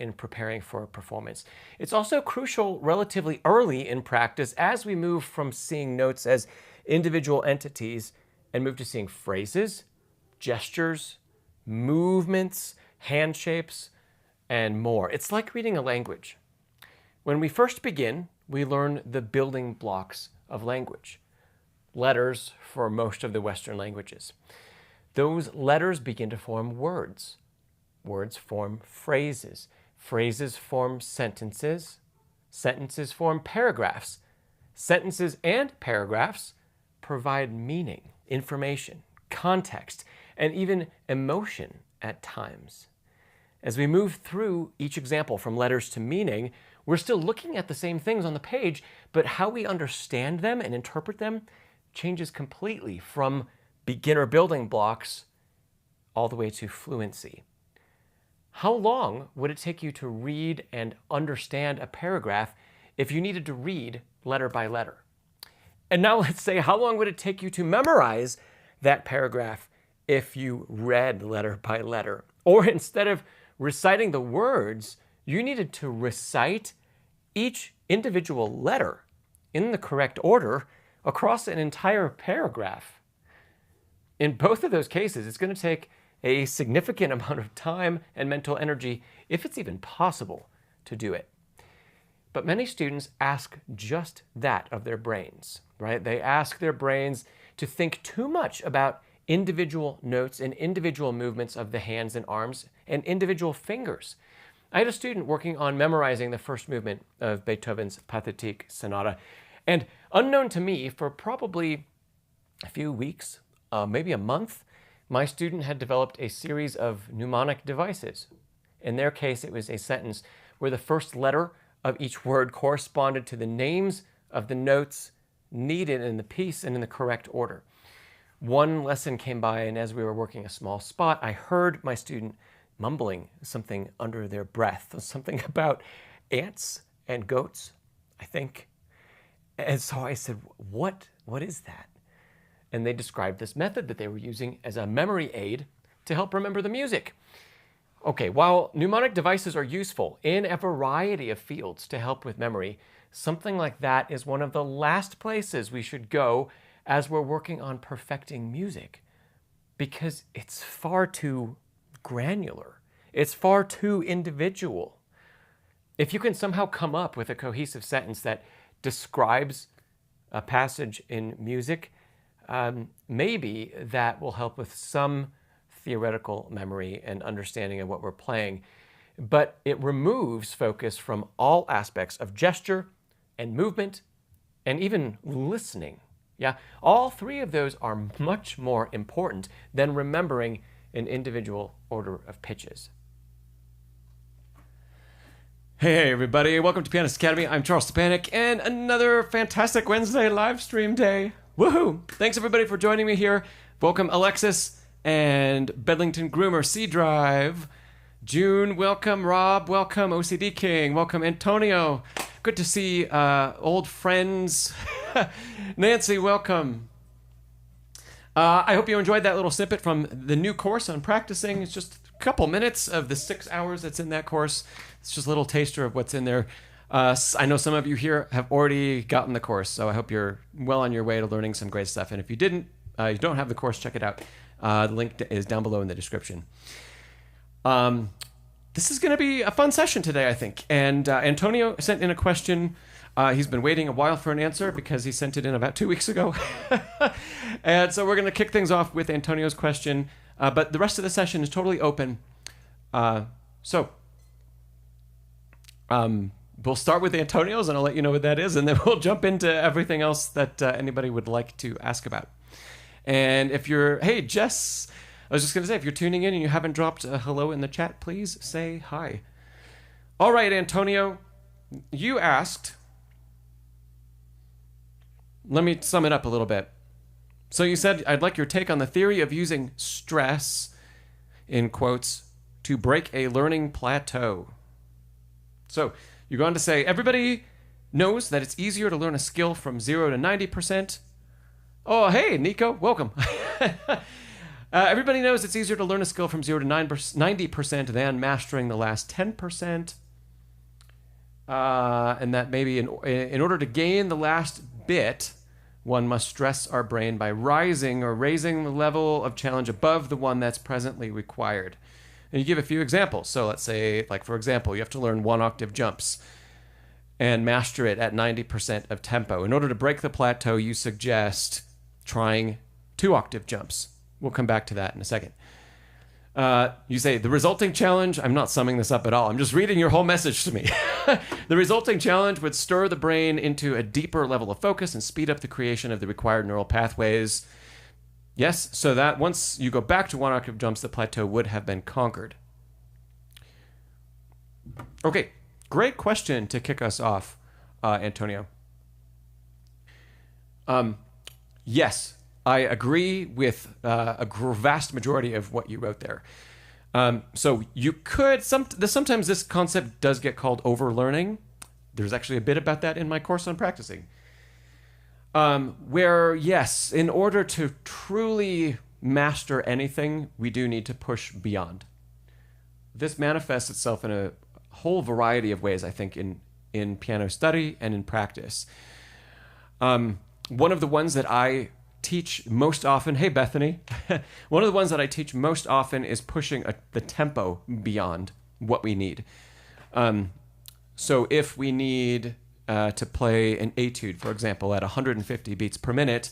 in preparing for a performance. It's also crucial relatively early in practice as we move from seeing notes as individual entities and move to seeing phrases, gestures, movements, hand shapes, and more. It's like reading a language. When we first begin, we learn the building blocks of language. Letters for most of the Western languages. Those letters begin to form words. Words form phrases. Phrases form sentences. Sentences form paragraphs. Sentences and paragraphs provide meaning, information, context, and even emotion at times. As we move through each example from letters to meaning, we're still looking at the same things on the page, but how we understand them and interpret them changes completely from beginner building blocks all the way to fluency. How long would it take you to read and understand a paragraph if you needed to read letter by letter? And now let's say, how long would it take you to memorize that paragraph if you read letter by letter? Or instead of reciting the words, you needed to recite each individual letter in the correct order across an entire paragraph. In both of those cases, it's going to take a significant amount of time and mental energy, if it's even possible to do it. But many students ask just that of their brains, right? They ask their brains to think too much about individual notes and individual movements of the hands and arms and individual fingers. I had a student working on memorizing the first movement of Beethoven's Pathetique Sonata, and unknown to me, for probably a few weeks, maybe a month, my student had developed a series of mnemonic devices. In their case, it was a sentence where the first letter of each word corresponded to the names of the notes needed in the piece and in the correct order. One lesson came by, and as we were working a small spot, I heard my student mumbling something under their breath, something about ants and goats, I think. And so I said, what is that? And they described this method that they were using as a memory aid to help remember the music. Okay, while mnemonic devices are useful in a variety of fields to help with memory, something like that is one of the last places we should go as we're working on perfecting music, because it's far too granular. It's far too individual. If you can somehow come up with a cohesive sentence that describes a passage in music, maybe that will help with some theoretical memory and understanding of what we're playing. But it removes focus from all aspects of gesture and movement and even listening. Yeah, all three of those are much more important than remembering an individual order of pitches. Hey everybody, welcome to Pianist Academy. I'm Charles Szczepanek, and another fantastic Wednesday live stream day. Woohoo! Thanks everybody for joining me here. Welcome Alexis and Bedlington Groomer C Drive. June, welcome. Rob, welcome. OCD King, welcome. Antonio, good to see old friends. Nancy, welcome. I hope you enjoyed that little snippet from the new course on practicing. It's just a couple minutes of the 6 hours that's in that course. It's just a little taster of what's in there. I know some of you here have already gotten the course, so I hope you're well on your way to learning some great stuff. And if you didn't, you don't have the course, check it out. The link is down below in the description. This is going to be a fun session today, I think. And Antonio sent in a question. He's been waiting a while for an answer because he sent it in about 2 weeks ago. And so we're going to kick things off with Antonio's question. But the rest of the session is totally open. We'll start with Antonio's, and I'll let you know what that is, and then we'll jump into everything else that anybody would like to ask about. And if you're, hey, Jess, I was just going to say, if you're tuning in and you haven't dropped a hello in the chat, please say hi. All right, Antonio, you asked, let me sum it up a little bit. So you said, I'd like your take on the theory of using stress, in quotes, to break a learning plateau. So you go on to say, everybody knows that it's easier to learn a skill from 0 to 90%. Oh, hey, Nico, welcome. Everybody knows it's easier to learn a skill from 0 to 90% than mastering the last 10%. And that maybe in order to gain the last bit, one must stress our brain by rising or raising the level of challenge above the one that's presently required. And you give a few examples. So let's say, like, for example, you have to learn 1-octave jumps and master it at 90% of tempo. In order to break the plateau, you suggest trying 2-octave jumps. We'll come back to that in a second. You say, the resulting challenge, I'm not summing this up at all. I'm just reading your whole message to me. The resulting challenge would stir the brain into a deeper level of focus and speed up the creation of the required neural pathways. Yes, so that once you go back to 1-octave jumps, the plateau would have been conquered. Okay, great question to kick us off, Antonio. Yes, I agree with a vast majority of what you wrote there. So you could, sometimes this concept does get called overlearning. There's actually a bit about that in my course on practicing. Where, yes, in order to truly master anything, we do need to push beyond. This manifests itself in a whole variety of ways, I think, in piano study and in practice. One of the ones that I teach most often, hey Bethany, one of the ones that I teach most often is pushing the tempo beyond what we need. So if we need to play an etude, for example, at 150 beats per minute,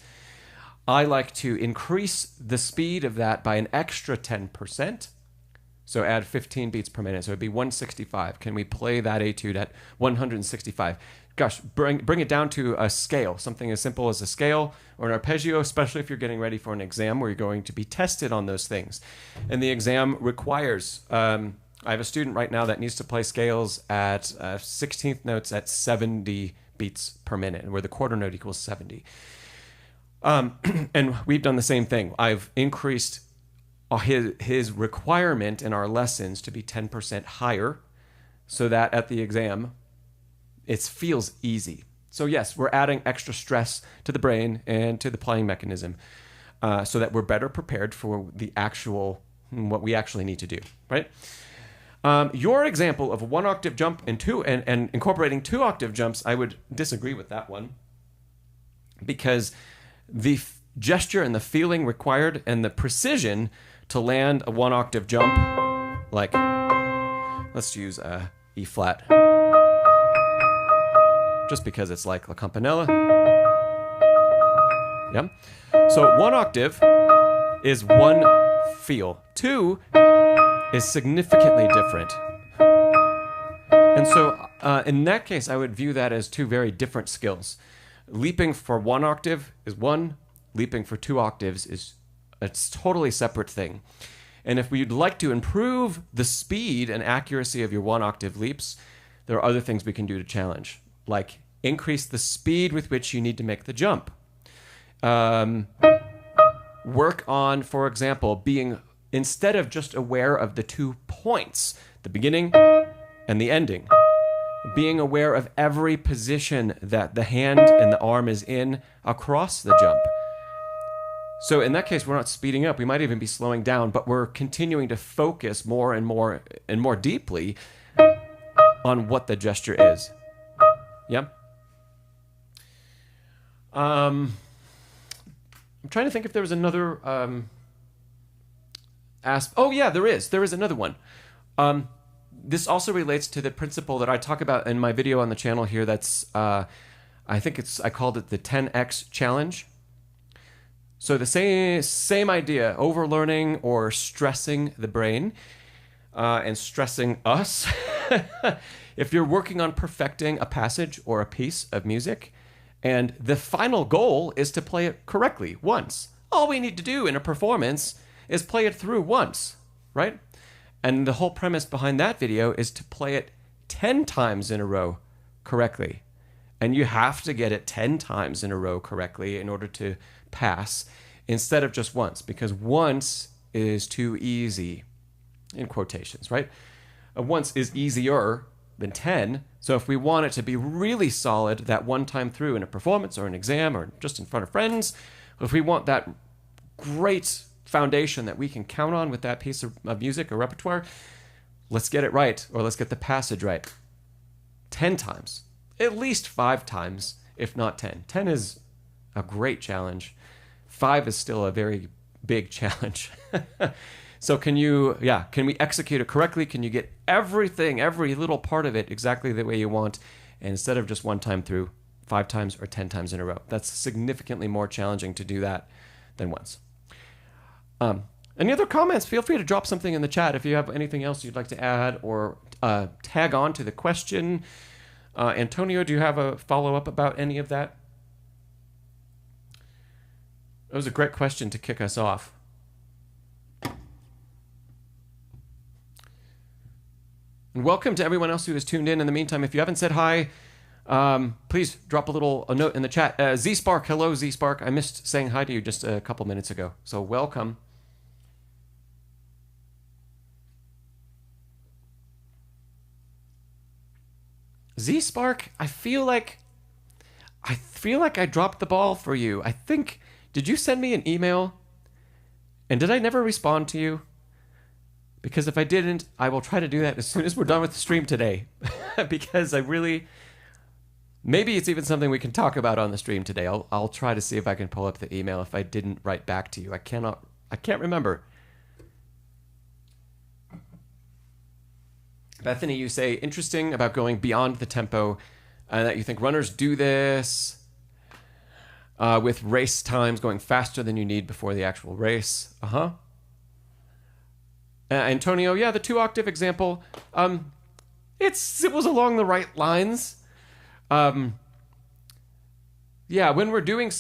I like to increase the speed of that by an extra 10%. So add 15 beats per minute. So it'd be 165. Can we play that etude at 165? Gosh, bring it down to a scale, something as simple as a scale or an arpeggio, especially if you're getting ready for an exam where you're going to be tested on those things. And the exam requires, I have a student right now that needs to play scales at 16th notes at 70 beats per minute, where the quarter note equals 70. And we've done the same thing. I've increased his requirement in our lessons to be 10% higher so that at the exam, it feels easy. So yes, we're adding extra stress to the brain and to the playing mechanism so that we're better prepared for the actual, what we actually need to do, right? Your example of a 1-octave jump and incorporating 2-octave jumps, I would disagree with that one, because the gesture and the feeling required and the precision to land a 1-octave jump, like, let's use a E flat, just because it's like La Campanella. Yeah. So 1 octave is one feel. 2 is significantly different. And so in that case, I would view that as 2 very different skills. Leaping for 1 octave is one. Leaping for 2 octaves is a totally separate thing. And if we'd like to improve the speed and accuracy of your 1-octave leaps, there are other things we can do to challenge, like increase the speed with which you need to make the jump. Work on, for example, being, instead of just aware of the 2 points, the beginning and the ending, being aware of every position that the hand and the arm is in across the jump. So in that case, we're not speeding up. We might even be slowing down, but we're continuing to focus more and more and more deeply on what the gesture is. Yeah? I'm trying to think if there was another oh yeah, there is. There is another one. This also relates to the principle that I talk about in my video on the channel here. That's I called it the 10x challenge. So the same idea, overlearning or stressing the brain and stressing us. If you're working on perfecting a passage or a piece of music, and the final goal is to play it correctly once, all we need to do in a performance is play it through once, right? And the whole premise behind that video is to play it 10 times in a row correctly. And you have to get it 10 times in a row correctly in order to pass, instead of just once, because once is too easy, in quotations, right? Once is easier than 10. So if we want it to be really solid that one time through in a performance or an exam or just in front of friends, if we want that great foundation that we can count on with that piece of music or repertoire, let's get it right, or let's get the passage right 10 times, at least 5 times, if not 10. 10 is a great challenge. 5 is still a very big challenge. So can we execute it correctly? Can you get everything, every little part of it exactly the way you want? And instead of just one time through, 5 times or 10 times in a row. That's significantly more challenging to do that than once. Any other comments? Feel free to drop something in the chat if you have anything else you'd like to add or tag on to the question. Antonio, do you have a follow-up about any of that? That was a great question to kick us off. And welcome to everyone else who has tuned in. In the meantime, if you haven't said hi, please drop a note in the chat. Z-Spark, hello Z-Spark. I missed saying hi to you just a couple minutes ago. So welcome. Z-Spark, I feel like I dropped the ball for you. I think, did you send me an email? And did I never respond to you? Because if I didn't, I will try to do that as soon as we're done with the stream today. Because maybe it's even something we can talk about on the stream today. I'll try to see if I can pull up the email if I didn't write back to you. I can't remember. Bethany, you say, interesting about going beyond the tempo, and that you think runners do this with race times going faster than you need before the actual race. Antonio, yeah, the 2-octave example, it was along the right lines. When we're doing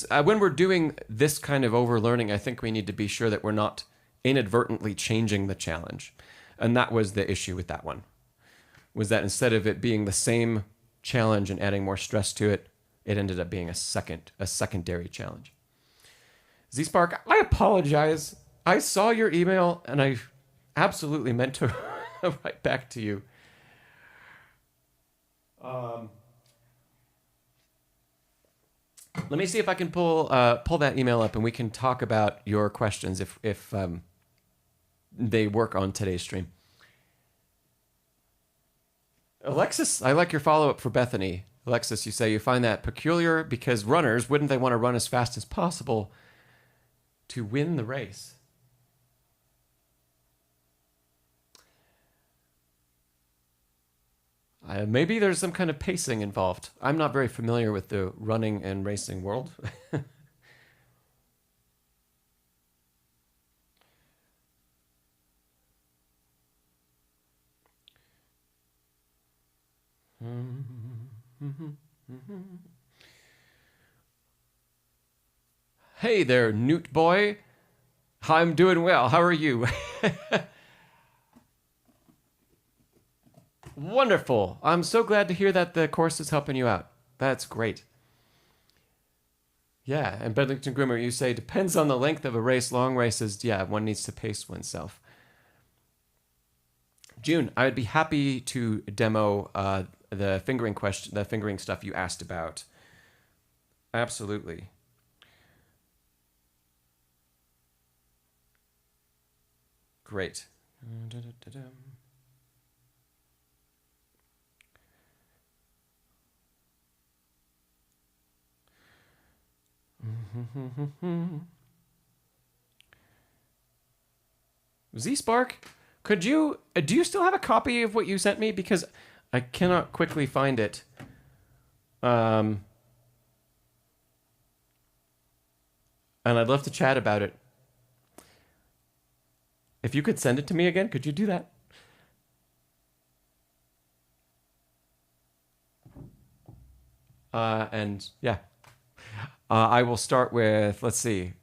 this kind of overlearning, I think we need to be sure that we're not inadvertently changing the challenge. And that was the issue with that one, was that instead of it being the same challenge and adding more stress to it, it ended up being a secondary challenge. Z-Spark, I apologize. I saw your email and I absolutely meant to write back to you. Let me see if I can pull that email up and we can talk about your questions if they work on today's stream. Alexis, I like your follow-up for Bethany. Alexis, you say you find that peculiar because runners, wouldn't they want to run as fast as possible to win the race? Maybe there's some kind of pacing involved. I'm not very familiar with the running and racing world. Hey there, Newt boy. I'm doing well. How are you? Wonderful. I'm so glad to hear that the course is helping you out. That's great. Yeah, and Bedlington Grimmer, you say, depends on the length of a race. Long races, yeah, one needs to pace oneself. June, I would be happy to demo the fingering stuff you asked about. Absolutely. Great. Z-Spark, do you still have a copy of what you sent me? Because I cannot quickly find it. And I'd love to chat about it. If you could send it to me again, could you do that? And yeah. I will start with, let's see.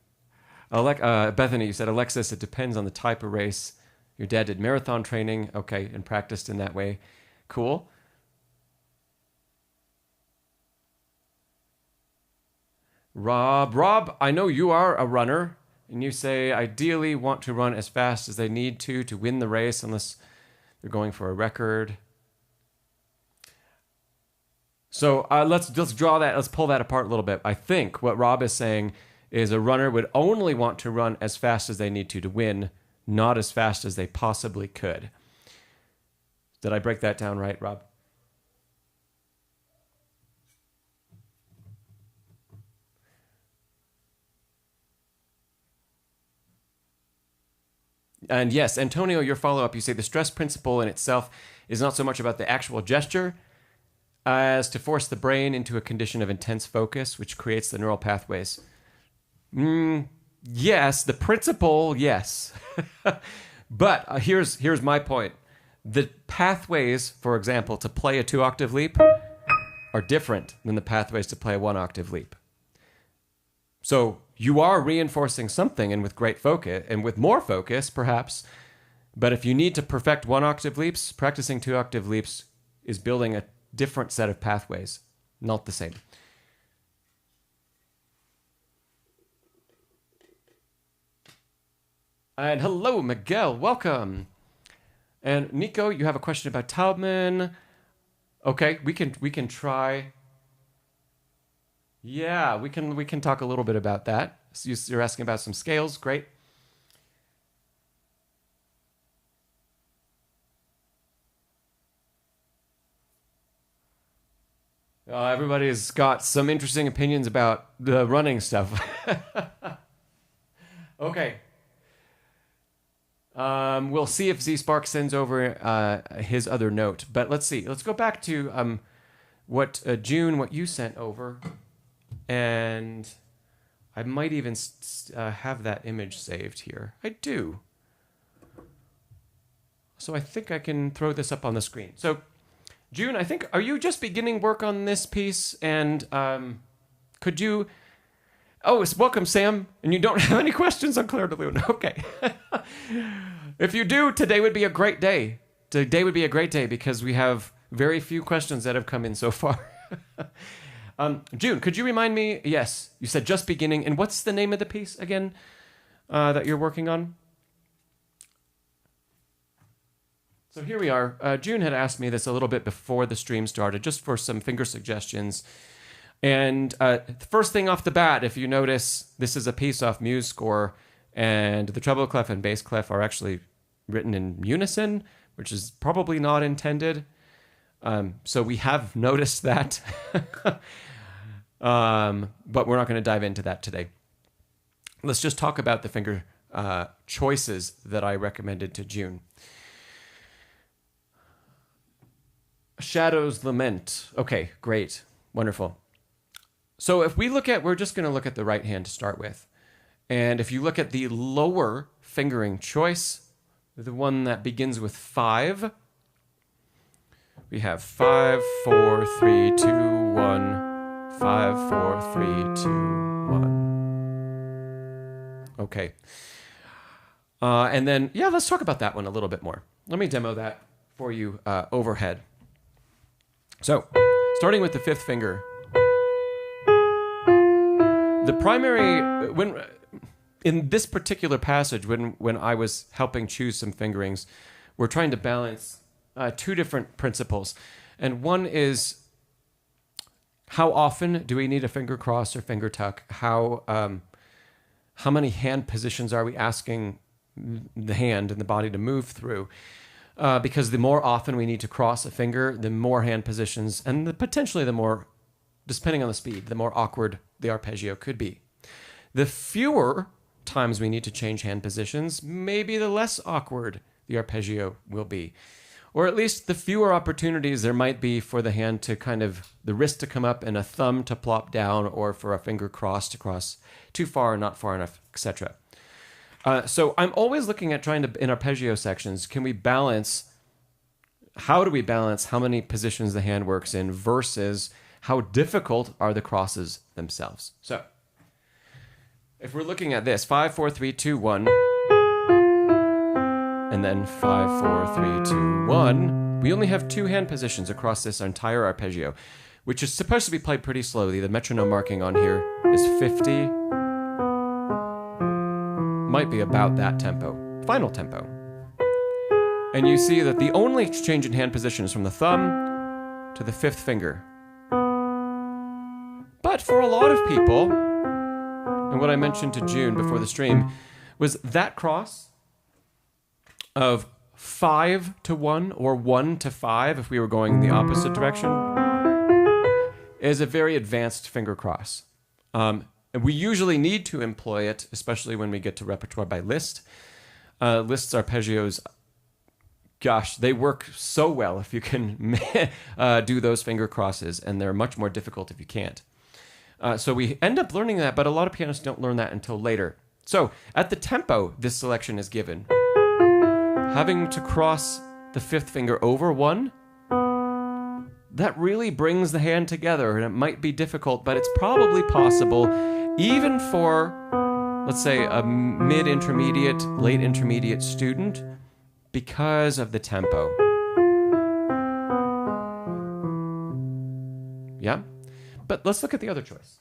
Bethany, you said, Alexis, it depends on the type of race. Your dad did marathon training. Okay, and practiced in that way. Cool. Rob, I know you are a runner. And you say, ideally want to run as fast as they need to win the race, unless they're going for a record. So let's draw that. Let's pull that apart a little bit. I think what Rob is saying is a runner would only want to run as fast as they need to win, not as fast as they possibly could. Did I break that down right, Rob? And yes, Antonio, your follow-up, you say the stress principle in itself is not so much about the actual gesture as to force the brain into a condition of intense focus, which creates the neural pathways. Yes, the principle, yes. But here's my point. The pathways, for example, to play a 2-octave leap are different than the pathways to play a 1-octave leap. So you are reinforcing something, and with great focus, and with more focus, perhaps. But if you need to perfect 1-octave leaps, practicing 2-octave leaps is building a different set of pathways, not the same. And hello, Miguel, welcome. And Nico, you have a question about Taubman. Okay, we can try. Yeah, we can talk a little bit about that. So you're asking about some scales, great. Everybody's got some interesting opinions about the running stuff. Okay. We'll see if Z-Spark sends over his other note. But let's see. Let's go back to June, what you sent over. And I might even have that image saved here. I do. So I think I can throw this up on the screen. So June, are you just beginning work on this piece? And could you... Oh, welcome, Sam. And you don't have any questions on Claire de Lune. Okay. If you do, today would be a great day. Today would be a great day because we have very few questions that have come in so far. June, could you remind me? Yes, you said just beginning. And what's the name of the piece again that you're working on? So here we are. June had asked me this a little bit before the stream started, just for some finger suggestions. And the first thing off the bat, if you notice, this is a piece off Muse score, and the treble clef and bass clef are actually written in unison, which is probably not intended. So we have noticed that. But we're not going to dive into that today. Let's just talk about the finger choices that I recommended to June. Shadow's Lament. Okay, great. Wonderful. So if we we're just going to look at the right hand to start with. And if you look at the lower fingering choice, the one that begins with 5, we have 5, 4, 3, 2, 1, 5, 4, 3, 2, 1. Okay. And then, let's talk about that one a little bit more. Let me demo that for you overhead. So, starting with the 5th finger. The primary, in this particular passage, when I was helping choose some fingerings, we're trying to balance 2 different principles. And one is, how often do we need a finger cross or finger tuck? How many hand positions are we asking the hand and the body to move through? Because the more often we need to cross a finger, the more hand positions, and potentially the more, depending on the speed, the more awkward the arpeggio could be. The fewer times we need to change hand positions, maybe the less awkward the arpeggio will be. Or at least the fewer opportunities there might be for the hand to the wrist to come up and a thumb to plop down, or for a finger cross to cross too far, not far enough, etc. So I'm always looking at in arpeggio sections, how do we balance how many positions the hand works in versus how difficult are the crosses themselves? So if we're looking at this, 5, 4, 3, 2, 1, and then 5, 4, 3, 2, 1, we only have 2 hand positions across this entire arpeggio, which is supposed to be played pretty slowly. The metronome marking on here is 50. Might be about that tempo, final tempo. And you see that the only change in hand position is from the thumb to the 5th finger. But for a lot of people, and what I mentioned to June before the stream was that cross of 5 to 1 or 1 to 5, if we were going the opposite direction, is a very advanced finger cross. And we usually need to employ it, especially when we get to repertoire by list. Lists, arpeggios, gosh, they work so well if you can do those finger crosses, and they're much more difficult if you can't. So we end up learning that, but a lot of pianists don't learn that until later. So at the tempo this selection is given, having to cross the 5th finger over 1, that really brings the hand together, and it might be difficult, but it's probably possible even for, let's say, a mid-intermediate, late intermediate student because of the tempo. Yeah? But let's look at the other choice.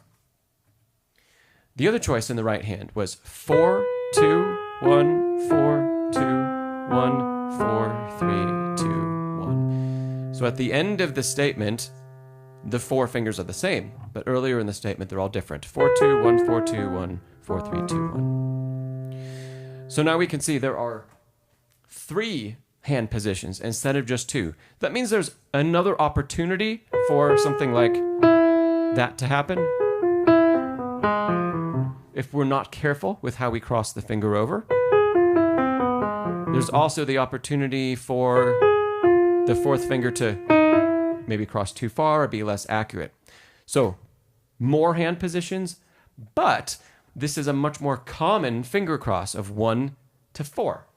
The other choice in the right hand was 4, 2, 1, 4, 2, 1, 4, 3, 2, 1. So at the end of the statement, the 4 fingers are the same, but earlier in the statement, they're all different. 4, 2, 1, 4, 2, 1, 4, 3, 2, 1. So now we can see there are 3 hand positions instead of just 2. That means there's another opportunity for something like that to happen if we're not careful with how we cross the finger over. There's also the opportunity for the 4th finger to maybe cross too far or be less accurate. So more hand positions, but this is a much more common finger cross of 1 to 4.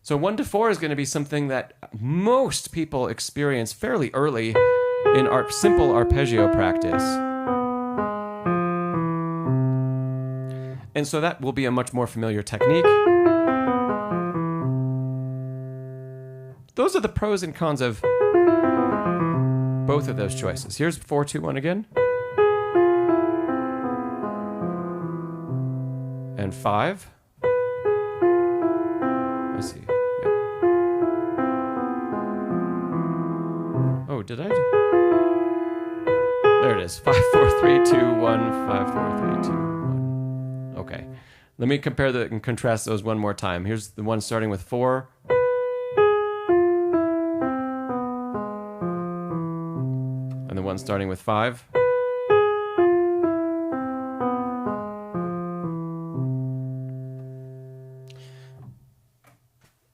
So 1 to 4 is going to be something that most people experience fairly early in our simple arpeggio practice. And so that will be a much more familiar technique. Those are the pros and cons of both of those choices. Here's 4, 2, 1 again. And 5. Let's see. Yep. Oh, did I? There it is. 5, 4, 3, 2, 1, 5, 4, 3, 2, 1. Okay. Let me compare and contrast those one more time. Here's the one starting with 4. And the one starting with 5.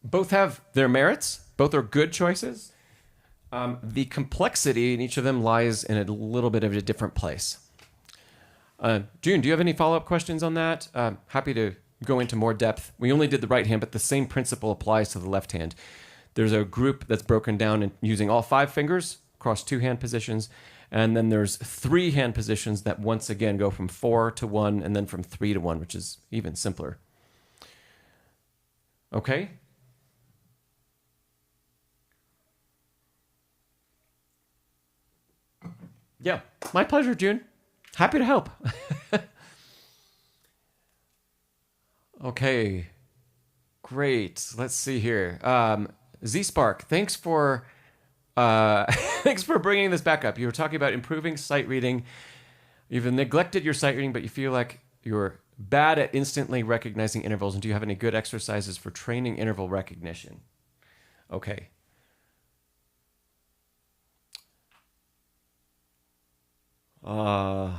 Both have their merits. Both are good choices. The complexity in each of them lies in a little bit of a different place. June, do you have any follow-up questions on that? Happy to go into more depth. We only did the right hand, but the same principle applies to the left hand. There's a group that's broken down in using all 5 fingers across 2 hand positions. And then there's 3 hand positions that once again go from 4 to 1 and then from 3 to 1, which is even simpler. Okay? Yeah, my pleasure, June. Happy to help. Okay, great. Let's see here. Z-Spark, thanks for thanks for bringing this back up. You were talking about improving sight reading. You've neglected your sight reading, but you feel like you're bad at instantly recognizing intervals. And do you have any good exercises for training interval recognition? Okay. I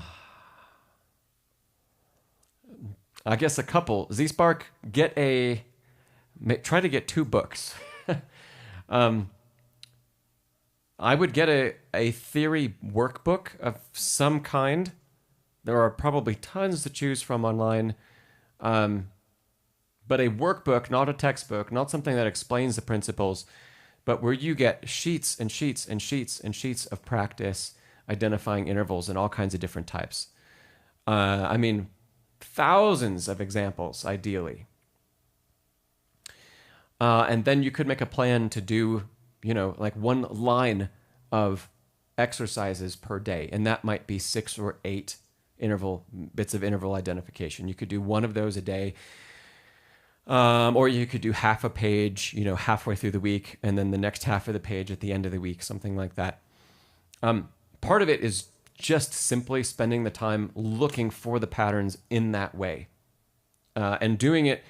guess a couple. Z-Spark, try to get 2 books. I would get a theory workbook of some kind. There are probably tons to choose from online. But a workbook, not a textbook, not something that explains the principles, but where you get sheets and sheets and sheets and sheets of practice identifying intervals in all kinds of different types. I mean, thousands of examples, ideally. And then you could make a plan to do, like 1 line of exercises per day. And that might be 6 or 8 bits of interval identification. You could do 1 of those a day. Or you could do half a page, halfway through the week, and then the next half of the page at the end of the week, something like that. Part of it is just simply spending the time looking for the patterns in that way. And doing it,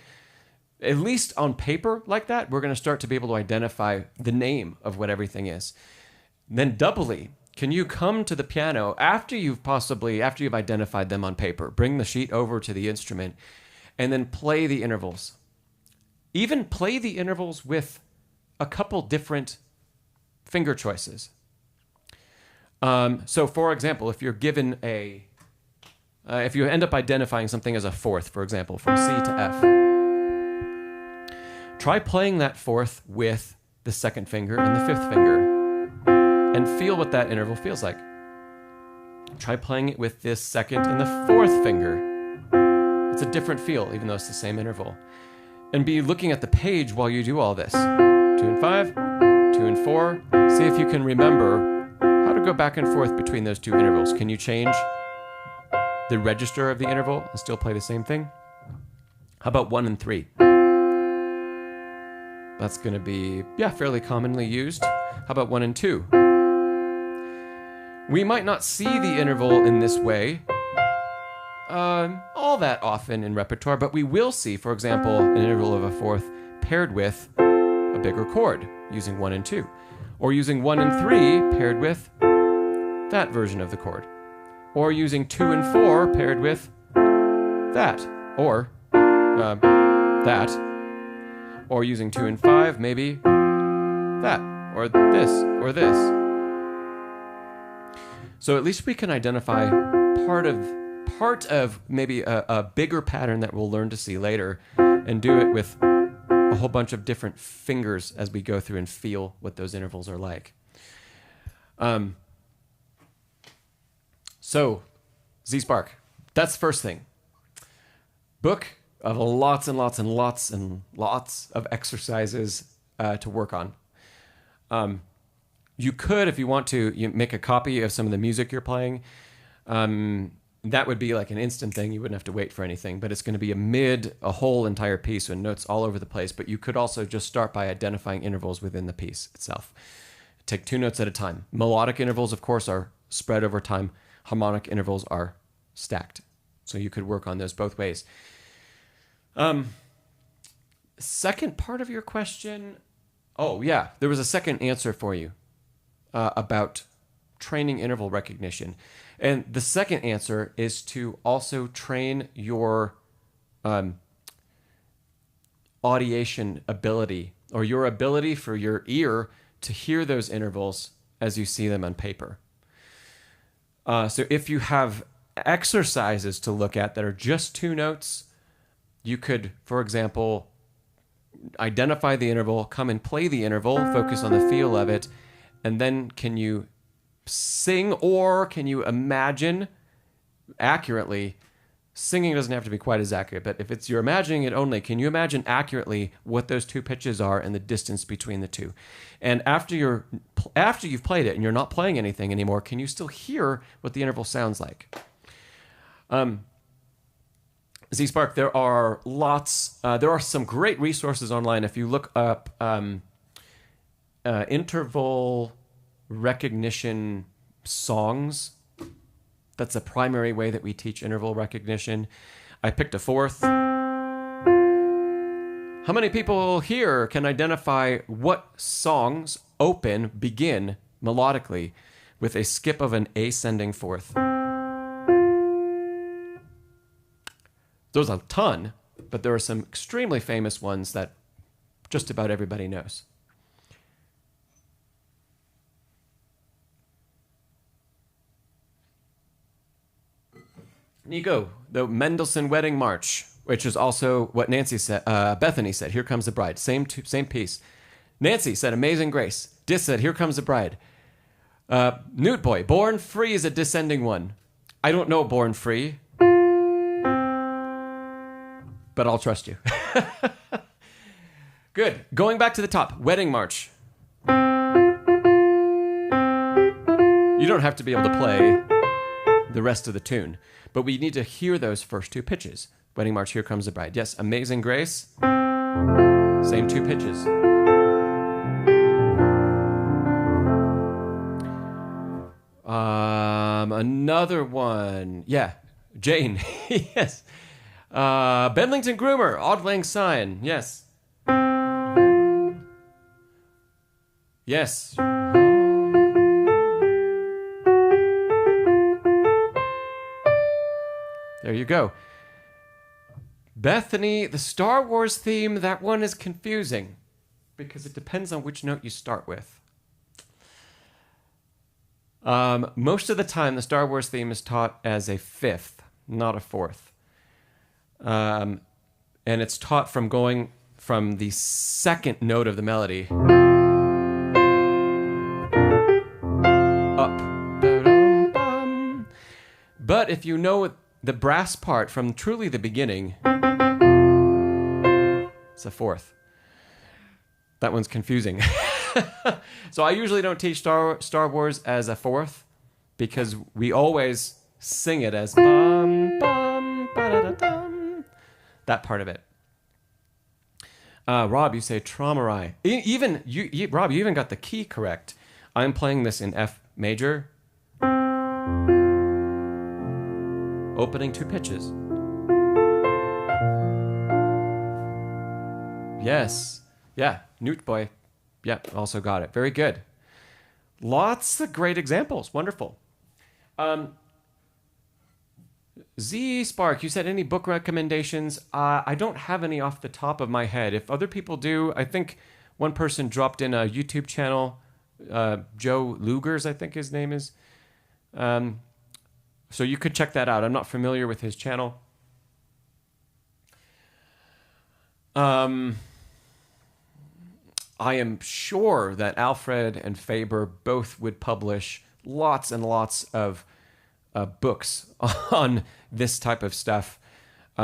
at least on paper like that, we're going to start to be able to identify the name of what everything is. Then doubly, can you come to the piano after you've identified them on paper, bring the sheet over to the instrument, and then play the intervals. Even play the intervals with a couple different finger choices. So for example, if you're given if you end up identifying something as a fourth, for example, from C to F, try playing that fourth with the second finger and the fifth finger and feel what that interval feels like. Try playing it with this second and the fourth finger. It's a different feel, even though it's the same interval. And be looking at the page while you do all this. 2 and 5, 2 and 4. See if you can remember how to go back and forth between those two intervals. Can you change the register of the interval and still play the same thing? How about 1 and 3? That's going to be, fairly commonly used. How about 1 and 2? We might not see the interval in this way all that often in repertoire, but we will see, for example, an interval of a fourth paired with a bigger chord, using 1 and 2, or using 1 and 3 paired with that version of the chord, or using 2 and 4 paired with that, or that, or using 2 and 5, maybe that, or this, or this. So at least we can identify part of maybe a bigger pattern that we'll learn to see later, and do it with a whole bunch of different fingers as we go through and feel what those intervals are like. So, Z-Spark, that's the first thing. Book of lots and lots and lots and lots of exercises to work on. You could, if you want to, make a copy of some of the music you're playing. That would be like an instant thing. You wouldn't have to wait for anything, but it's going to be a whole entire piece with notes all over the place. But you could also just start by identifying intervals within the piece itself. Take 2 notes at a time. Melodic intervals, of course, are spread over time. Harmonic intervals are stacked. So you could work on those both ways. Second part of your question. Oh, yeah. There was a second answer for you about training interval recognition. And the second answer is to also train your audiation ability, or your ability for your ear to hear those intervals as you see them on paper. So if you have exercises to look at that are just 2 notes, you could, for example, identify the interval, come and play the interval, focus on the feel of it, and then can you sing, or can you imagine accurately? Singing doesn't have to be quite as accurate, but if you're imagining it only, can you imagine accurately what those 2 pitches are and the distance between the 2? And after you've played it and you're not playing anything anymore, can you still hear what the interval sounds like? Z-Spark, there are some great resources online. If you look up interval recognition songs, that's a primary way that we teach interval recognition. I picked a fourth. How many people here can identify what songs begin melodically with a skip of an ascending fourth? There's a ton, but there are some extremely famous ones that just about everybody knows. Nico, the Mendelssohn Wedding March, which is also what Nancy said. Bethany said, "Here Comes the Bride." Same piece. Nancy said, "Amazing Grace." Dis said, "Here Comes the Bride." Newt Boy, "Born Free" is a descending one. I don't know Born Free, but I'll trust you. Good. Going back to the top, Wedding March. You don't have to be able to play the rest of the tune, but we need to hear those first 2 pitches. Wedding March, Here Comes the Bride. Yes, Amazing Grace. Same 2 pitches. Another one. Yeah. Jane. Yes. Bedlington Groomer. Auld Lang Syne. Yes. Yes. There you go. Bethany, the Star Wars theme, that one is confusing because it depends on which note you start with. Most of the time, the Star Wars theme is taught as a fifth, not a fourth. And it's taught from going from the second note of the melody up. But if you know the brass part from truly the beginning, it's a fourth. That one's confusing. So I usually don't teach Star Wars as a fourth because we always sing it as bum, bum, ba-da-da-dum. That part of it. Rob, you say traumarai. Rob, you even got the key correct. I'm playing this in F major. Opening two pitches. Yes. Yeah, Newt boy. Yeah, also got it. Very good. Lots of great examples. Wonderful. Z Spark, you said any book recommendations? I don't have any off the top of my head. If other people do, I think one person dropped in a YouTube channel. Joe Lugers, I think his name is. So you could check that out. I'm not familiar with his channel. I am sure that Alfred and Faber both would publish lots and lots of books on this type of stuff,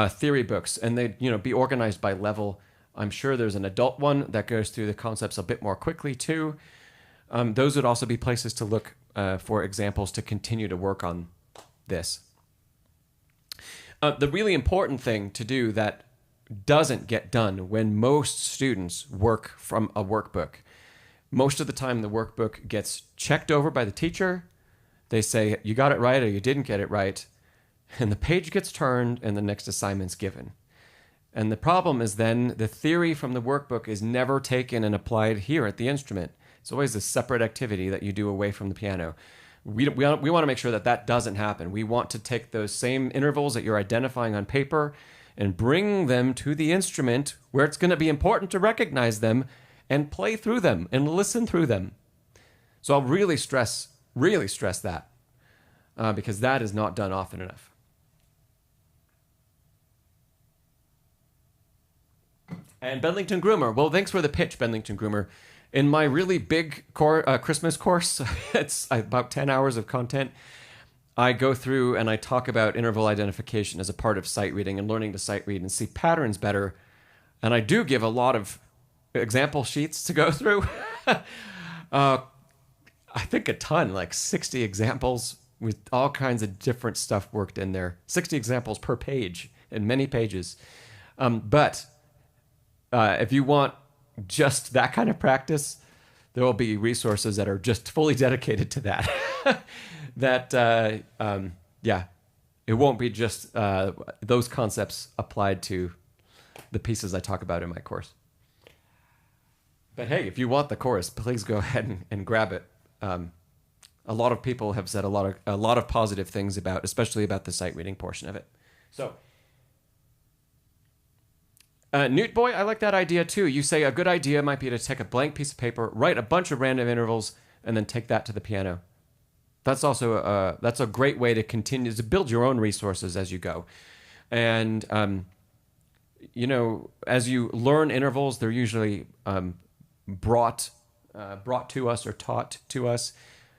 theory books, and they'd be organized by level. I'm sure there's an adult one that goes through the concepts a bit more quickly too. Those would also be places to look for examples to continue to work on this. The really important thing to do that doesn't get done when most students work from a workbook. Most of the time the workbook gets checked over by the teacher. They say, you got it right or you didn't get it right. And the page gets turned and the next assignment's given. And the problem is then the theory from the workbook is never taken and applied here at the instrument. It's always a separate activity that you do away from the piano. We want to make sure that that doesn't happen. We want to take those same intervals that you're identifying on paper and bring them to the instrument where it's going to be important to recognize them and play through them and listen through them. So I'll really stress that because that is not done often enough. And Bedlington Groomer. Well, thanks for the pitch, Bedlington Groomer. In my really big Christmas course, it's about 10 hours of content. I go through and I talk about interval identification as a part of sight reading and learning to sight read and see patterns better. And I do give a lot of example sheets to go through. I think a ton, like 60 examples with all kinds of different stuff worked in there. 60 examples per page in many pages. But if you want just that kind of practice, there will be resources that are just fully dedicated to that. It won't be just those concepts applied to the pieces I talk about in my course. But hey, if you want the course, please go ahead and grab it. A lot of people have said a lot of positive things especially about the sight reading portion of it. So, Newt Boy, I like that idea too. You say a good idea might be to take a blank piece of paper, write a bunch of random intervals, and then take that to the piano. That's also that's a great way to continue to build your own resources as you go. And as you learn intervals, they're usually brought to us or taught to us,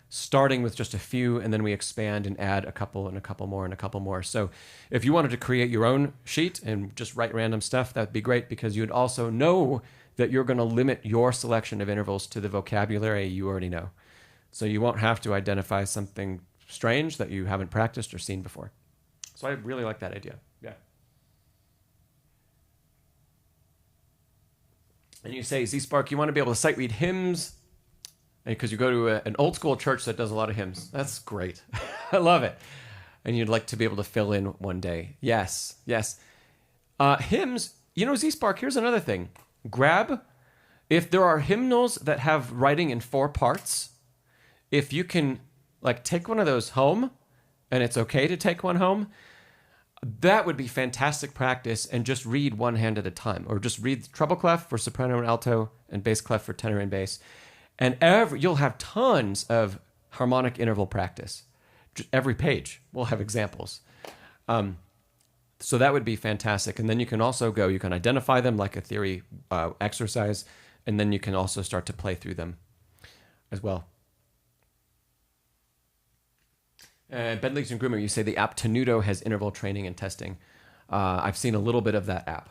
starting with just a few, and then we expand and add a couple and a couple more and a couple more. So if you wanted to create your own sheet and just write random stuff, that'd be great because you'd also know that you're going to limit your selection of intervals to the vocabulary you already know. So you won't have to identify something strange that you haven't practiced or seen before. So I really like that idea. Yeah. And you say, Z-Spark, you want to be able to sight read hymns because you go to an old school church that does a lot of hymns. That's great. I love it. And you'd like to be able to fill in one day. Yes, yes. Hymns, Z-Spark, here's another thing. If there are hymnals that have writing in 4 parts, if you can take one of those home, and it's okay to take one home, that would be fantastic practice, and just read one hand at a time, or just read treble clef for soprano and alto, and bass clef for tenor and bass, and you'll have tons of harmonic interval practice. Every page will have examples. So that would be fantastic. And then you can also you can identify them like a theory exercise, and then you can also start to play through them as well. Bentley's and Groomer, you say the app Tenuto has interval training and testing. I've seen a little bit of that app.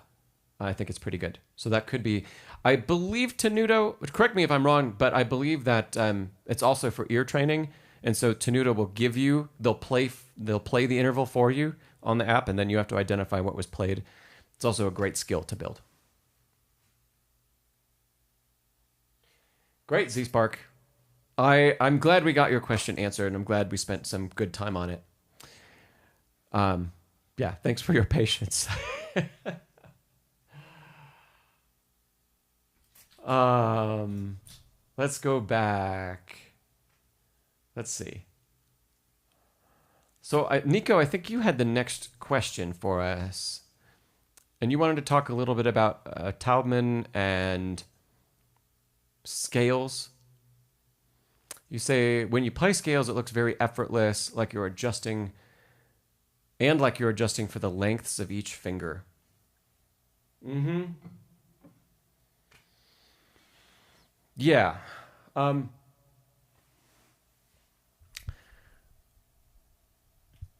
I think it's pretty good. So that could be, I believe Tenuto, correct me if I'm wrong, but I believe that it's also for ear training. And so Tenuto will give you, they'll play the interval for you on the app, and then you have to identify what was played. It's also a great skill to build. Great, Z-Spark. I'm glad we got your question answered, and I'm glad we spent some good time on it. Yeah, thanks for your patience. Let's go back. Let's see. So, Nico, I think you had the next question for us. And you wanted to talk a little bit about Taubman and scales. You say, when you play scales, it looks very effortless, like you're adjusting, and like you're adjusting for the lengths of each finger. Mm-hmm. Yeah.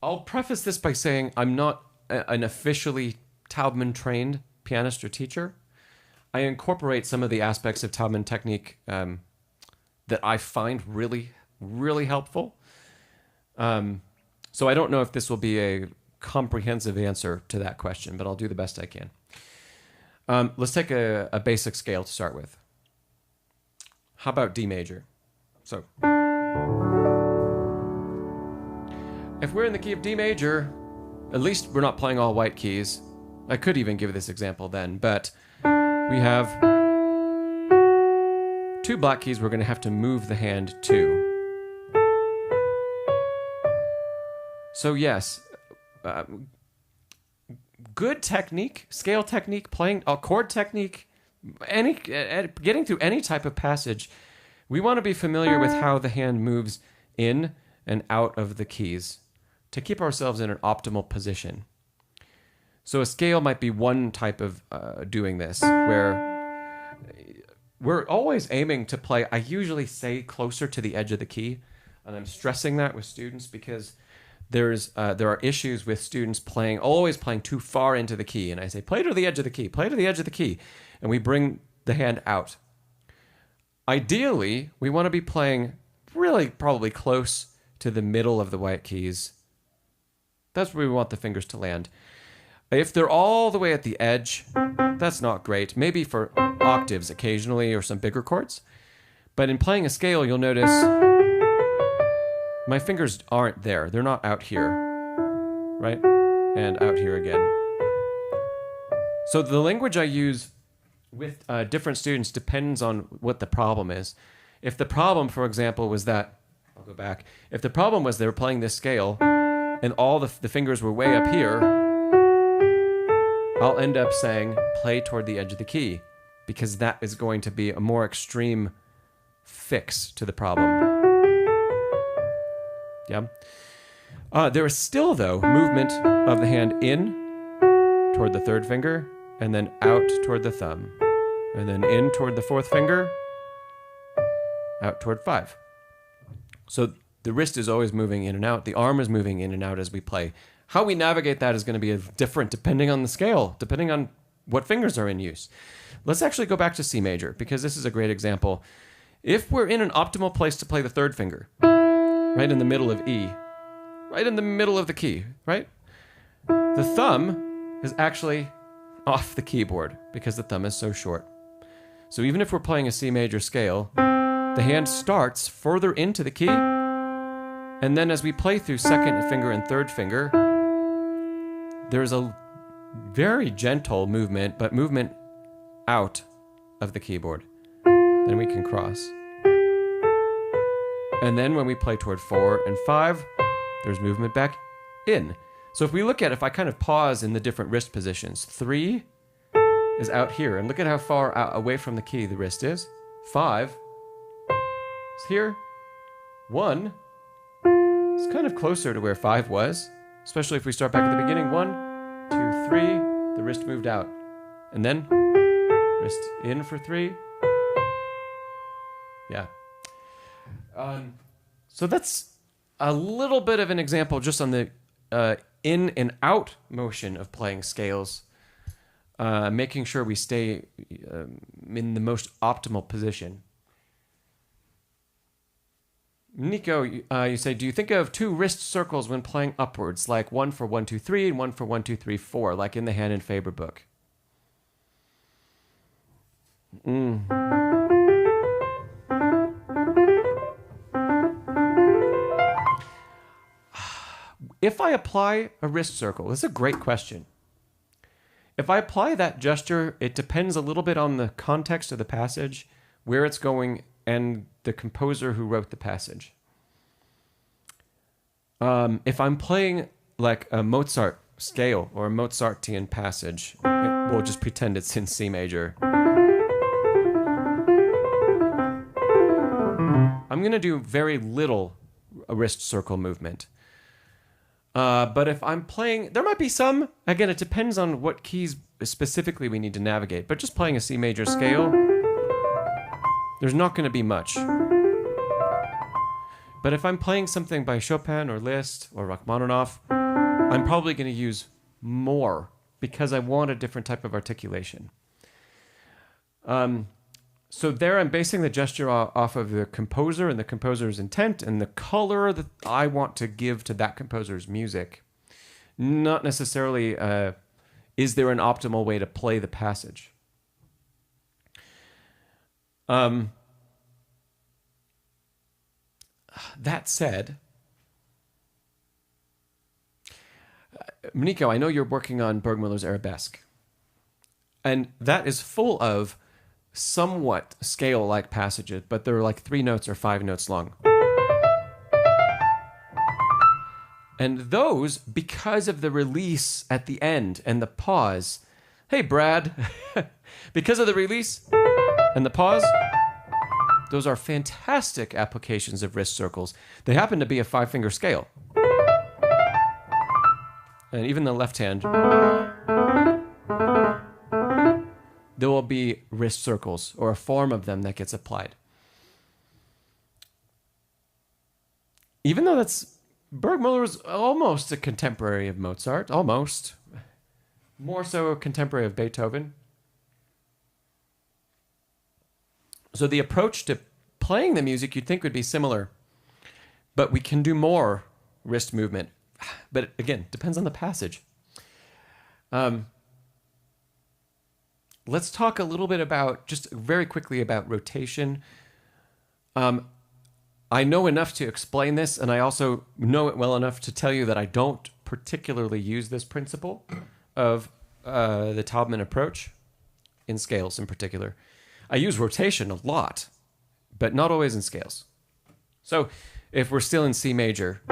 I'll preface this by saying I'm not an officially Taubman trained pianist or teacher. I incorporate some of the aspects of Taubman technique that I find really, really helpful. So I don't know if this will be a comprehensive answer to that question, but I'll do the best I can. Let's take a basic scale to start with. How about D major? So, if we're in the key of D major, at least we're not playing all white keys. I could even give this example then, but we have 2 black keys we're going to have to move the hand to. So yes, good technique, scale technique, playing a chord technique, getting through any type of passage, we want to be familiar with how the hand moves in and out of the keys to keep ourselves in an optimal position. So a scale might be one type of doing this, where we're always aiming to play, I usually say closer to the edge of the key, and I'm stressing that with students because there are issues with students always playing too far into the key, and I say, play to the edge of the key, play to the edge of the key, and we bring the hand out. Ideally, we want to be playing really probably close to the middle of the white keys. That's where we want the fingers to land. If they're all the way at the edge, that's not great. Maybe for octaves occasionally or some bigger chords. But in playing a scale, you'll notice my fingers aren't there. They're not out here, right? And out here again. So the language I use with different students depends on what the problem is. If the problem, for example, was that, I'll go back. If the problem was they were playing this scale and all the fingers were way up here, I'll end up saying play toward the edge of the key because that is going to be a more extreme fix to the problem. Yeah. There is still, though, movement of the hand in toward the 3rd finger and then out toward the thumb. And then in toward the 4th finger, out toward 5. So the wrist is always moving in and out. The arm is moving in and out as we play. How we navigate that is going to be different depending on the scale, depending on what fingers are in use. Let's actually go back to C major because this is a great example. If we're in an optimal place to play the 3rd finger, right in the middle of E, right in the middle of the key, right? The thumb is actually off the keyboard because the thumb is so short. So even if we're playing a C major scale, the hand starts further into the key And then as we play through second finger and third finger, there's a very gentle movement, but movement out of the keyboard. Then we can cross. And then when we play toward 4 and 5, there's movement back in. So if I kind of pause in the different wrist positions, 3 is out here. And look at how far away from the key the wrist is. 5 is here. 1 is kind of closer to where 5 was, especially if we start back at the beginning. 1, 2, 3, the wrist moved out. And then wrist in for 3. Yeah. So that's a little bit of an example just on the in and out motion of playing scales, making sure we stay in the most optimal position. Nico, you say, do you think of 2 wrist circles when playing upwards, like 1 for 1, 2, 3 and 1 for 1, 2, 3, 4, like in the Hand and Faber book? If I apply a wrist circle, this is a great question. If I apply that gesture, it depends a little bit on the context of the passage, where it's going, and the composer who wrote the passage. If I'm playing like a Mozart scale or a Mozartian passage, we'll just pretend it's in C major. I'm going to do very little wrist circle movement. But if I'm playing, there might be some, again, it depends on what keys specifically we need to navigate, but just playing a C major scale, there's not going to be much. But if I'm playing something by Chopin or Liszt or Rachmaninoff, I'm probably going to use more because I want a different type of articulation. So there I'm basing the gesture off of the composer and the composer's intent and the color that I want to give to that composer's music. Not necessarily, is there an optimal way to play the passage? That said, Nico, I know you're working on Burgmüller's Arabesque. And that is full of somewhat scale-like passages, but they're like 3 notes or 5 notes long. And those, because of the release at the end and the pause, hey, Brad, because of the release and the pause, those are fantastic applications of wrist circles. They happen to be a 5-finger scale. And even the left hand, there will be wrist circles or a form of them that gets applied. Even though Burgmüller is almost a contemporary of Mozart, almost. More so a contemporary of Beethoven. So the approach to playing the music you'd think would be similar, but we can do more wrist movement. But again, depends on the passage. Let's talk a little bit about, just very quickly, about rotation. I know enough to explain this, and I also know it well enough to tell you that I don't particularly use this principle of the Taubman approach, in scales in particular. I use rotation a lot, but not always in scales. So if we're still in C major,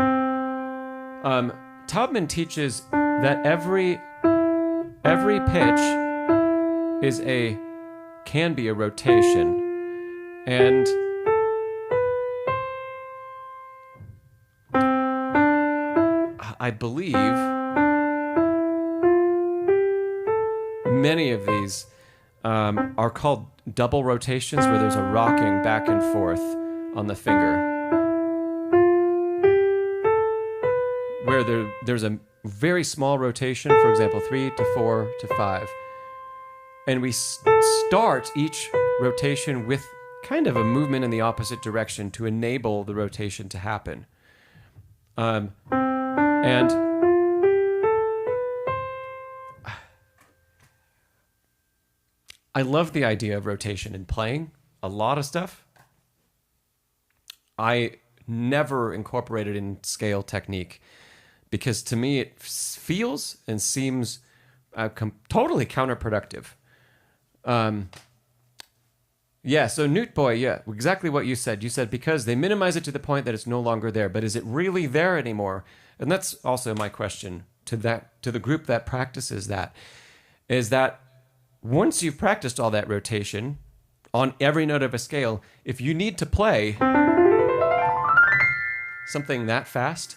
Taubman teaches that every pitch can be a rotation, and I believe many of these are called double rotations, where there's a rocking back and forth on the finger, where there's a very small rotation, for example, 3 to 4 to 5. And we start each rotation with kind of a movement in the opposite direction to enable the rotation to happen. And I love the idea of rotation in playing a lot of stuff. I never incorporated in scale technique because to me it feels and seems totally counterproductive. Yeah, so Newt Boy, yeah, exactly what you said. You said because they minimize it to the point that it's no longer there, but is it really there anymore? And that's also my question to the group that practices that, is that once you've practiced all that rotation on every note of a scale, if you need to play something that fast,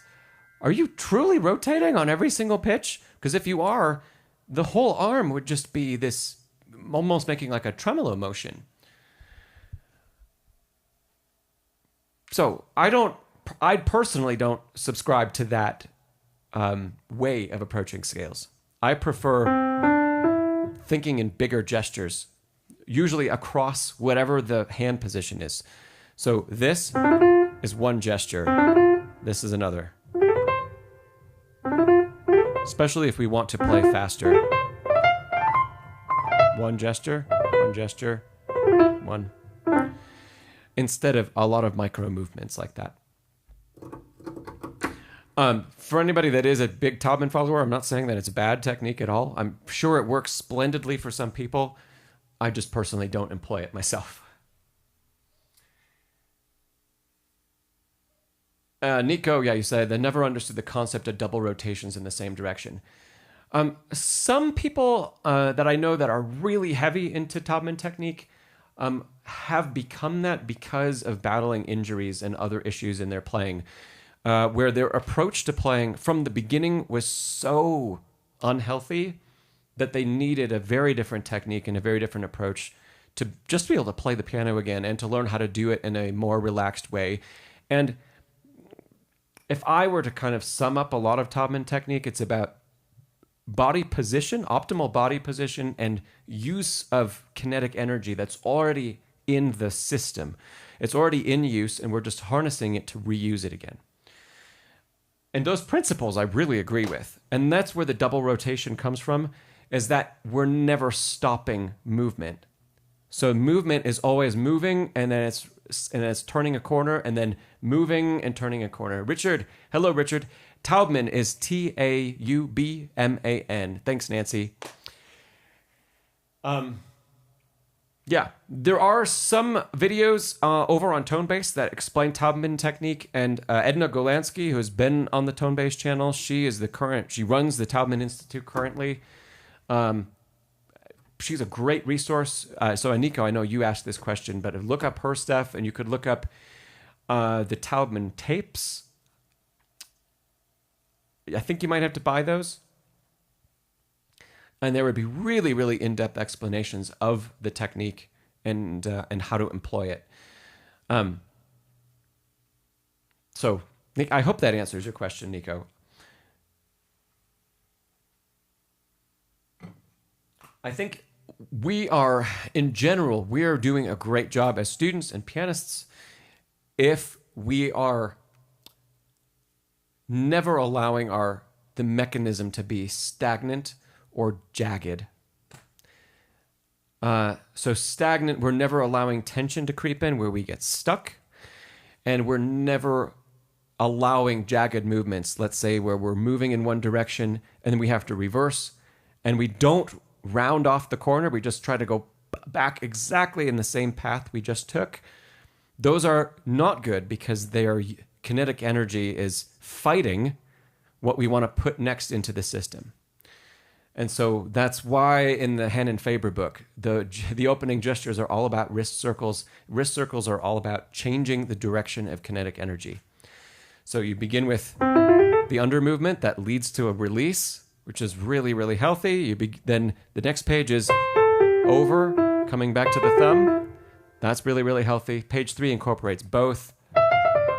are you truly rotating on every single pitch? Because if you are, the whole arm would just be this, almost making like a tremolo motion. So I personally don't subscribe to that way of approaching scales. I prefer thinking in bigger gestures, usually across whatever the hand position is. So this is one gesture. This is another. Especially if we want to play faster. One gesture, one. Instead of a lot of micro movements like that. For anybody that is a big Taubman follower, I'm not saying that it's a bad technique at all. I'm sure it works splendidly for some people. I just personally don't employ it myself. Nico, yeah, you said they never understood the concept of double rotations in the same direction. Some people that I know that are really heavy into Taubman technique have become that because of battling injuries and other issues in their playing, where their approach to playing from the beginning was so unhealthy that they needed a very different technique and a very different approach to just be able to play the piano again and to learn how to do it in a more relaxed way. And if I were to kind of sum up a lot of Taubman technique, it's about body position, optimal body position, and use of kinetic energy that's already in the system. It's already in use, and we're just harnessing it to reuse it again. And those principles I really agree with. And that's where the double rotation comes from, is that we're never stopping movement. So movement is always moving, and then it's turning a corner, and then moving and turning a corner. Richard, hello, Richard. Taubman is Taubman. Thanks, Nancy. Yeah, there are some videos over on Tonebase that explain Taubman technique, and Edna Golansky, who has been on the Tonebase channel, she runs the Taubman Institute currently. She's a great resource. So, Aniko, I know you asked this question, but look up her stuff, and you could look up the Taubman tapes. I think you might have to buy those. And there would be really, really in-depth explanations of the technique and how to employ it. So, Nick, I hope that answers your question, Nico. I think we are doing a great job as students and pianists if we are never allowing the mechanism to be stagnant or jagged. So stagnant, we're never allowing tension to creep in where we get stuck, and we're never allowing jagged movements, let's say where we're moving in one direction and then we have to reverse, and we don't round off the corner, we just try to go back exactly in the same path we just took. Those are not good because kinetic energy is fighting what we want to put next into the system. And so that's why in the Hannon Faber book, the opening gestures are all about wrist circles. Wrist circles are all about changing the direction of kinetic energy. So you begin with the under movement that leads to a release, which is really, really healthy. Then the next page is over, coming back to the thumb. That's really, really healthy. Page 3 incorporates both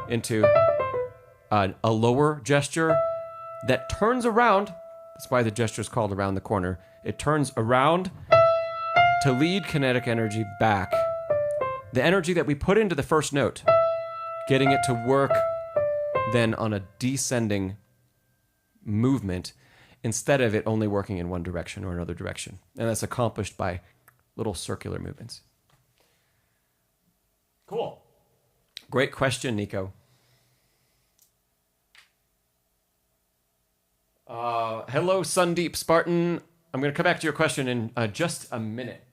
into a lower gesture that turns around. That's why the gesture is called around the corner. It turns around to lead kinetic energy back. The energy that we put into the first note, getting it to work then on a descending movement instead of it only working in one direction or another direction. And that's accomplished by little circular movements. Cool. Great question, Nico. Hello, Sundeep Spartan. I'm going to come back to your question in just a minute.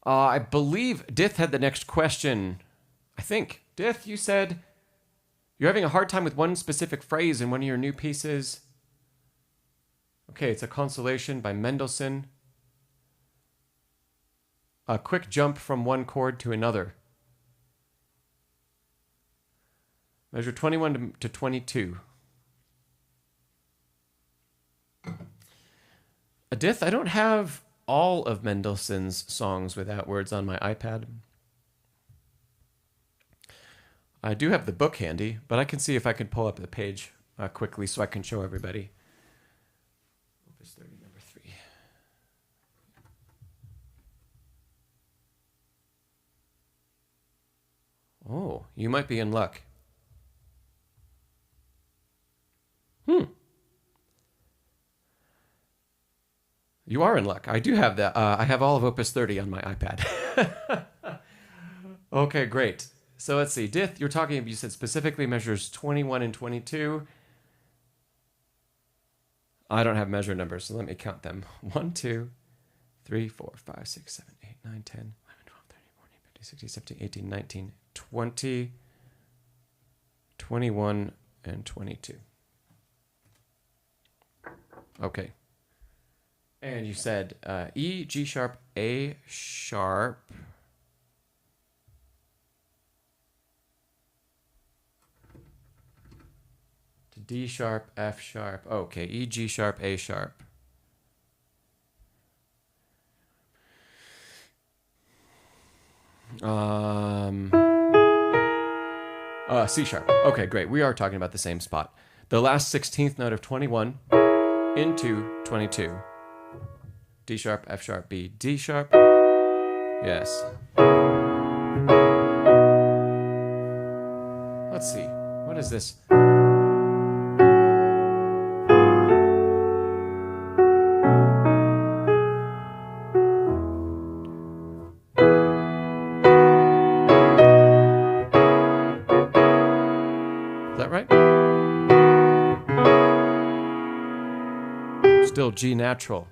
I believe Dith had the next question. I think. Dith, you said you're having a hard time with one specific phrase in one of your new pieces. Okay, it's a consolation by Mendelssohn. A quick jump from one chord to another. Measure 21 to 22. Adith, I don't have all of Mendelssohn's songs without words on my iPad. I do have the book handy, but I can see if I can pull up the page quickly so I can show everybody. Opus 30, number 3. Oh, you might be in luck. You are in luck. I do have that. I have all of Opus 30 on my iPad. Okay, great. So let's see. Dith, you said specifically measures 21 and 22. I don't have measure numbers, so let me count them. 1, 2, 3, 4, 5, 6, 7, 8, 9, 10, 11, 12, 13, 14, 15, 16, 17, 18, 19, 20, 21, and 22. Okay. And you said E, G sharp, A sharp. To D sharp, F sharp. Okay, E, G sharp, A sharp. C sharp. Okay, great. We are talking about the same spot. The last 16th note of 21 into 22. D sharp, F sharp, B, D sharp. Yes. Let's see. What is this? Is that right? Still G natural.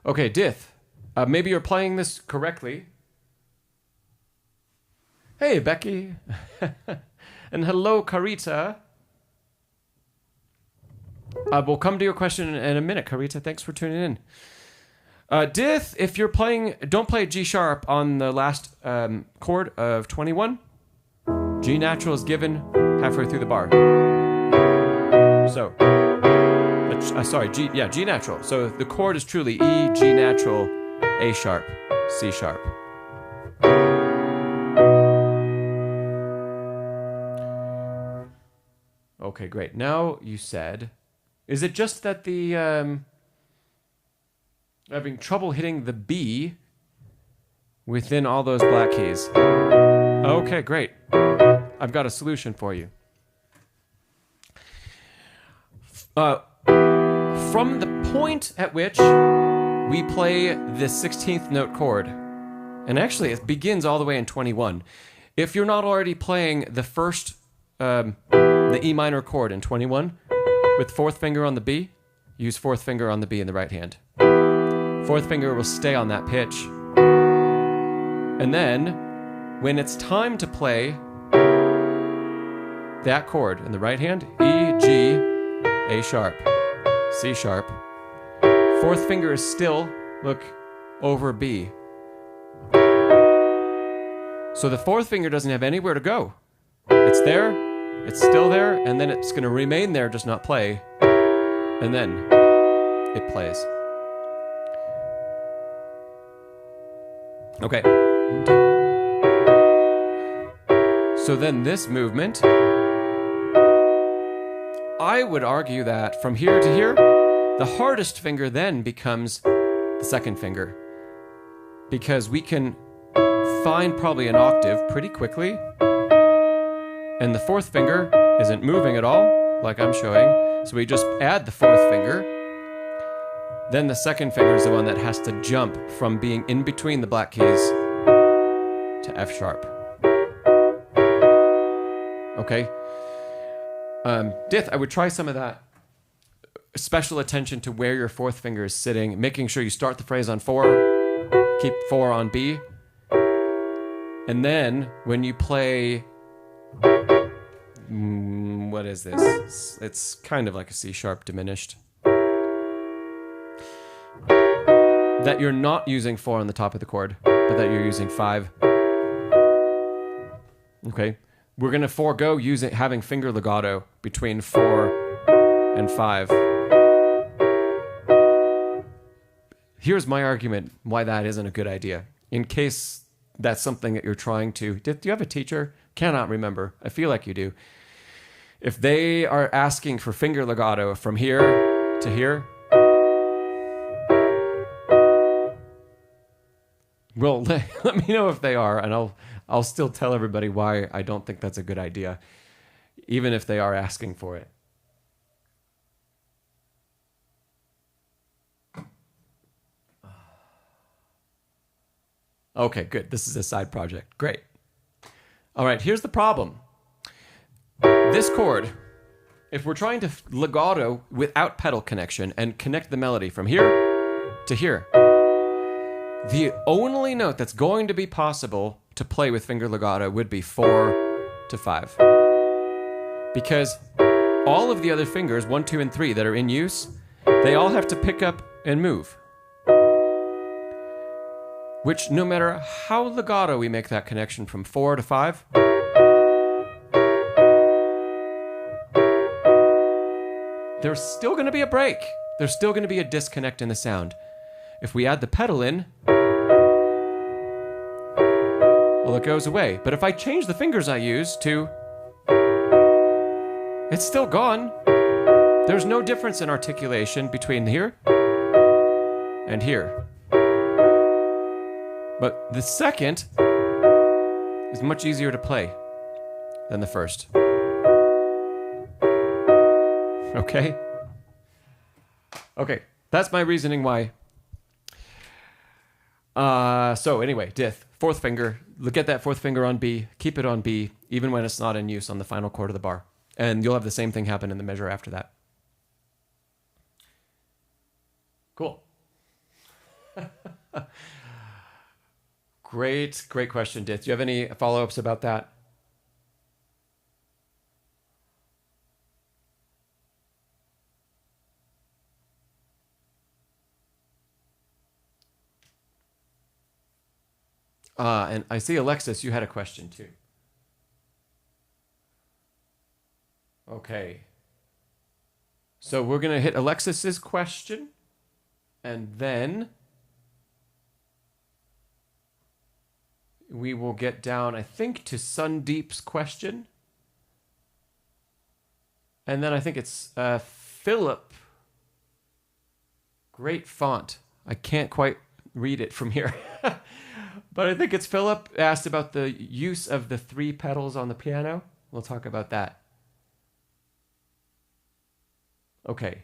Okay, Dith, maybe you're playing this correctly. Hey, Becky. And hello, Carita. We'll come to your question in a minute, Carita. Thanks for tuning in. Dith, if you're playing, don't play G sharp on the last chord of 21. G natural is given halfway through the bar. So... G natural. So the chord is truly E, G natural, A sharp, C sharp. Okay, great. Now you said, is it just that the having trouble hitting the B within all those black keys? Okay, great. I've got a solution for you. From the point at which we play the 16th note chord, and actually it begins all the way in 21. If you're not already playing the first, the E minor chord in 21, with fourth finger on the B, use fourth finger on the B in the right hand. Fourth finger will stay on that pitch. And then, when it's time to play that chord in the right hand, E, G, A sharp, C sharp. Fourth finger is still, look, over B. So the fourth finger doesn't have anywhere to go. It's there, it's still there, and then it's going to remain there, just not play. And then it plays. Okay. So then this movement, I would argue that from here to here, the hardest finger then becomes the second finger, because we can find probably an octave pretty quickly, and the fourth finger isn't moving at all, like I'm showing, so we just add the fourth finger. Then the second finger is the one that has to jump from being in between the black keys to F sharp. Okay. Dith, I would try some of that special attention to where your fourth finger is sitting, making sure you start the phrase on 4, keep 4 on B, and then when you play, what is this? It's kind of like a C sharp diminished. That you're not using 4 on the top of the chord, but that you're using 5. Okay. We're going to forego having finger legato between 4 and 5. Here's my argument why that isn't a good idea. In case that's something that you're trying to... Do you have a teacher? Cannot remember. I feel like you do. If they are asking for finger legato from here to here, well, let me know if they are, and I'll still tell everybody why I don't think that's a good idea, even if they are asking for it. Okay, good. This is a side project. Great. All right, here's the problem. This chord, if we're trying to legato without pedal connection and connect the melody from here to here, the only note that's going to be possible to play with finger legato would be 4 to 5. Because all of the other fingers, 1, 2, and 3 that are in use, they all have to pick up and move. Which, no matter how legato we make that connection from 4 to 5, there's still going to be a break. There's still going to be a disconnect in the sound. If we add the pedal in, well, it goes away. But if I change the fingers I use to, it's still gone. There's no difference in articulation between here and here. But the second is much easier to play than the first. Okay? Okay, that's my reasoning why. So anyway, Dith, fourth finger. Get that fourth finger on B. Keep it on B, even when it's not in use on the final chord of the bar. And you'll have the same thing happen in the measure after that. Cool. Great question, Dith. Do you have any follow-ups about that? And I see, Alexis, you had a question too. Okay. So we're going to hit Alexis's question, and then we will get down, I think, to Sundeep's question. And then I think it's Philip. Great font. I can't quite read it from here. But I think it's Philip asked about the use of the 3 pedals on the piano. We'll talk about that. Okay.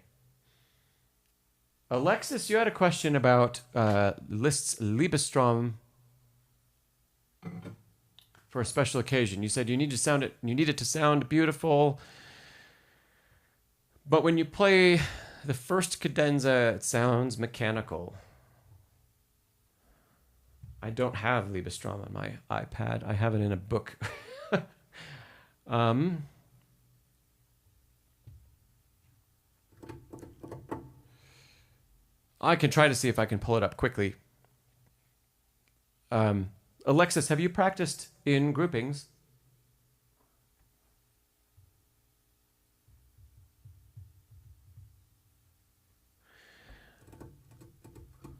Alexis, you had a question about Liszt's Liebestrom for a special occasion. You said you need it to sound beautiful. But when you play the first cadenza, it sounds mechanical. I don't have Liebestrom on my iPad. I have it in a book. I can try to see if I can pull it up quickly. Alexis, have you practiced in groupings?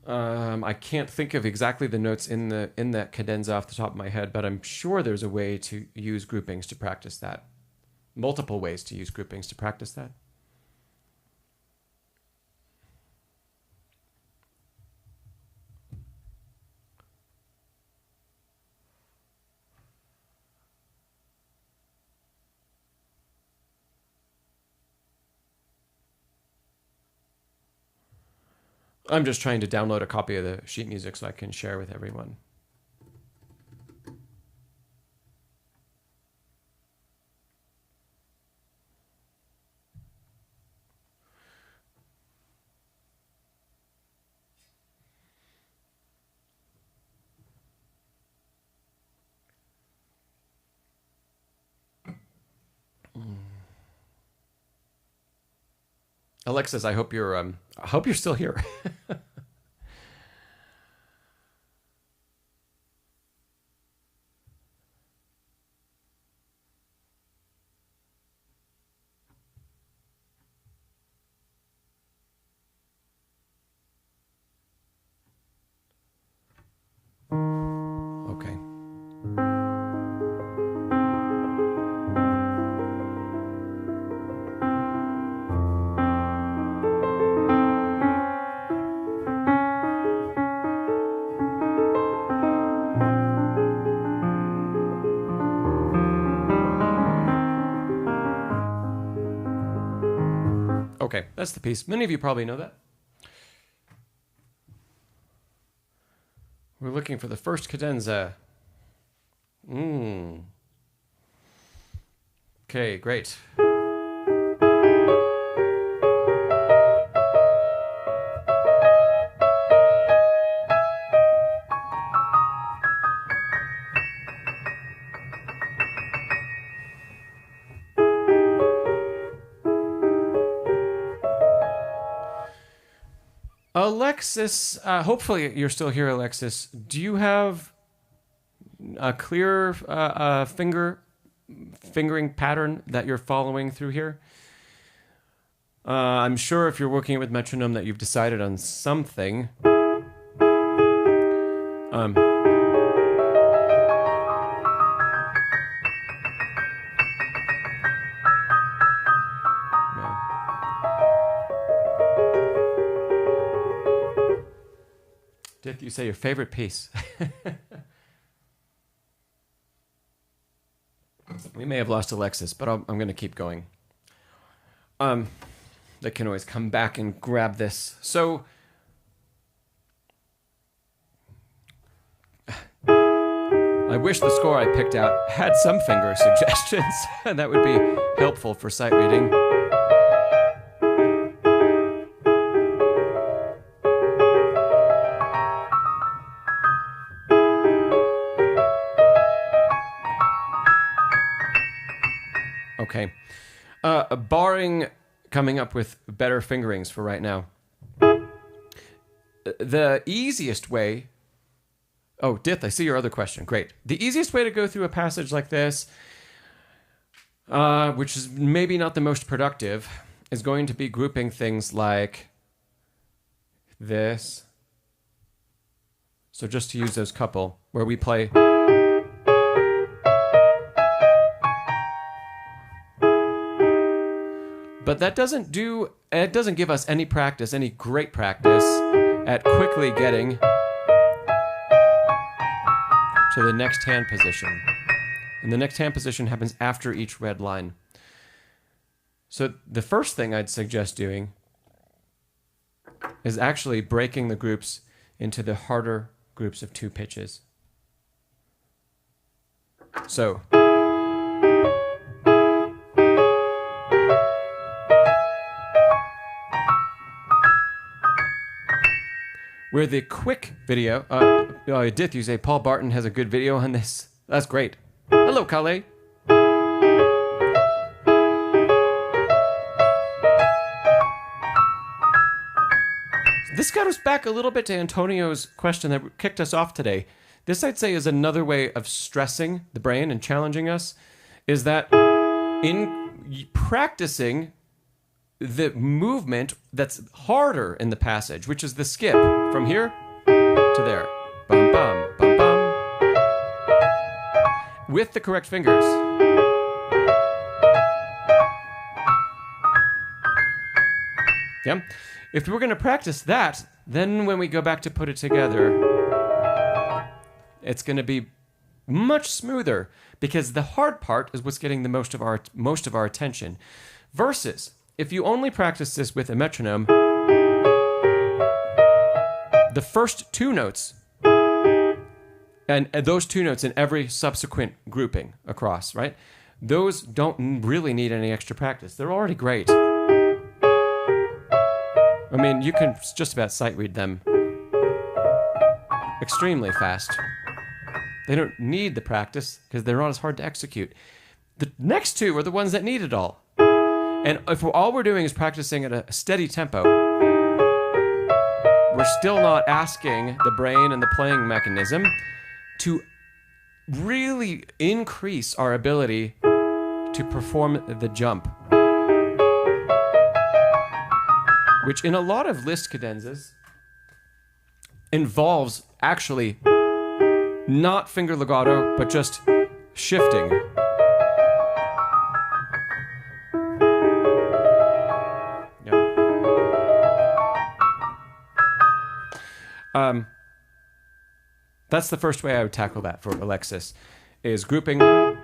I can't think of exactly the notes in that cadenza off the top of my head, but I'm sure there's a way to use groupings to practice that. Multiple ways to use groupings to practice that. I'm just trying to download a copy of the sheet music so I can share with everyone. Alexis, I hope you're still here. Okay. Okay, that's the piece. Many of you probably know that. We're looking for the first cadenza. Okay, great. Alexis, hopefully you're still here, Alexis. Do you have a clear fingering pattern that you're following through here? I'm sure if you're working with metronome that you've decided on something. Did you say your favorite piece? We may have lost Alexis, but I'm going to keep going. They can always come back and grab this. So, I wish the score I picked out had some finger suggestions. That would be helpful for sight reading. Okay. Barring coming up with better fingerings for right now, the easiest way... Oh, Dith, I see your other question. Great. The easiest way to go through a passage like this, which is maybe not the most productive, is going to be grouping things like this. So just to use those couple, where we play... But that doesn't give us any practice, any great practice at quickly getting to the next hand position. And the next hand position happens after each red line. So the first thing I'd suggest doing is actually breaking the groups into the harder groups of 2 pitches. So... where the quick video, Dith, you say Paul Barton has a good video on this. That's great. Hello, Kale. This got us back a little bit to Antonio's question that kicked us off today. This, I'd say, is another way of stressing the brain and challenging us, is that in practicing the movement that's harder in the passage, which is the skip from here to there. Bum, bum, bum, bum. With the correct fingers. Yeah. If we're going to practice that, then when we go back to put it together, it's going to be much smoother, because the hard part is what's getting the most of our attention. Versus, if you only practice this with a metronome, the first 2 notes, and those 2 notes in every subsequent grouping across, right? Those don't really need any extra practice. They're already great. I mean, you can just about sight read them extremely fast. They don't need the practice because they're not as hard to execute. The next 2 are the ones that need it all. And if all we're doing is practicing at a steady tempo, we're still not asking the brain and the playing mechanism to really increase our ability to perform the jump, which in a lot of Liszt cadenzas involves actually not finger legato, but just shifting. That's the first way I would tackle that for Alexis, is grouping. So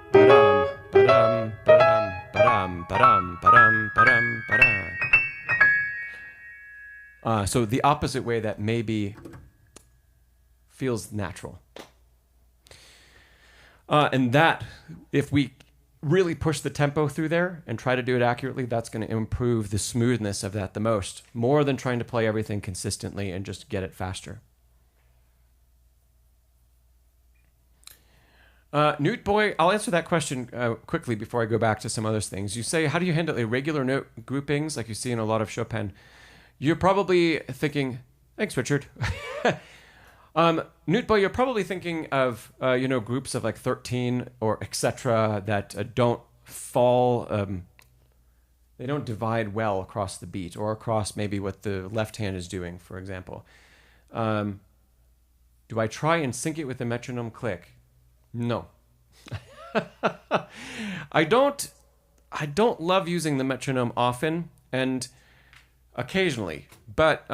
the opposite way that maybe feels natural. And that, if we really push the tempo through there and try to do it accurately, that's going to improve the smoothness of that the most, more than trying to play everything consistently and just get it faster. Newt Boy, I'll answer that question quickly before I go back to some other things. You say, how do you handle irregular note groupings like you see in a lot of Chopin? You're probably thinking, thanks, Richard. Newt Boy, you're probably thinking of, groups of like 13 or etc. that don't fall, they don't divide well across the beat or across maybe what the left hand is doing, for example. Do I try and sync it with the metronome click? No. I don't love using the metronome often and occasionally, but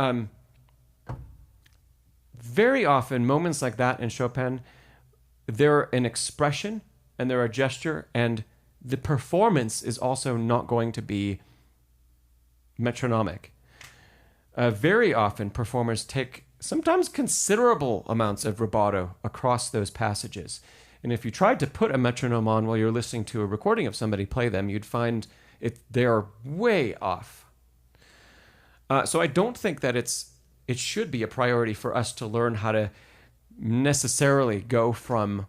very often moments like that in Chopin, they're an expression and they're a gesture, and the performance is also not going to be metronomic. Very often performers take sometimes considerable amounts of rubato across those passages. And if you tried to put a metronome on while you're listening to a recording of somebody play them, you'd find they're way off. So I don't think that it should be a priority for us to learn how to necessarily go from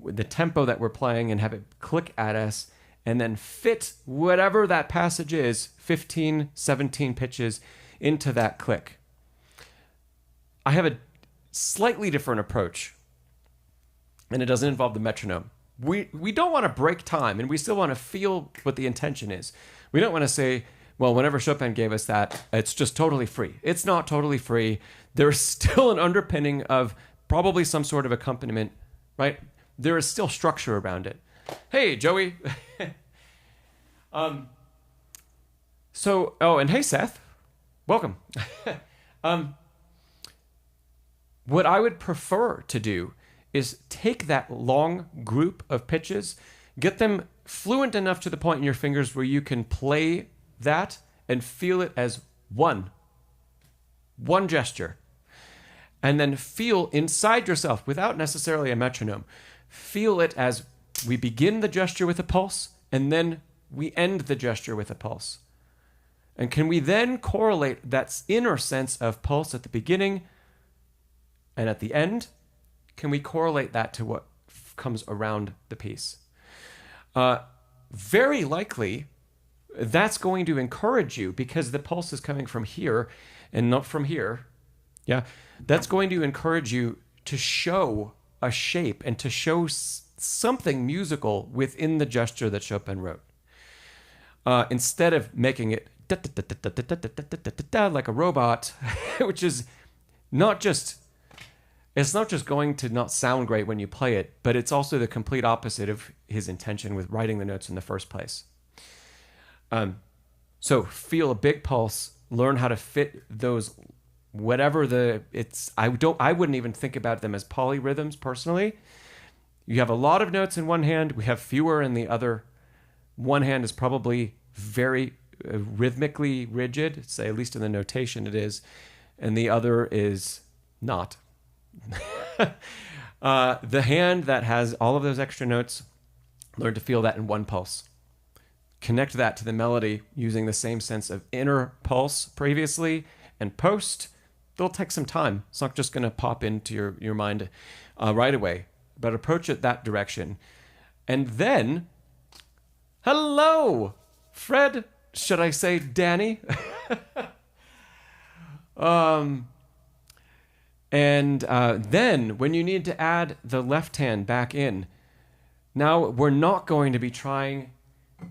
the tempo that we're playing and have it click at us and then fit whatever that passage is, 15, 17 pitches, into that click. I have a slightly different approach, and it doesn't involve the metronome. We don't want to break time, and we still want to feel what the intention is. We don't want to say, well, whenever Chopin gave us that, it's just totally free. It's not totally free. There's still an underpinning of probably some sort of accompaniment, right? There is still structure around it. Hey, Joey. And hey, Seth. Welcome. What I would prefer to do is take that long group of pitches, get them fluent enough to the point in your fingers where you can play that and feel it as one gesture. And then feel inside yourself, without necessarily a metronome, feel it as we begin the gesture with a pulse and then we end the gesture with a pulse. And can we then correlate that inner sense of pulse at the beginning and at the end? Can we correlate that to what comes around the piece? Very likely, that's going to encourage you, because the pulse is coming from here and not from here. Yeah, that's going to encourage you to show a shape and to show something musical within the gesture that Chopin wrote. Instead of making it like a robot, which is not just... It's not just going to not sound great when you play it, but it's also the complete opposite of his intention with writing the notes in the first place. So feel a big pulse, learn how to fit those, whatever I wouldn't even think about them as polyrhythms personally. You have a lot of notes in one hand, we have fewer in the other. One hand is probably very rhythmically rigid, say at least in the notation it is, and the other is not. The hand that has all of those extra notes, learn to feel that in one pulse. Connect that to the melody using the same sense of inner pulse previously and post. It'll take some time. It's not just going to pop into your mind right away, but approach it that direction. And then, hello, Fred should I say Danny? And then when you need to add the left hand back in, now we're not going to be trying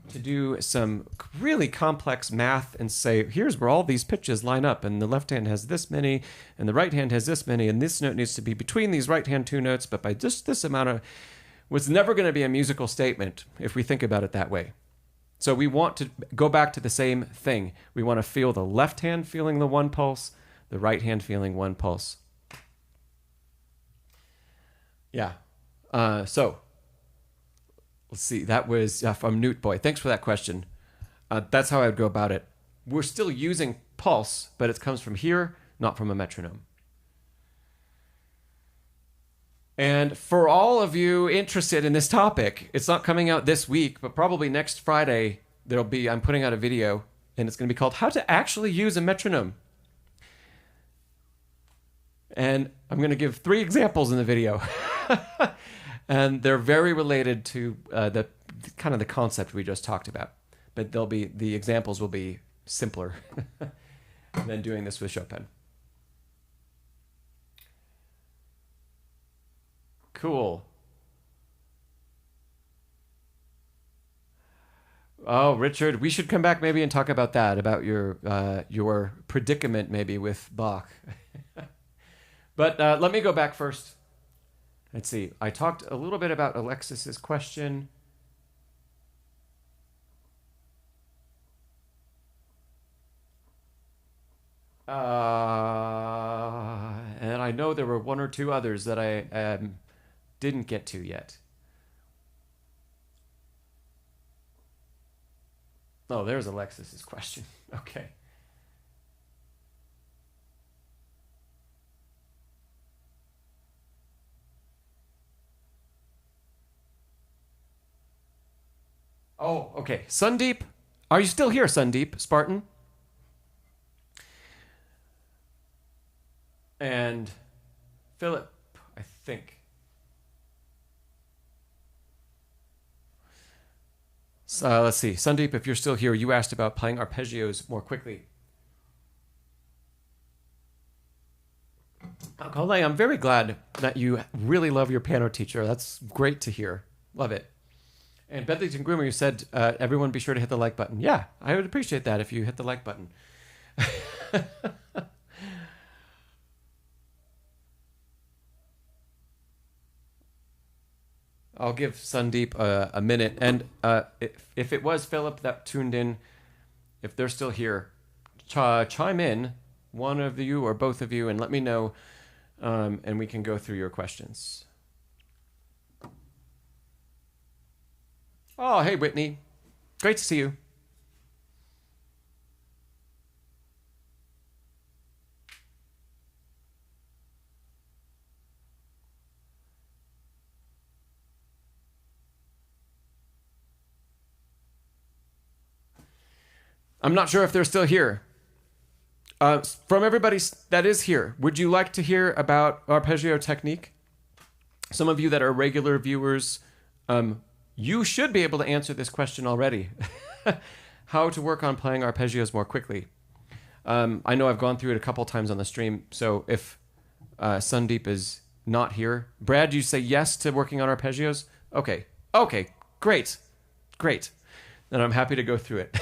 to do some really complex math and say, here's where all these pitches line up, and the left hand has this many, and the right hand has this many, and this note needs to be between these right hand two notes, but by just this amount of... It's never going to be a musical statement if we think about it that way. So we want to go back to the same thing. We want to feel the left hand feeling the one pulse, the right hand feeling one pulse. Yeah. So let's see. That was from Newt Boy. Thanks for that question. That's how I would go about it. We're still using pulse, but it comes from here, not from a metronome. And for all of you interested in this topic, it's not coming out this week, but probably next Friday, I'm putting out a video, and it's going to be called How to Actually Use a Metronome. And I'm going to give 3 examples in the video. And they're very related to the concept we just talked about. But the examples will be simpler than doing this with Chopin. Cool. Oh, Richard, we should come back maybe and talk about that, about your predicament maybe with Bach. But let me go back first. Let's see. I talked a little bit about Alexis's question. And I know there were 1 or 2 others that I didn't get to yet. Oh, there's Alexis's question. Okay. Oh, okay. Sundeep, are you still here, Sundeep, Spartan? And Philip, I think. So let's see. Sundeep, if you're still here, you asked about playing arpeggios more quickly. Kole, I'm very glad that you really love your piano teacher. That's great to hear. Love it. And Bedlington Groomer, you said everyone be sure to hit the like button. Yeah, I would appreciate that if you hit the like button. I'll give Sundeep a minute. And if it was Philip that tuned in, if they're still here, chime in, one of you or both of you, and let me know, and we can go through your questions. Oh, hey, Whitney. Great to see you. I'm not sure if they're still here. From everybody that is here, would you like to hear about arpeggio technique? Some of you that are regular viewers, you should be able to answer this question already. How to work on playing arpeggios more quickly. I know I've gone through it a couple times on the stream, so if Sundeep is not here. Brad, you say yes to working on arpeggios? Okay, great. Then I'm happy to go through it.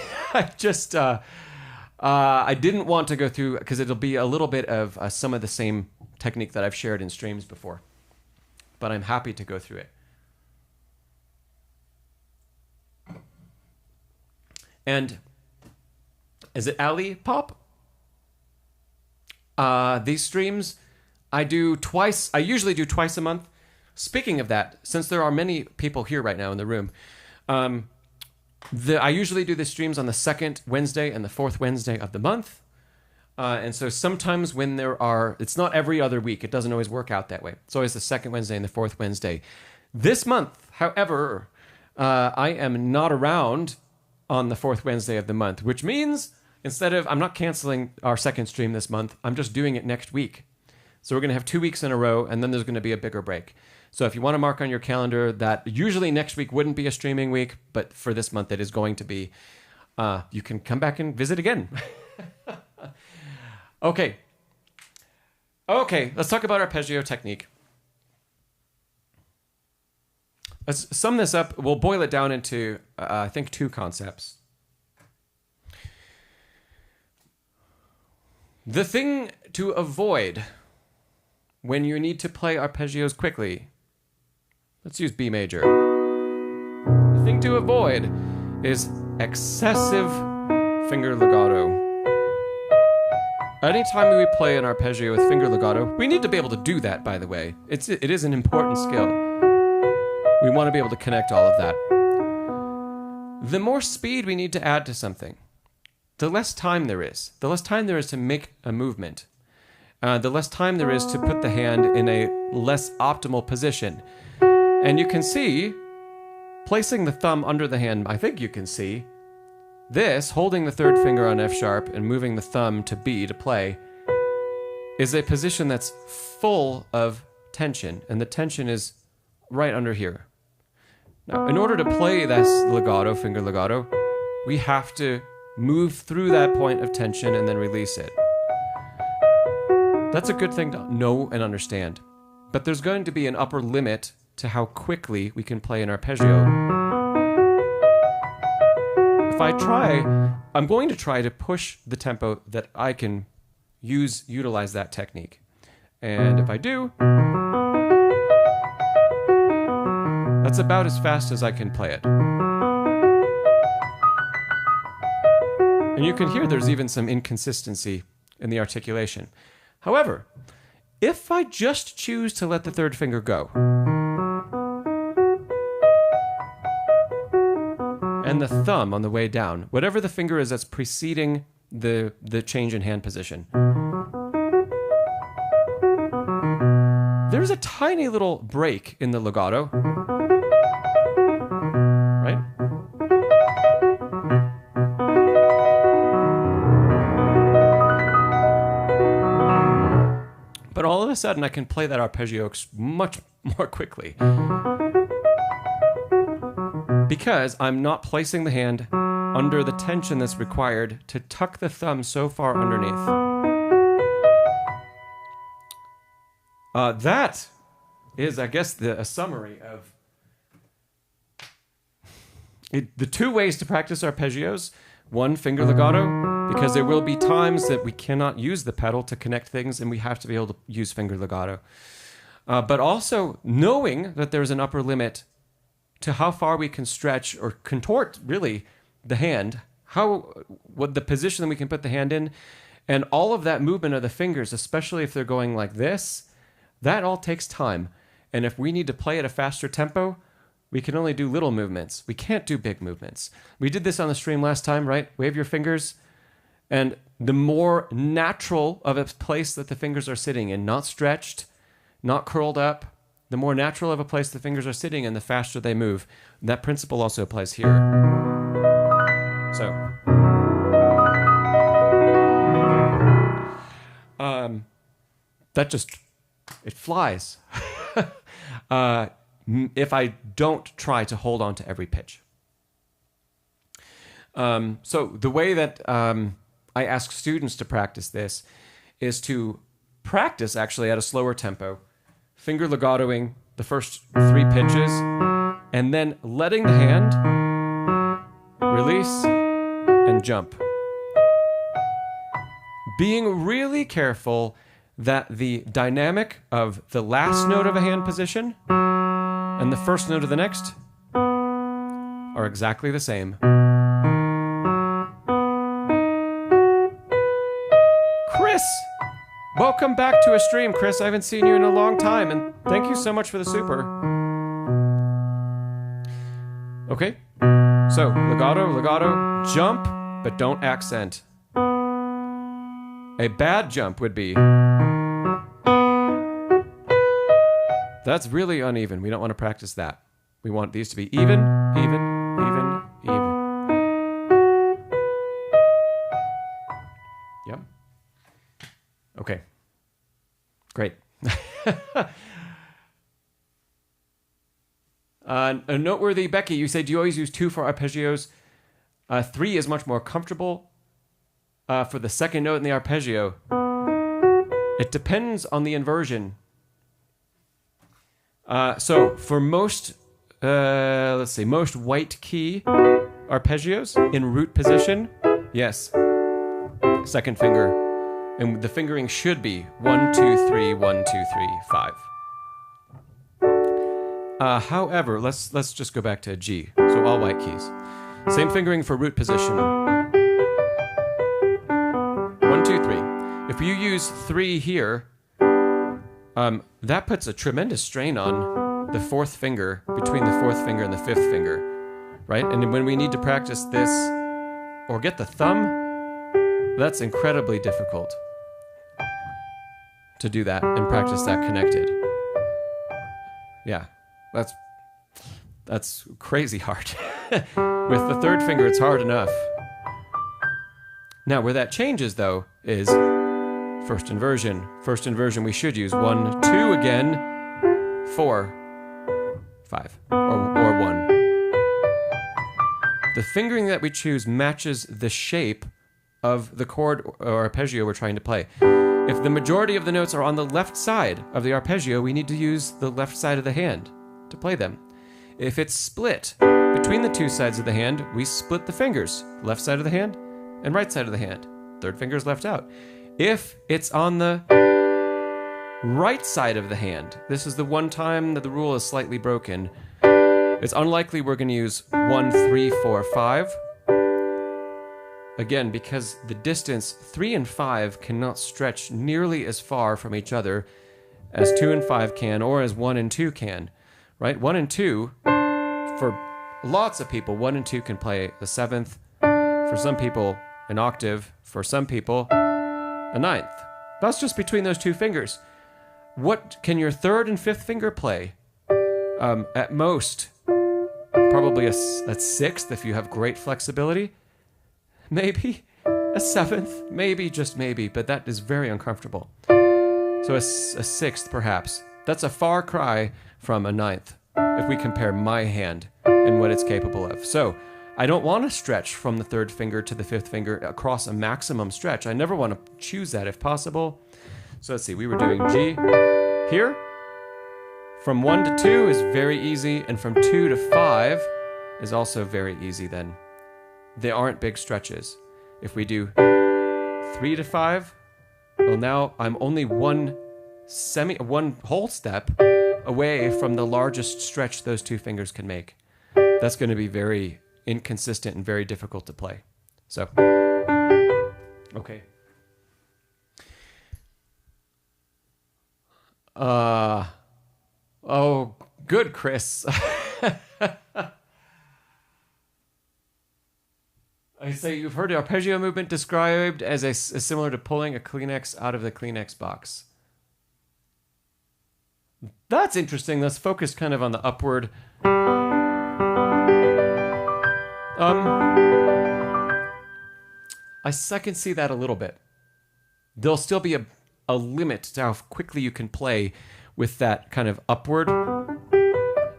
I didn't want to go through, because it'll be a little bit of some of the same technique that I've shared in streams before. But I'm happy to go through it. And is it Ali Pop? These streams I usually do twice a month. Speaking of that, since there are many people here right now in the room, I usually do the streams on the 2nd Wednesday and the 4th Wednesday of the month. And so sometimes when it's not every other week. It doesn't always work out that way. It's always the 2nd Wednesday and the 4th Wednesday. This month, however, I am not around on the 4th Wednesday of the month, which means I'm not canceling our 2nd stream this month. I'm just doing it next week. So we're going to have 2 weeks in a row, and then there's going to be a bigger break. So if you want to mark on your calendar that usually next week wouldn't be a streaming week, but for this month it is going to be. you can come back and visit again. Okay. Okay, let's talk about arpeggio technique. Let's sum this up. We'll boil it down into, I think, 2 concepts. The thing to avoid when you need to play arpeggios quickly, let's use B major. The thing to avoid is excessive finger legato. Anytime we play an arpeggio with finger legato, we need to be able to do that, by the way. It is an important skill. We want to be able to connect all of that. The more speed we need to add to something, the less time there is. The less time there is to make a movement. The less time there is to put the hand in a less optimal position. And you can see, placing the thumb under the hand, I think you can see, this, holding the 3rd finger on F sharp and moving the thumb to B to play, is a position that's full of tension. And the tension is right under here. Now, in order to play this legato, finger legato, we have to move through that point of tension and then release it. That's a good thing to know and understand. But there's going to be an upper limit to how quickly we can play an arpeggio. If I'm going to try to push the tempo that I can utilize that technique. And if I do, that's about as fast as I can play it. And you can hear there's even some inconsistency in the articulation. However, if I just choose to let the 3rd finger go, and the thumb on the way down, whatever the finger is that's preceding the change in hand position, there's a tiny little break in the legato, right? But all of a sudden, I can play that arpeggio much more quickly. Because I'm not placing the hand under the tension that's required to tuck the thumb so far underneath. That is, I guess, a summary of the 2 ways to practice arpeggios. 1, finger legato, because there will be times that we cannot use the pedal to connect things and we have to be able to use finger legato. But also knowing that there's an upper limit to how far we can stretch or contort, really, the hand, what the position that we can put the hand in, and all of that movement of the fingers, especially if they're going like this, that all takes time. And if we need to play at a faster tempo, we can only do little movements. We can't do big movements. We did this on the stream last time, right? Wave your fingers. And the more natural of a place that the fingers are sitting in, not stretched, not curled up, the more natural of a place the fingers are sitting in, the faster they move. That principle also applies here. So, that just, it flies. If I don't try to hold on to every pitch. So the way that I ask students to practice this is to practice actually at a slower tempo, finger legatoing the first 3 pitches, and then letting the hand release and jump. Being really careful that the dynamic of the last note of a hand position and the first note of the next are exactly the same. Chris! Welcome back to a stream, Chris. I haven't seen you in a long time, and thank you so much for the super. Okay, so legato, jump, but don't accent. A bad jump would be... That's really uneven. We don't want to practice that. We want these to be even, even, even, even. Yep. Okay. Great. A noteworthy, Becky, you said, do you always use 2 for arpeggios? 3 is much more comfortable for the second note in the arpeggio. It depends on the inversion. So for most, most white key arpeggios in root position, yes, second finger. And the fingering should be 1, 2, 3, 1, 2, 3, 5. However, let's just go back to G. So all white keys. Same fingering for root position. 1, 2, 3. If you use 3 here, that puts a tremendous strain on the fourth finger, between the fourth finger and the fifth finger, right? And when we need to practice this or get the thumb, that's incredibly difficult to do that and practice that connected. Yeah, that's crazy hard. With the third finger, it's hard enough. Now, where that changes, though, is first inversion. First inversion, we should use 1, 2 again, 4, 5, or 1. The fingering that we choose matches the shape of the chord or arpeggio we're trying to play. If the majority of the notes are on the left side of the arpeggio, we need to use the left side of the hand to play them. If it's split between the two sides of the hand, we split the fingers, left side of the hand and right side of the hand. Third finger's left out. If it's on the right side of the hand, this is the one time that the rule is slightly broken. It's unlikely we're going to use 1, 3, 4, 5. Again, because the distance 3 and 5 cannot stretch nearly as far from each other as 2 and 5 can, or as 1 and 2 can, right? 1 and 2, for lots of people, 1 and 2 can play the 7th. For some people, an octave. For some people, a 9th. That's just between those two fingers. What can your 3rd and 5th finger play? At most, probably a 6th if you have great flexibility. Maybe a 7th, maybe, just maybe, but that is very uncomfortable. So a 6th, perhaps. That's a far cry from a 9th, if we compare my hand and what it's capable of. So I don't want to stretch from the 3rd finger to the 5th finger across a maximum stretch. I never want to choose that if possible. So let's see, we were doing G here. From 1 to 2 is very easy, and from 2 to 5 is also very easy then. They aren't big stretches. If we do 3 to 5, well, now I'm only one whole step away from the largest stretch those two fingers can make. That's going to be very inconsistent and very difficult to play. So, okay. Oh, good, Chris. I say you've heard the arpeggio movement described as similar to pulling a Kleenex out of the Kleenex box. That's interesting. Let's focus kind of on the upward. I can see that a little bit. There'll still be a limit to how quickly you can play with that kind of upward.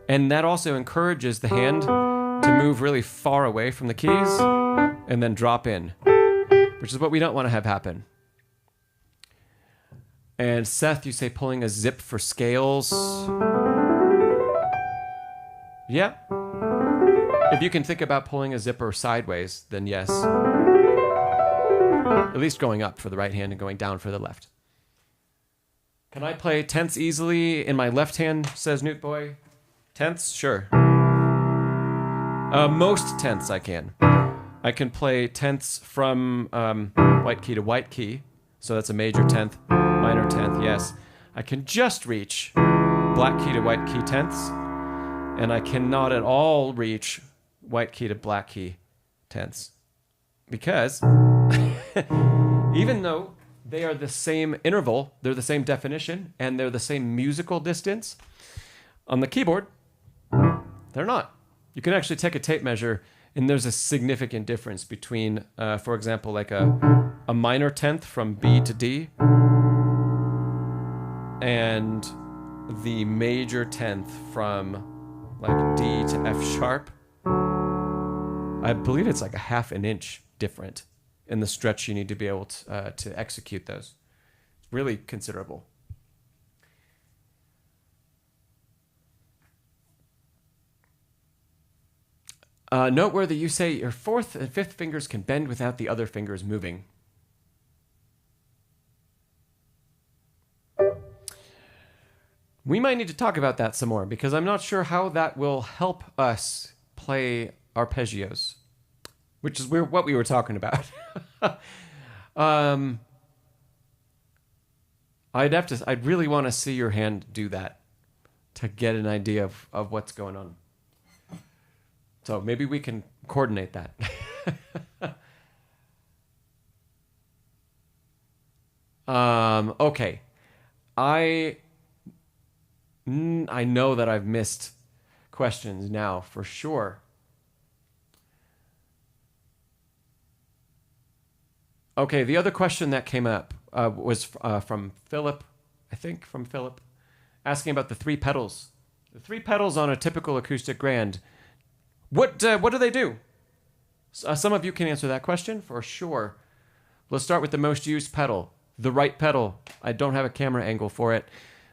And that also encourages the hand to move really far away from the keys and then drop in, which is what we don't want to have happen. And Seth, you say pulling a zip for scales. Yeah. If you can think about pulling a zipper sideways, then yes. At least going up for the right hand and going down for the left. Can I play tenths easily in my left hand, says Newt Boy? Tenths? Sure. Most tenths I can. I can play tenths from white key to white key. So that's a major tenth, minor tenth, yes. I can just reach black key to white key tenths. And I cannot at all reach white key to black key tenths. Because even though they are the same interval, they're the same definition, and they're the same musical distance, on the keyboard, they're not. You can actually take a tape measure, and there's a significant difference between, for example, like a minor tenth from B to D and the major tenth from like D to F sharp. I believe it's like a half an inch different in the stretch you need to be able to execute those. It's really considerable. Noteworthy, you say your fourth and fifth fingers can bend without the other fingers moving. We might need to talk about that some more because I'm not sure how that will help us play arpeggios, which is what we were talking about. I'd really want to see your hand do that to get an idea of what's going on. So maybe we can coordinate that. Okay. I know that I've missed questions now for sure. Okay, the other question that came up was from Philip, I think from Philip, asking about the three pedals. The three pedals on a typical acoustic grand. What do they do? Some of you can answer that question for sure. Let's start with the most used pedal, the right pedal. I don't have a camera angle for it,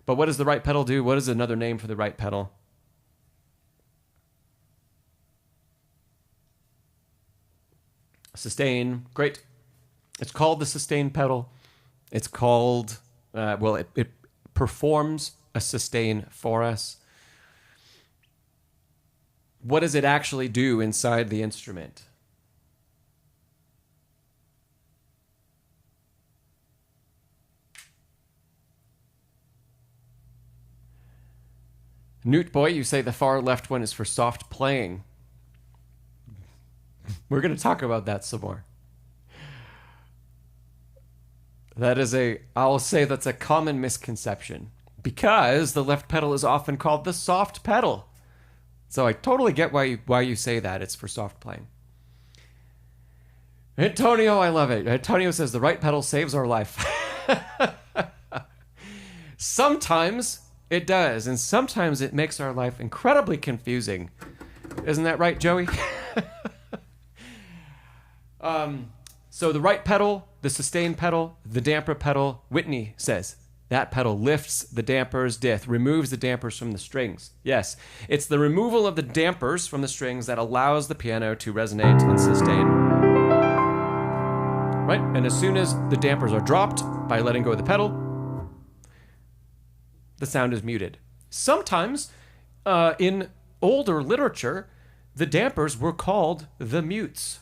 but what does the right pedal do? What is another name for the right pedal? Sustain, great. It's called the sustain pedal. It's called, it performs a sustain for us. What does it actually do inside the instrument? Newt Boy, you say the far left one is for soft playing. We're going to talk about that some more. I'll say that's a common misconception because the left pedal is often called the soft pedal. So I totally get why you say that. It's for soft playing. Antonio, I love it. Antonio says the right pedal saves our life. Sometimes it does, and sometimes it makes our life incredibly confusing. Isn't that right, Joey? So the right pedal, the sustain pedal, the damper pedal, Whitney says, that pedal lifts the dampers, removes the dampers from the strings. Yes, it's the removal of the dampers from the strings that allows the piano to resonate and sustain. Right? And as soon as the dampers are dropped by letting go of the pedal, the sound is muted. Sometimes, in older literature, the dampers were called the mutes.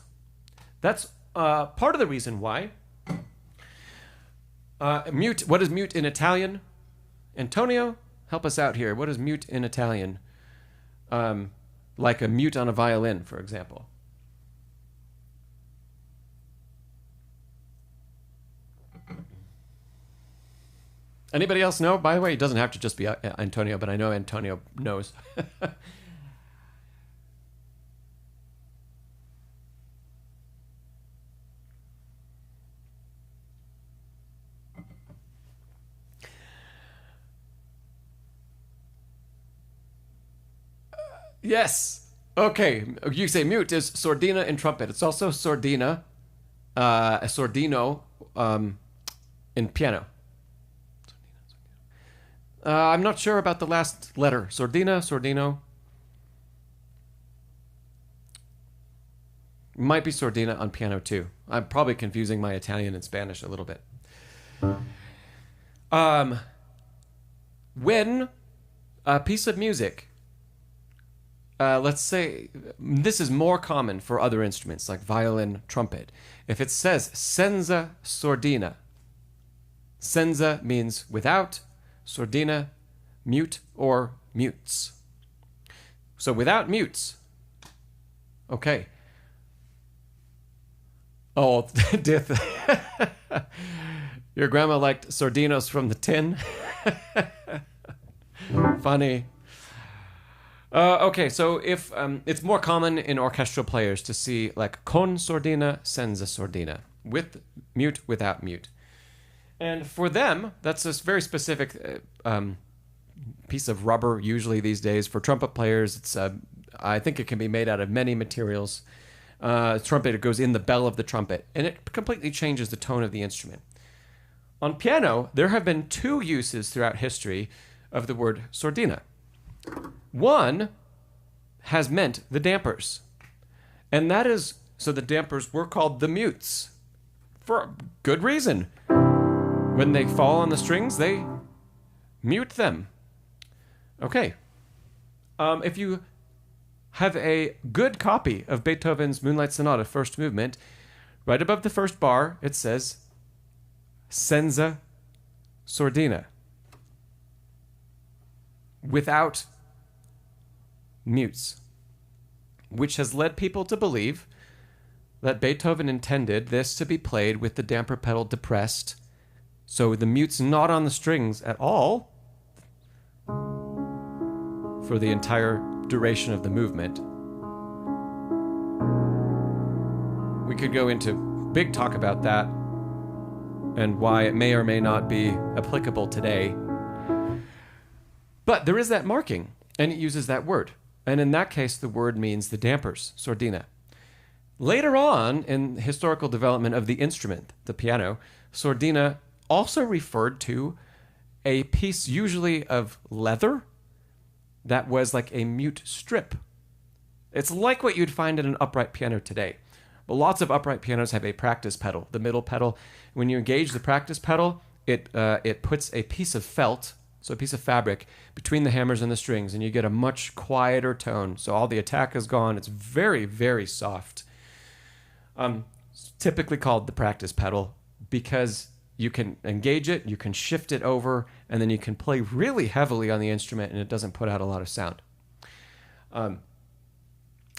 That's part of the reason why. Mute. What is mute in Italian? Antonio, help us out here. What is mute in Italian? Like a mute on a violin, for example. Anybody else know? By the way, it doesn't have to just be Antonio, but I know Antonio knows. Yes. Okay. You say mute is sordina in trumpet. It's also sordina, a sordino in piano. I'm not sure about the last letter. Sordina, sordino. Might be sordina on piano too. I'm probably confusing my Italian and Spanish a little bit. When a piece of music, let's say, this is more common for other instruments like violin, trumpet. If it says senza sordina, senza means without, sordina, mute or mutes. So without mutes. Okay. Oh, Dith. Your grandma liked sordinos from the tin. Funny. Okay, so if it's more common in orchestral players to see like con sordina, senza sordina, with mute, without mute. And for them, that's a very specific piece of rubber usually these days. For trumpet players, it's I think it can be made out of many materials, Trumpet, it goes in the bell of the trumpet, and it completely changes the tone of the instrument. On piano, there have been two uses throughout history of the word sordina. One has meant the dampers, and that is, so the dampers were called the mutes for good reason. When they fall on the strings, they mute them. Okay. If you have a good copy of Beethoven's Moonlight Sonata first movement, right above the first bar, it says senza sordina, without mutes, which has led people to believe that Beethoven intended this to be played with the damper pedal depressed, so the mute's not on the strings at all for the entire duration of the movement. We could go into big talk about that and why it may or may not be applicable today. But there is that marking, and it uses that word. And in that case, the word means the dampers, sordina. Later on in the historical development of the instrument, the piano, sordina also referred to a piece usually of leather that was like a mute strip. It's like what you'd find in an upright piano today. But lots of upright pianos have a practice pedal, the middle pedal. When you engage the practice pedal, it puts a piece of felt, so a piece of fabric, between the hammers and the strings, and you get a much quieter tone. So all the attack is gone. It's very, very soft. It's typically called the practice pedal because you can engage it, you can shift it over, and then you can play really heavily on the instrument, and it doesn't put out a lot of sound.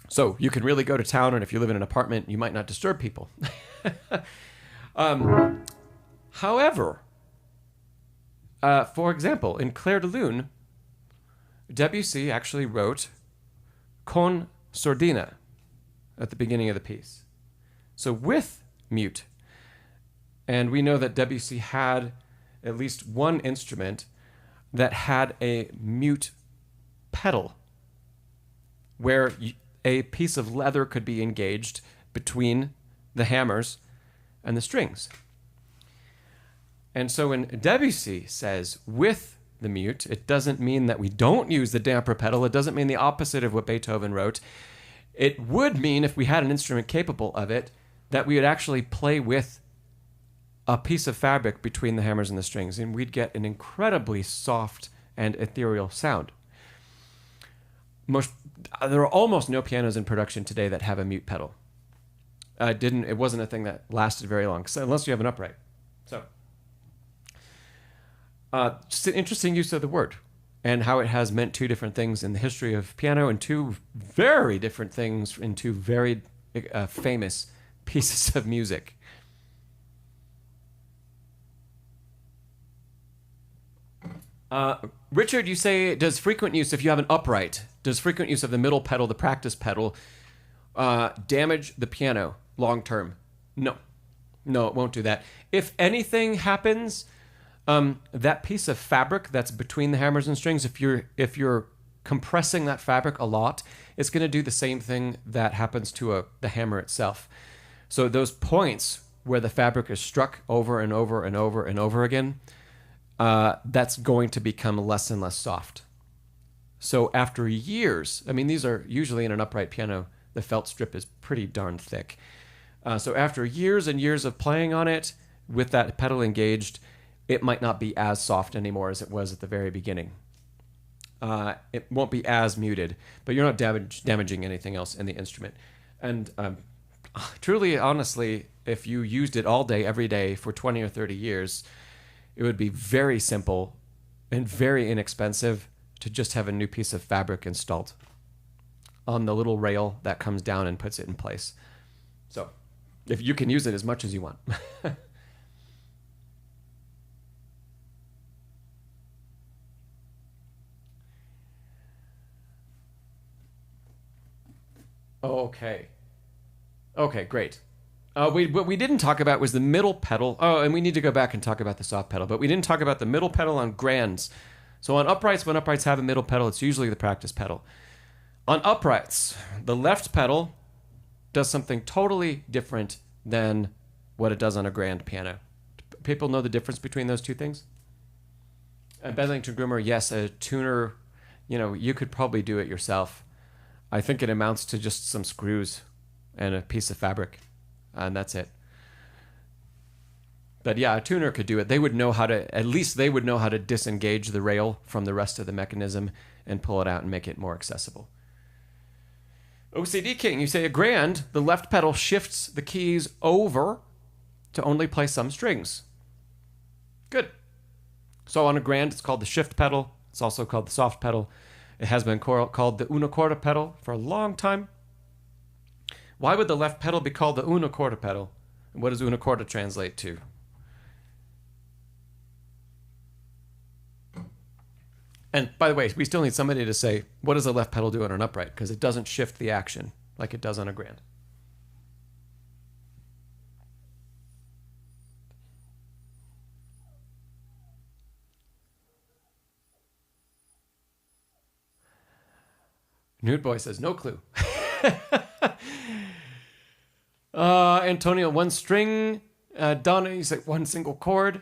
So you can really go to town, and if you live in an apartment, you might not disturb people. However, for example, in Clair de Lune, Debussy actually wrote con sordina at the beginning of the piece. So with mute. And we know that Debussy had at least one instrument that had a mute pedal where a piece of leather could be engaged between the hammers and the strings. And so when Debussy says with the mute, it doesn't mean that we don't use the damper pedal. It doesn't mean the opposite of what Beethoven wrote. It would mean, if we had an instrument capable of it, that we would actually play with a piece of fabric between the hammers and the strings, and we'd get an incredibly soft and ethereal sound. There are almost no pianos in production today that have a mute pedal. It wasn't a thing that lasted very long, so unless you have an upright. So, just an interesting use of the word and how it has meant two different things in the history of piano and two very different things in two very famous pieces of music. Richard, you say, does frequent use, if you have an upright, does frequent use of the middle pedal, the practice pedal, damage the piano long term? No. No, it won't do that. If anything happens, that piece of fabric that's between the hammers and strings, if you're compressing that fabric a lot, it's going to do the same thing that happens to the hammer itself. So those points where the fabric is struck over and over and over and over again, that's going to become less and less soft. So after years, I mean, these are usually in an upright piano, the felt strip is pretty darn thick. So after years and years of playing on it with that pedal engaged, it might not be as soft anymore as it was at the very beginning. It won't be as muted, but you're not damaging anything else in the instrument. And truly, honestly, if you used it all day, every day for 20 or 30 years, it would be very simple and very inexpensive to just have a new piece of fabric installed on the little rail that comes down and puts it in place. So, if you can use it as much as you want. Okay, great. What we didn't talk about was the middle pedal. Oh, and we need to go back and talk about the soft pedal, but we didn't talk about the middle pedal on grands. So on uprights, when uprights have a middle pedal, it's usually the practice pedal. On uprights, the left pedal does something totally different than what it does on a grand piano. People know the difference between those two things? A Bedlington Groomer, yes. A tuner, you could probably do it yourself. I think it amounts to just some screws and a piece of fabric, and that's it. But yeah, a tuner could do it. At least they would know how to disengage the rail from the rest of the mechanism and pull it out and make it more accessible. OCD King, you say a grand, the left pedal shifts the keys over to only play some strings. Good. So on a grand, it's called the shift pedal. It's also called the soft pedal. It has been called the una corda pedal for a long time. Why would the left pedal be called the una corda pedal? And what does una corda translate to? And by the way, we still need somebody to say, what does the left pedal do on an upright? Because it doesn't shift the action like it does on a grand. Nude Boy says, no clue. Antonio, one string. Donna, you say one single chord.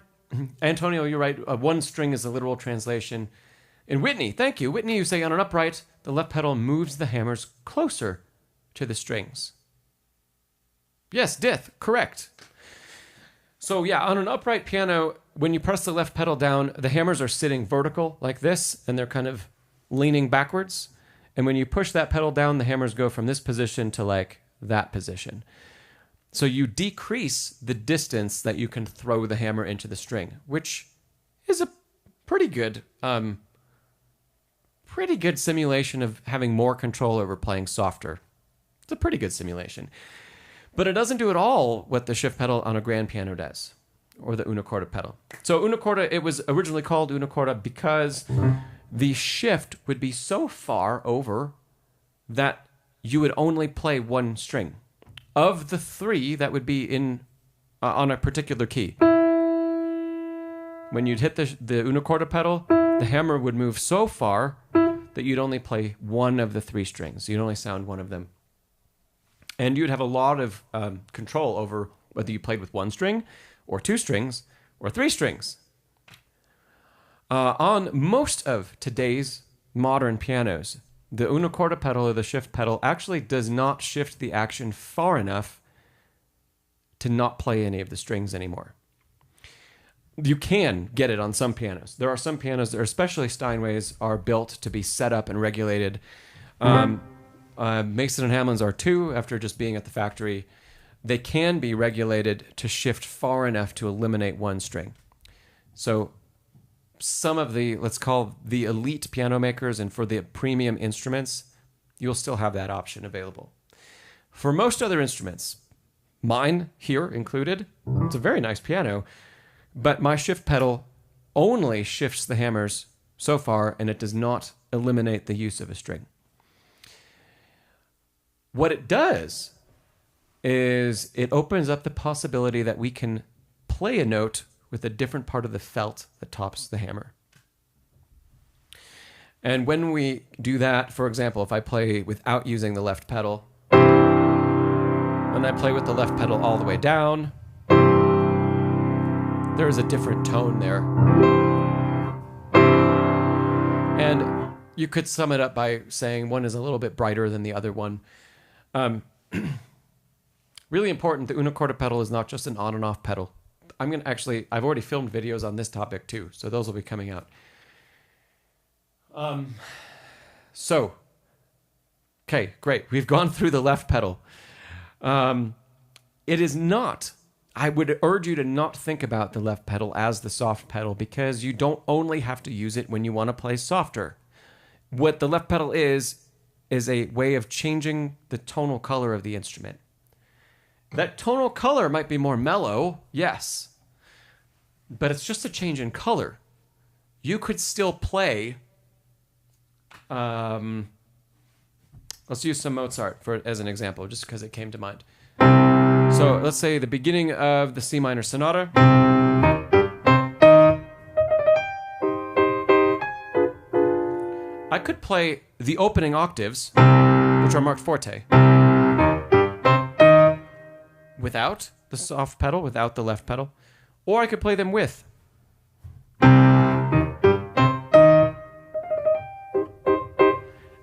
Antonio, you're right. One string is the literal translation. And Whitney, thank you. Whitney, you say on an upright, the left pedal moves the hammers closer to the strings. Yes, Dith, correct. So yeah, on an upright piano, when you press the left pedal down, the hammers are sitting vertical like this, and they're kind of leaning backwards. And when you push that pedal down, the hammers go from this position to like that position. So you decrease the distance that you can throw the hammer into the string, which is a pretty good simulation of having more control over playing softer. It's a pretty good simulation. But it doesn't do at all what the shift pedal on a grand piano does, or the una corda pedal. So una corda, it was originally called una corda because the shift would be so far over that you would only play one string. Of the three that would be in on a particular key. When you'd hit the una corda pedal, the hammer would move so far that you'd only play one of the three strings. You'd only sound one of them. And you'd have a lot of control over whether you played with one string or two strings or three strings. On most of today's modern pianos, the una corda pedal or the shift pedal actually does not shift the action far enough to not play any of the strings anymore. You can get it on some pianos. There are some pianos, especially Steinways, are built to be set up and regulated. Mason and Hamlin's are too, after just being at the factory. They can be regulated to shift far enough to eliminate one string. So some of the, let's call the elite piano makers and for the premium instruments, you'll still have that option available. For most other instruments, mine here included, it's a very nice piano, but my shift pedal only shifts the hammers so far, and it does not eliminate the use of a string. What it does is it opens up the possibility that we can play a note with a different part of the felt that tops the hammer. And when we do that, for example, if I play without using the left pedal, and I play with the left pedal all the way down, there is a different tone there. And you could sum it up by saying one is a little bit brighter than the other one. Really important, the una corda pedal is not just an on and off pedal. I've already filmed videos on this topic too, so those will be coming out. Okay, great. We've gone through the left pedal. It is not, I would urge you to not think about the left pedal as the soft pedal, because you don't only have to use it when you want to play softer. What the left pedal is a way of changing the tonal color of the instrument. That tonal color might be more mellow, yes, but it's just a change in color. You could still play, let's use some Mozart as an example, just because it came to mind. So let's say the beginning of the C minor sonata. I could play the opening octaves, which are marked forte. without the soft pedal, without the left pedal, or I could play them with.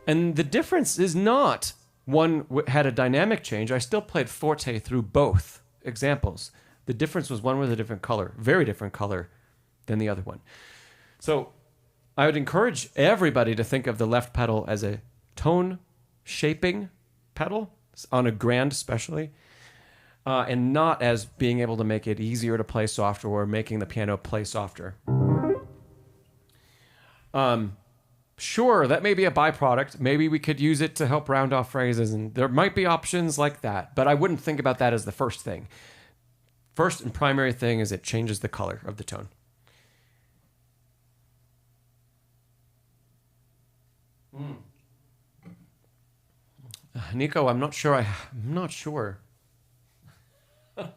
And the difference is not one had a dynamic change. I still played forte through both examples. The difference was one was a different color, very different color than the other one. So I would encourage everybody to think of the left pedal as a tone shaping pedal, on a grand especially, and not as being able to make it easier to play softer or making the piano play softer. Sure, that may be a byproduct. Maybe we could use it to help round off phrases, and there might be options like that, but I wouldn't think about that as the first thing. First and primary thing is it changes the color of the tone. Nico, I'm not sure. I'm not sure. Let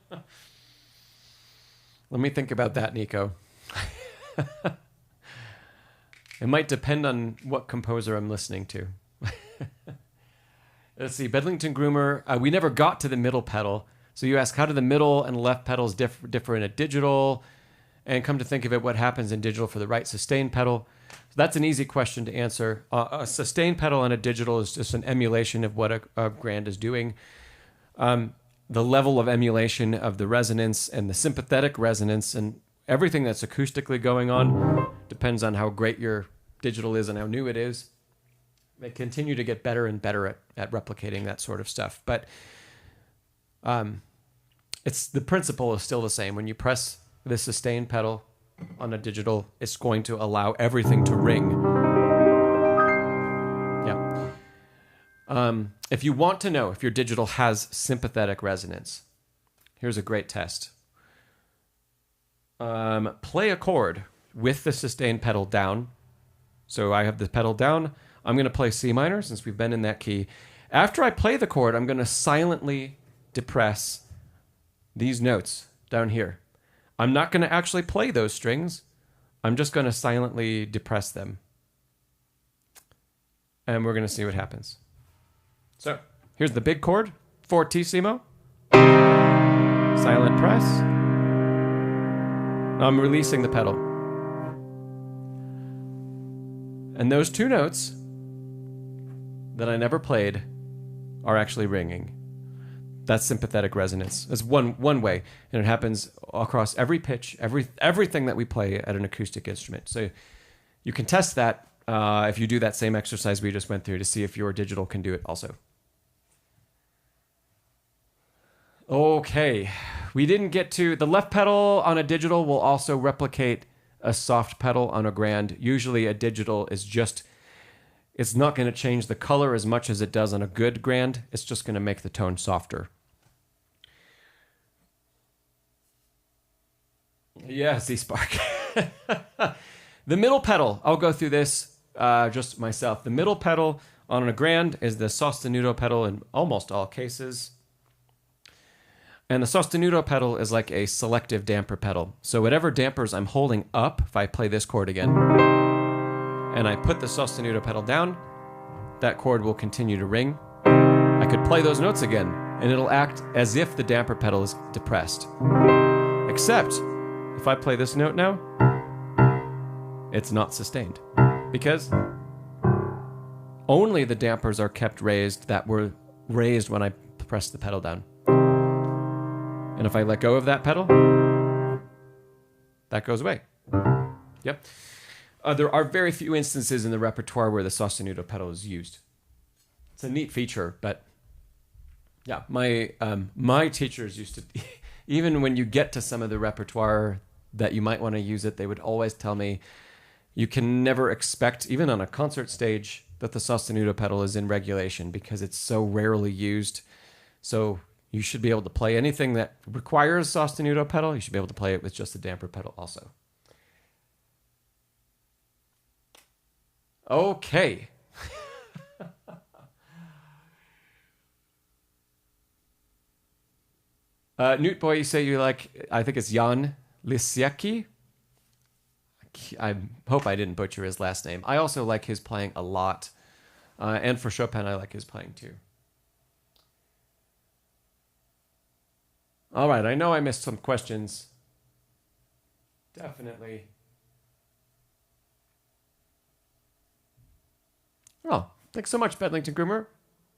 me think about that, Nico. It might depend on what composer I'm listening to. Let's see, Bedlington Groomer. We never got to the middle pedal. So you ask, how do the middle and left pedals differ in a digital? And come to think of it, what happens in digital for the right sustain pedal? So that's an easy question to answer. A sustain pedal on a digital is just an emulation of what a grand is doing. The level of emulation of the resonance and the sympathetic resonance and everything that's acoustically going on depends on how great your digital is and how new it is. They continue to get better and better at replicating that sort of stuff. But it's the principle is still the same. When you press the sustain pedal on a digital, it's going to allow everything to ring. Yeah. If you want to know if your digital has sympathetic resonance, here's a great test. Play a chord with the sustain pedal down. So I have the pedal down. I'm going to play C minor since we've been in that key. After I play the chord, I'm going to silently depress these notes down here. I'm not going to actually play those strings. I'm just going to silently depress them. And we're going to see what happens. So here's the big chord, fortissimo. Silent press. Now I'm releasing the pedal. And those two notes that I never played are actually ringing. That's sympathetic resonance. That's one way, and it happens across every pitch, everything that we play at an acoustic instrument. So you can test that if you do that same exercise we just went through to see if your digital can do it also. Okay, we didn't get to the left pedal on a digital will also replicate a soft pedal on a grand. Usually a digital is just, it's not going to change the color as much as it does on a good grand. It's just going to make the tone softer. Yeah, Z-Spark. The middle pedal, I'll go through this just myself. The middle pedal on a grand is the sostenuto pedal in almost all cases. And the sostenuto pedal is like a selective damper pedal. So whatever dampers I'm holding up, if I play this chord again, and I put the sostenuto pedal down, that chord will continue to ring. I could play those notes again, and it'll act as if the damper pedal is depressed. Except, if I play this note now, it's not sustained. Because only the dampers are kept raised that were raised when I pressed the pedal down. And if I let go of that pedal, that goes away. Yep. There are very few instances in the repertoire where the sostenuto pedal is used. It's a neat feature, but yeah, my teachers used to, even when you get to some of the repertoire that you might want to use it, they would always tell me, you can never expect, even on a concert stage, that the sostenuto pedal is in regulation because it's so rarely used. So you should be able to play anything that requires sostenuto pedal. You should be able to play it with just the damper pedal also. Okay. Newt Boy, you say you like, I think it's Jan Lisiecki. I hope I didn't butcher his last name. I also like his playing a lot. And for Chopin, I like his playing too. All right, I know I missed some questions. Definitely. Oh, thanks so much, Bedlington Groomer.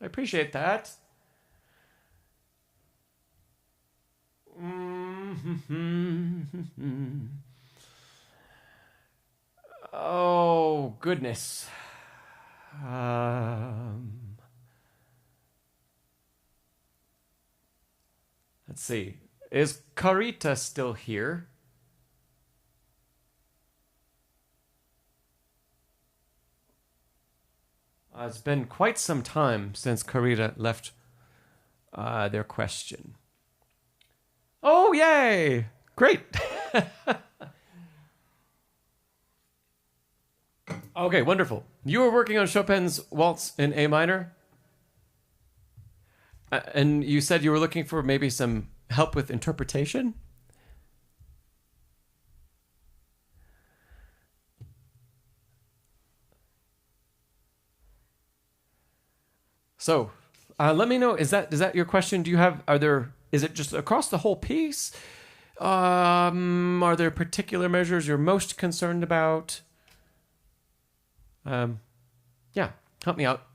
I appreciate that. Oh, goodness. Let's see. Is Carita still here? It's been quite some time since Carita left their question. Oh, yay! Great. Okay, wonderful. You were working on Chopin's Waltz in A minor? And you said you were looking for maybe some help with interpretation? So, let me know. Is that your question? Is it just across the whole piece? Are there particular measures you're most concerned about? Yeah, help me out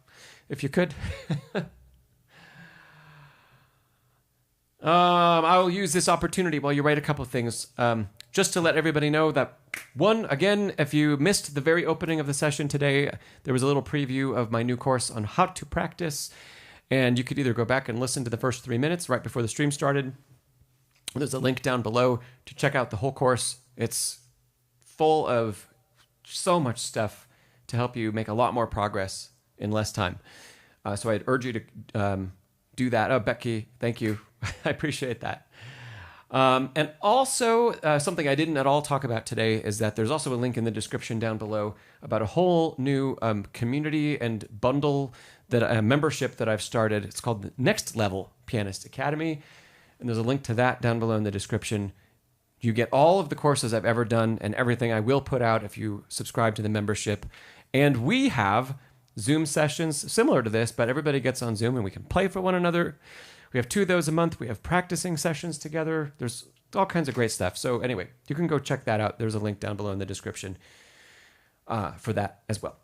if you could. I'll use this opportunity while you write a couple of things, just to let everybody know that, one, again, if you missed the very opening of the session today, there was a little preview of my new course on how to practice, and you could either go back and listen to the first 3 minutes right before the stream started. There's a link down below to check out the whole course. It's full of so much stuff to help you make a lot more progress in less time. So I'd urge you to do that. Oh, Becky, thank you. I appreciate that. And also, something I didn't at all talk about today is that there's also a link in the description down below about a whole new community and bundle, that membership that I've started. It's called the Next Level Pianist Academy. And there's a link to that down below in the description. You get all of the courses I've ever done and everything I will put out if you subscribe to the membership. And we have Zoom sessions similar to this, but everybody gets on Zoom and we can play for one another. We have 2 of those a month. We have practicing sessions together. There's all kinds of great stuff. So anyway, you can go check that out. There's a link down below in the description for that as well.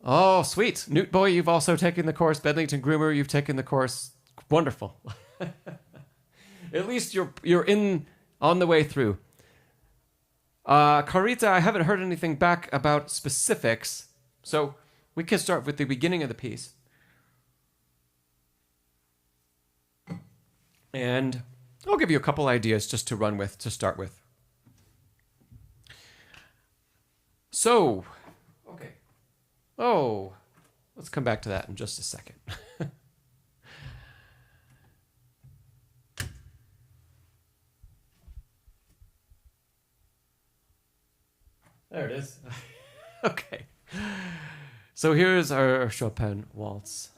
Oh, sweet. Newt Boy, you've also taken the course. Bedlington Groomer, you've taken the course. Wonderful. At least you're on the way through. Carita, I haven't heard anything back about specifics, so we can start with the beginning of the piece. And I'll give you a couple ideas just to run with, to start with. So, okay. Oh, let's come back to that in just a second. There it is. Okay. So here's our Chopin waltz.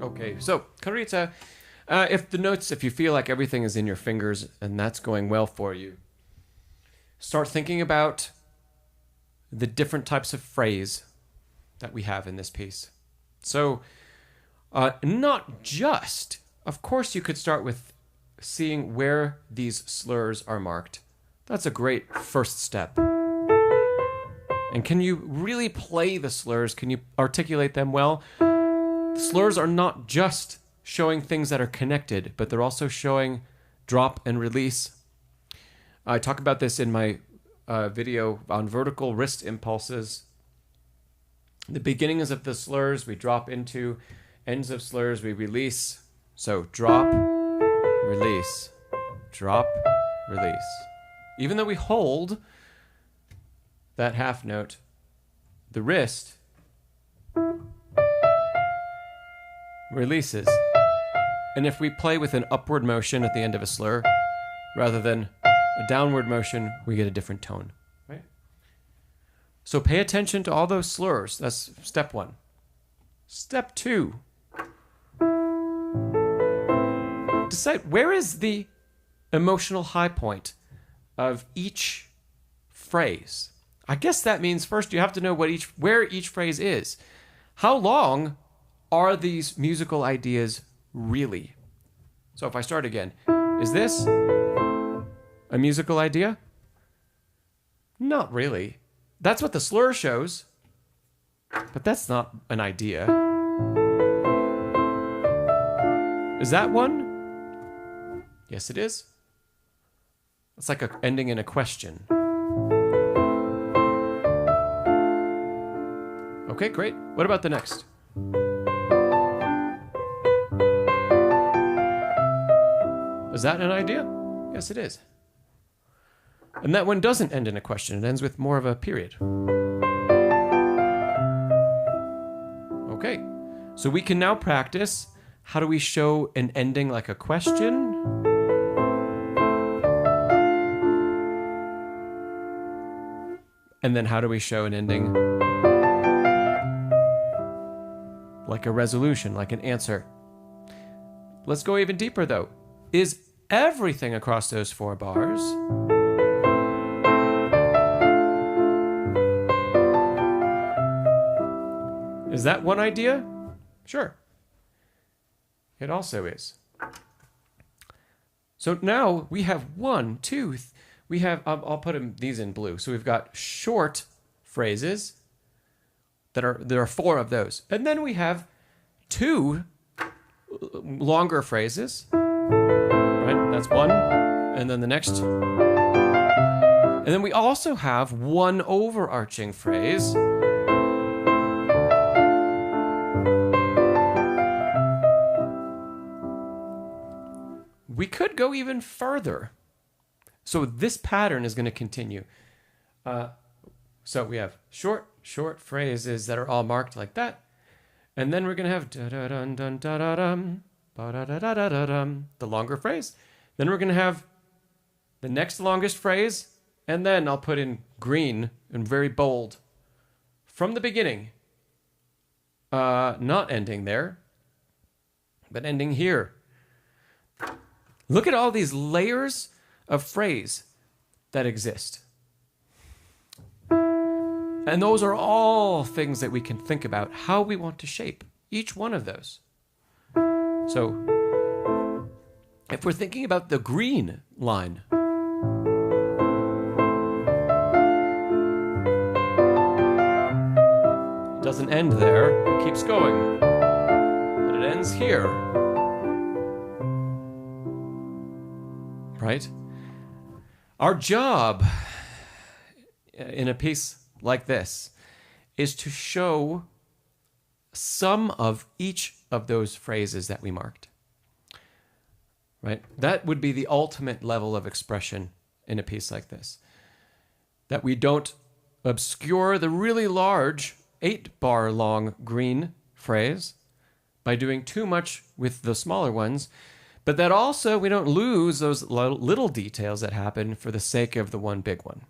Okay, so Carita, if you feel like everything is in your fingers and that's going well for you, start thinking about the different types of phrase that we have in this piece. So, not just, of course, you could start with seeing where these slurs are marked. That's a great first step. And can you really play the slurs? Can you articulate them well? The slurs are not just showing things that are connected, but they're also showing drop and release. I talk about this in my video on vertical wrist impulses. The beginnings of the slurs we drop into, ends of slurs we release. So drop, release, drop, release. Even though we hold that half note, the wrist releases. And if we play with an upward motion at the end of a slur rather than a downward motion, we get a different tone, right? So pay attention to all those slurs. That's step 1. Step 2. decide where is the emotional high point of each phrase. I guess that means first you have to know where each phrase is. How long are these musical ideas really? So if I start again, is this a musical idea? Not really. That's what the slur shows, but that's not an idea. Is that one? Yes, it is. It's like ending in a question. Okay, great. What about the next? Is that an idea? Yes, it is. And that one doesn't end in a question. It ends with more of a period. Okay, so we can now practice. How do we show an ending like a question? And then how do we show an ending like a resolution, like an answer? Let's go even deeper though. Is everything across those 4 bars is that one idea? Sure. It also is. So now we have I'll put these in blue. So we've got short phrases there are 4 of those. And then we have 2 longer phrases. Right? That's one. And then the next. And then we also have 1 overarching phrase. We could go even further. So this pattern is going to continue. So we have short phrases that are all marked like that. And then we're going to have the longer phrase. Then we're going to have the next longest phrase. And then I'll put in green and very bold from the beginning. Not ending there, but ending here. Look at all these layers of phrase that exist. And those are all things that we can think about how we want to shape each one of those. So if we're thinking about the green line, it doesn't end there, it keeps going, but it ends here. Right? Our job in a piece like this is to show some of each of those phrases that we marked. Right? That would be the ultimate level of expression in a piece like this. That we don't obscure the really large 8-bar long green phrase by doing too much with the smaller ones, but that also we don't lose those little details that happen for the sake of the one big one.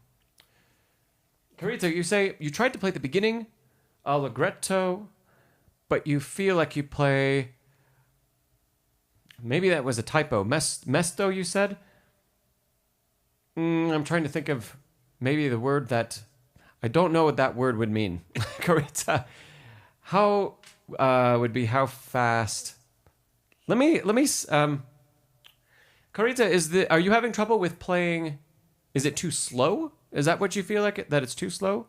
Carita, you say you tried to play the beginning allegretto, but you feel like you play, maybe that was a typo, mesto you said? I'm trying to think of maybe the word that, I don't know what that word would mean. Carita, how would be how fast? Let me. Carita, are you having trouble with playing? Is it too slow? Is that what you feel like? That it's too slow,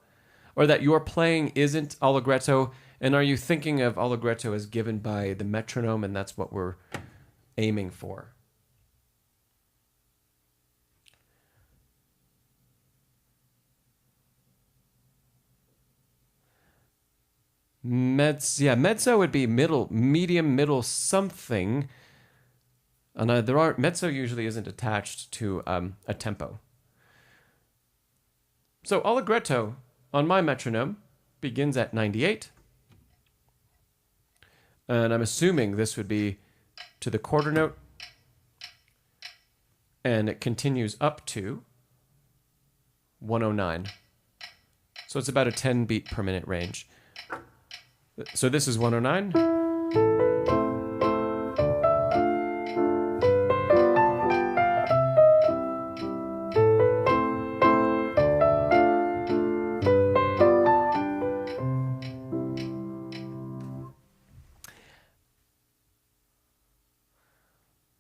or that your playing isn't allegretto? And are you thinking of allegretto as given by the metronome, and that's what we're aiming for? Mezzo would be middle, medium, middle, something. And mezzo usually isn't attached to a tempo. So allegretto on my metronome begins at 98. And I'm assuming this would be to the quarter note. And it continues up to 109. So it's about a 10 beat per minute range. So this is 109.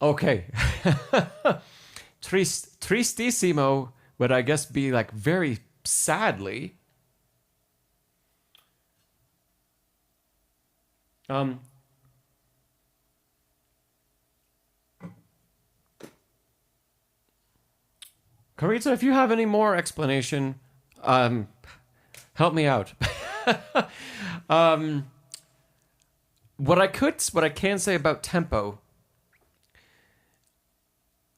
Okay. Tristissimo would, I guess, be like very sadly. Carita, if you have any more explanation, help me out. What I can say about tempo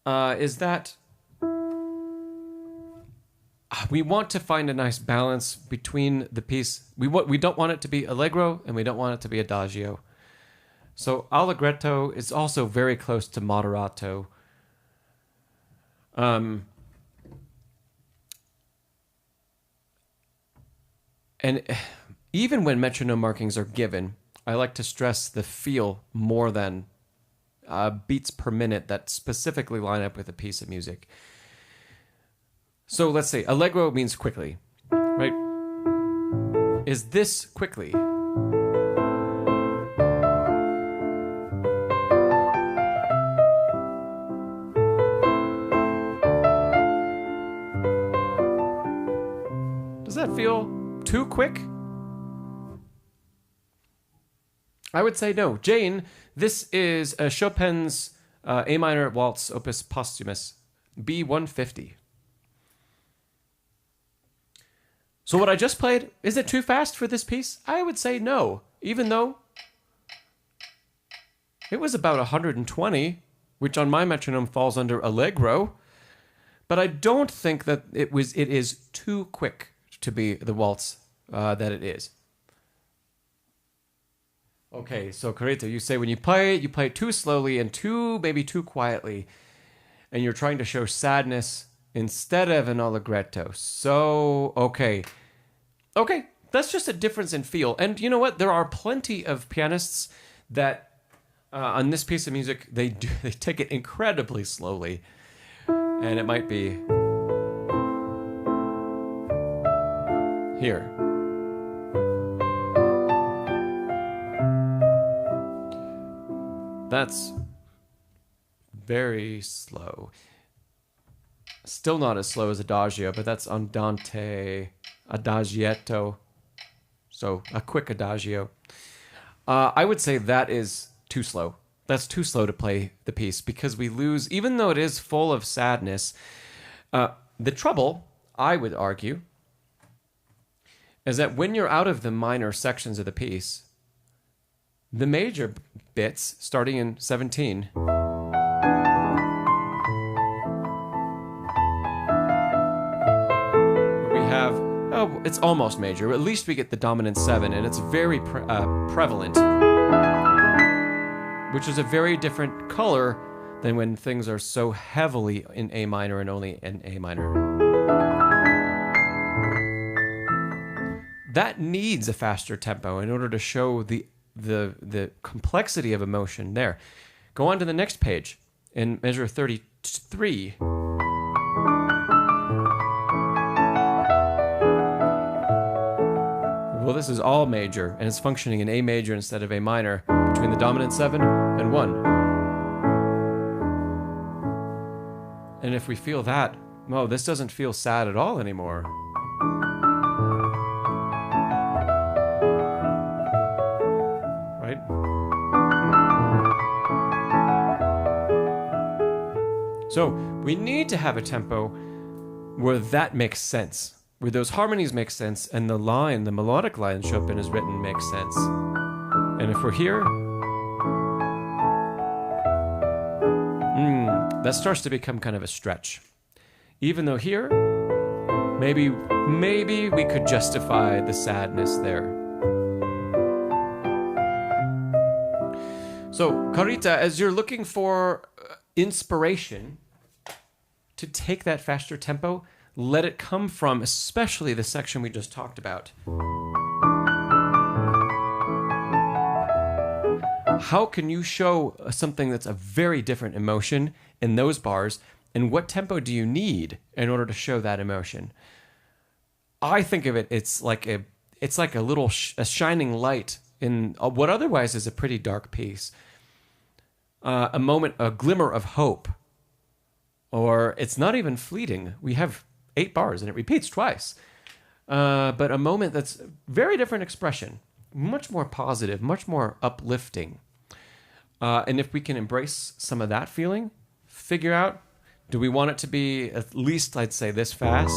is that we want to find a nice balance between the piece. We don't want it to be allegro and we don't want it to be adagio. So allegretto is also very close to moderato. And even when metronome markings are given, I like to stress the feel more than beats per minute that specifically line up with a piece of music. So let's say allegro means quickly, right? Is this quickly? Does that feel too quick? I would say no. Jane, this is Chopin's A minor waltz, opus posthumous, B150. So what I just played, is it too fast for this piece? I would say no, even though it was about 120, which on my metronome falls under allegro, but I don't think that it is too quick to be the waltz that it is. Okay, so Carita, you say when you play it too slowly and maybe too quietly, and you're trying to show sadness instead of an allegretto. So, okay, that's just a difference in feel. And you know what? There are plenty of pianists that on this piece of music they take it incredibly slowly, and it might be here. That's very slow. Still not as slow as adagio, but that's andante, adagietto. So a quick adagio. I would say that is too slow. That's too slow to play the piece because we lose, even though it is full of sadness. The trouble, I would argue, is that when you're out of the minor sections of the piece, the major bits, starting in 17, we have, it's almost major. At least we get the dominant 7, and it's very prevalent, which is a very different color than when things are so heavily in A minor and only in A minor. That needs a faster tempo in order to show the complexity of emotion there. Go on to the next page in measure 33. Well, this is all major, and it's functioning in A major instead of A minor between the dominant 7 and 1. And if we feel that, this doesn't feel sad at all anymore. Right? So we need to have a tempo where that makes sense, where those harmonies make sense, and the melodic line Chopin has written makes sense. And if we're here, that starts to become kind of a stretch. Even though here, maybe we could justify the sadness there. So, Carita, as you're looking for inspiration to take that faster tempo, let it come from especially the section we just talked about. How can you show something that's a very different emotion in those bars, and what tempo do you need in order to show that emotion? I think of it's like a shining light in what otherwise is a pretty dark piece. a moment, a glimmer of hope, or it's not even fleeting. We have 8 bars and it repeats twice. But a moment that's very different expression, much more positive, much more uplifting. And if we can embrace some of that feeling, figure out, do we want it to be at least, I'd say, this fast?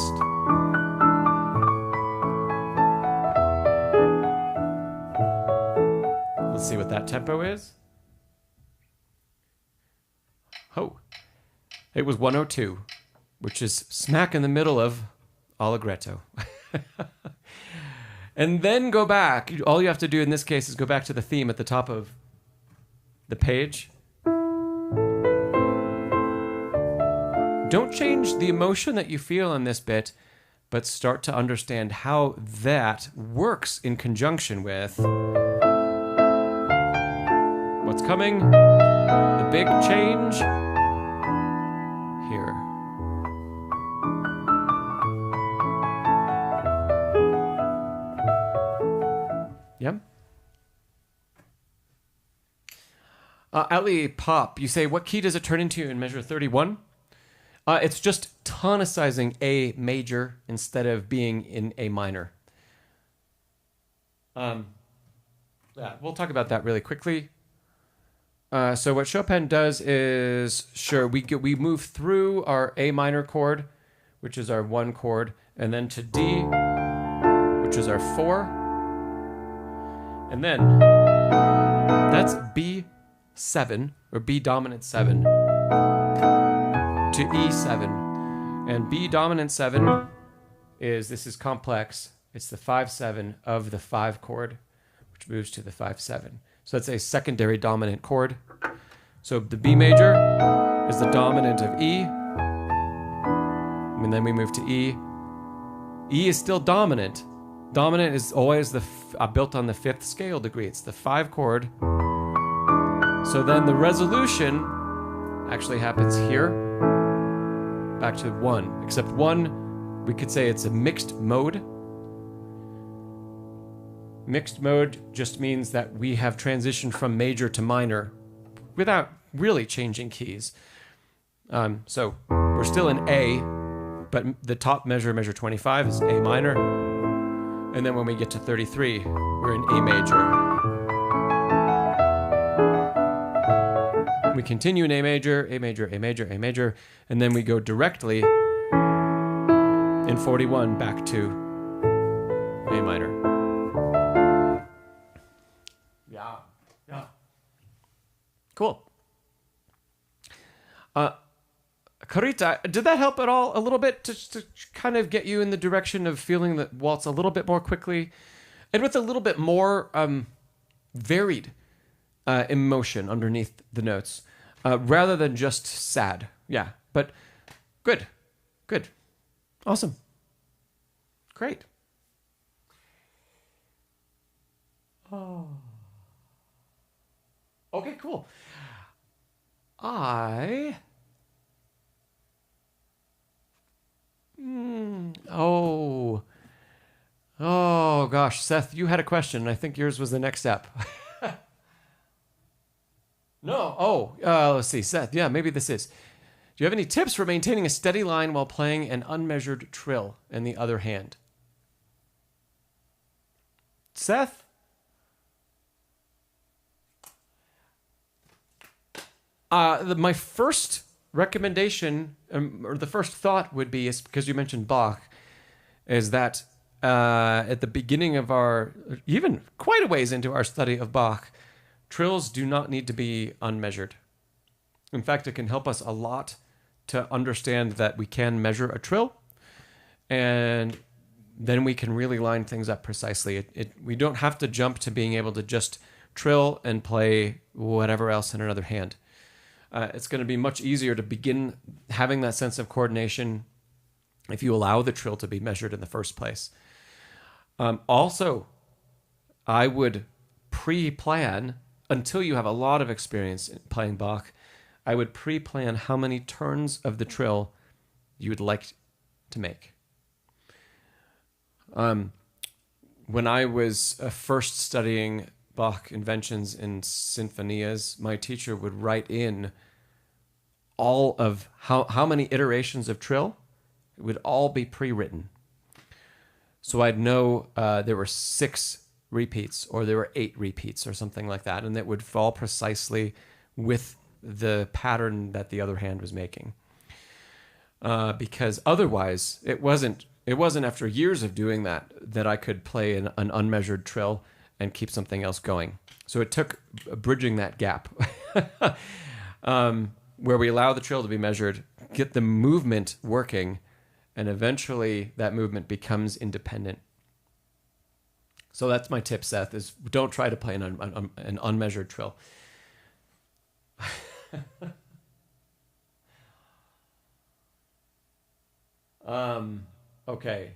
Let's see what that tempo is. Oh, it was 102, which is smack in the middle of Allegretto. And then go back. All you have to do in this case is go back to the theme at the top of the page. Don't change the emotion that you feel in this bit, but start to understand how that works in conjunction with what's coming, the big change here. Yeah. Ali Pop, you say, what key does it turn into in measure 31? It's just tonicizing A major instead of being in A minor. Yeah, we'll talk about that really quickly. So what Chopin does is, sure, we move through our A minor chord, which is our 1 chord, and then to D, which is our 4. And then that's B7, or B dominant 7, to E7. And B dominant 7 this is complex. It's the 5-7 of the 5 chord, which moves to the 5-7. So that's a secondary dominant chord. So the B major is the dominant of E. And then we move to E. E is still dominant. Dominant is always built on the 5th scale degree. It's the 5 chord. So then the resolution actually happens here, back to 1. Except 1, we could say it's a mixed mode. Mixed mode just means that we have transitioned from major to minor without really changing keys. So we're still in A, but the top measure, measure 25, is A minor. And then when we get to 33, we're in A major. We continue in A major, A major, A major, A major, and then we go directly in 41 back to A minor. Yeah. Cool. Carita, did that help at all a little bit to kind of get you in the direction of feeling the waltz a little bit more quickly and with a little bit more varied emotion underneath the notes rather than just sad? Yeah, but good. Awesome. Great. Oh. Okay, cool. Oh gosh, Seth, you had a question. I think yours was the next step. No. Let's see, Seth. Yeah, maybe this is. Do you have any tips for maintaining a steady line while playing an unmeasured trill in the other hand? Seth? My first recommendation, or the first thought would be, is because you mentioned Bach, is that at the beginning of even quite a ways into our study of Bach, trills do not need to be unmeasured. In fact, it can help us a lot to understand that we can measure a trill, and then we can really line things up precisely. We don't have to jump to being able to just trill and play whatever else in another hand. It's going to be much easier to begin having that sense of coordination if you allow the trill to be measured in the first place. Also, I would pre-plan, until you have a lot of experience in playing Bach, I would pre-plan how many turns of the trill you would like to make. When I was first studying Bach inventions in sinfonias, my teacher would write in all of how many iterations of trill. It would all be pre-written. So I'd know there were 6 repeats or there were 8 repeats or something like that, and that would fall precisely with the pattern that the other hand was making. Because otherwise, it wasn't after years of doing that I could play an unmeasured trill and keep something else going. So it took bridging that gap where we allow the trill to be measured, get the movement working, and eventually that movement becomes independent. So that's my tip, Seth, is don't try to play an unmeasured trill. Okay.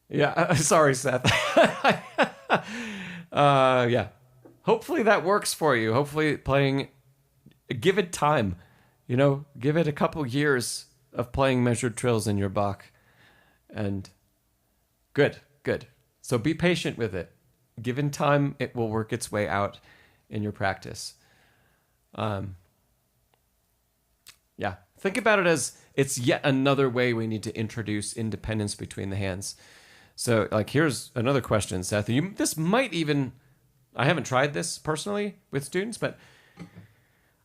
Yeah, sorry, Seth. Yeah. Hopefully that works for you. Hopefully give it time. Give it a couple years of playing measured trills in your Bach. And good. So be patient with it. Given time, it will work its way out in your practice. Yeah. Think about it as it's yet another way we need to introduce independence between the hands. So, here's another question, Seth. This might even, I haven't tried this personally with students, but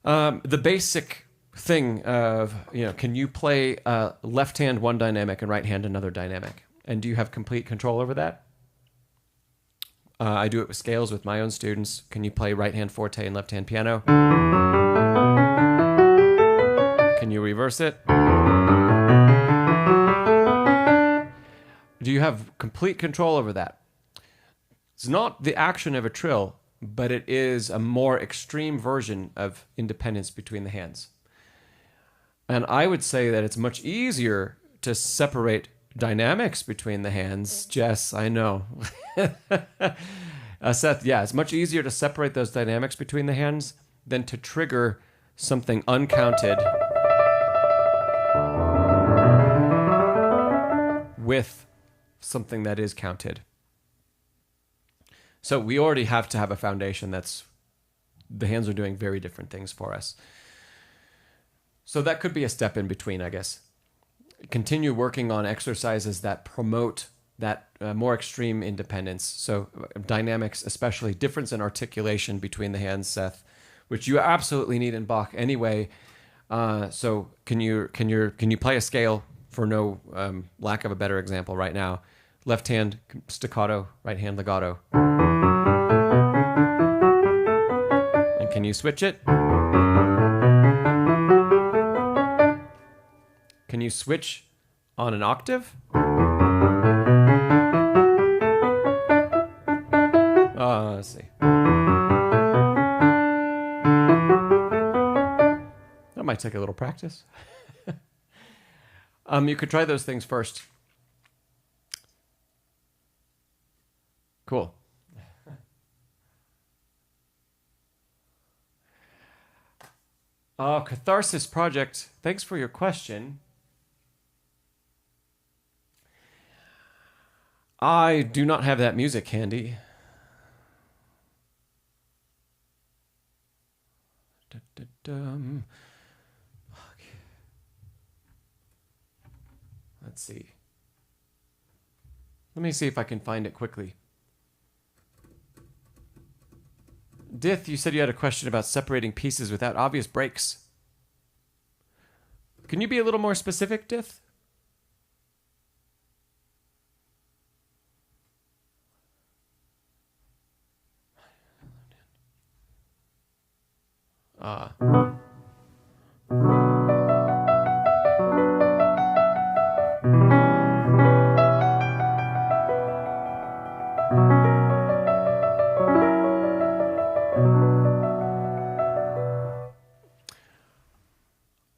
the basic thing of, can you play left hand one dynamic and right hand another dynamic? And do you have complete control over that? I do it with scales with my own students. Can you play right hand forte and left hand piano? Can you reverse it? Do you have complete control over that? It's not the action of a trill, but it is a more extreme version of independence between the hands. And I would say that it's much easier to separate dynamics between the hands. Jess, I know. Seth, yeah, it's much easier to separate those dynamics between the hands than to trigger something uncounted with something that is counted. So we already have to have a foundation that's, the hands are doing very different things for us. So that could be a step in between, I guess. Continue working on exercises that promote that more extreme independence. So dynamics, especially difference in articulation between the hands, Seth, which you absolutely need in Bach anyway. So can you play a scale, for no lack of a better example right now? Left hand staccato, right hand legato. And can you switch it? Can you switch on an octave? Let's see. That might take a little practice. You could try those things first. Cool. Catharsis Project, thanks for your question. I do not have that music handy. Let's see. Let me see if I can find it quickly. Dith, you said you had a question about separating pieces without obvious breaks. Can you be a little more specific, Dith?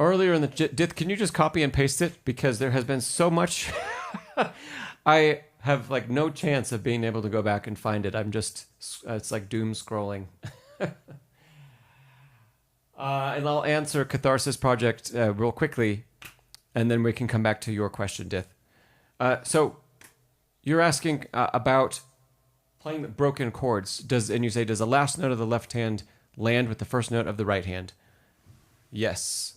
Earlier in the Dith, can you just copy and paste it? Because there has been so much. I have no chance of being able to go back and find it. I'm just, it's like doom scrolling. And I'll answer Catharsis Project real quickly, and then we can come back to your question, Dith. So you're asking about playing broken chords. And you say, does the last note of the left hand land with the first note of the right hand? Yes.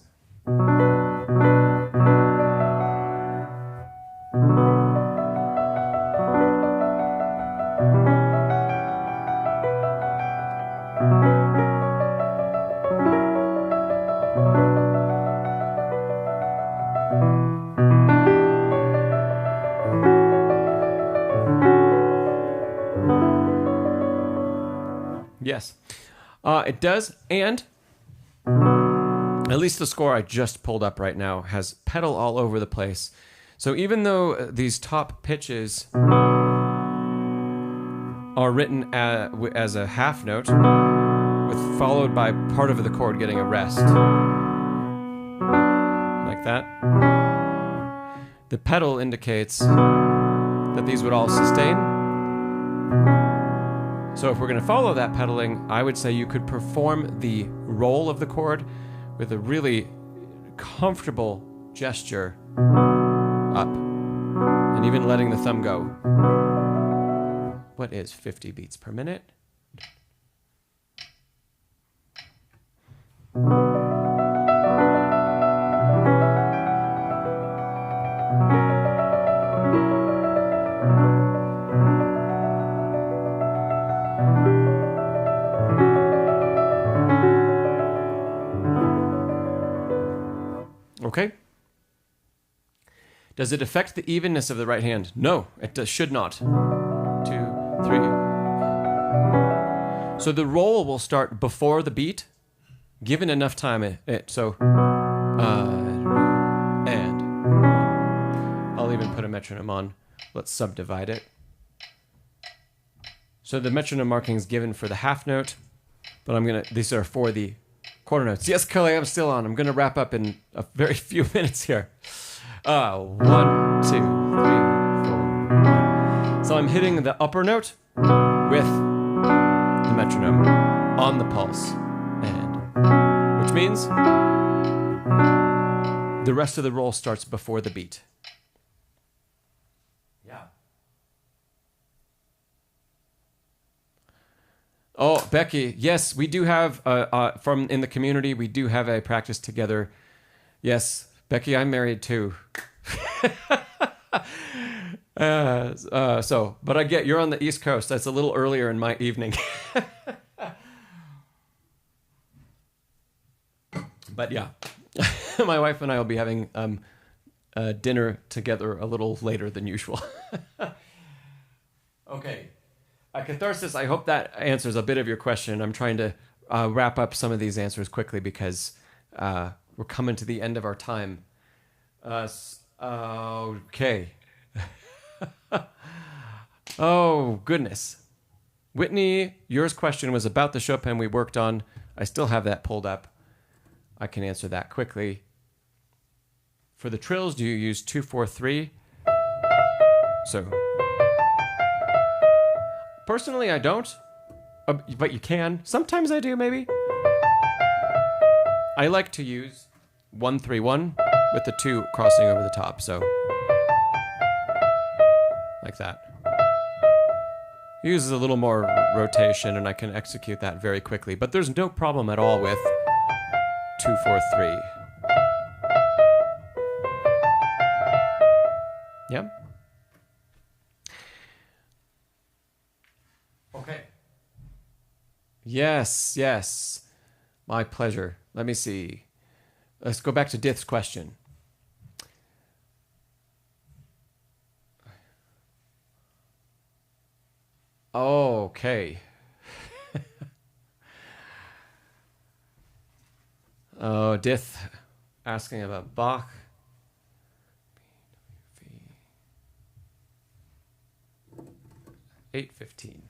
Yes, it does, and at least the score I just pulled up right now has pedal all over the place. So even though these top pitches are written as a half note, followed by part of the chord getting a rest, like that, the pedal indicates that these would all sustain. So if we're going to follow that pedaling, I would say you could perform the roll of the chord with a really comfortable gesture up, and even letting the thumb go. What is 50 beats per minute? Okay. Does it affect the evenness of the right hand? No, it should not. 2, 3. So the roll will start before the beat, given enough time. And I'll even put a metronome on. Let's subdivide it. So the metronome marking is given for the half note, but these are for the quarter notes. Yes, Kelly, I'm still on. I'm going to wrap up in a very few minutes here. 1, 2, 3, 4, 1. So I'm hitting the upper note with the metronome on the pulse, which means the rest of the roll starts before the beat. Yeah. Oh, Becky, yes, we do have, from in the community, we do have a practice together. Yes, Becky, I'm married too. But I get, you're on the East Coast. That's a little earlier in my evening. But yeah, my wife and I will be having dinner together a little later than usual. Okay. Catharsis, I hope that answers a bit of your question. I'm trying to wrap up some of these answers quickly because we're coming to the end of our time. Okay. Oh, goodness. Whitney, yours question was about the Chopin we worked on. I still have that pulled up. I can answer that quickly. For the trills, do you use 2-4-3? So... Personally, I don't, but you can. Sometimes I do, maybe. I like to use 1-3-1 with the 2 crossing over the top, so like that. It uses a little more rotation, and I can execute that very quickly, but there's no problem at all with 2-4-3. Yeah. Okay. Yes, yes. My pleasure. Let me see. Let's go back to Dith's question. Okay. Oh, Dith asking about Bach. 8:15.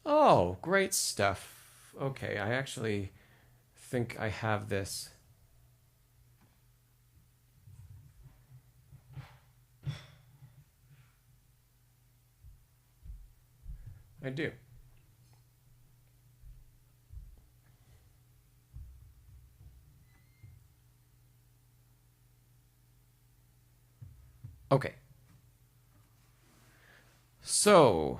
Oh, great stuff. Okay, I actually think I have this. I do. Okay. So,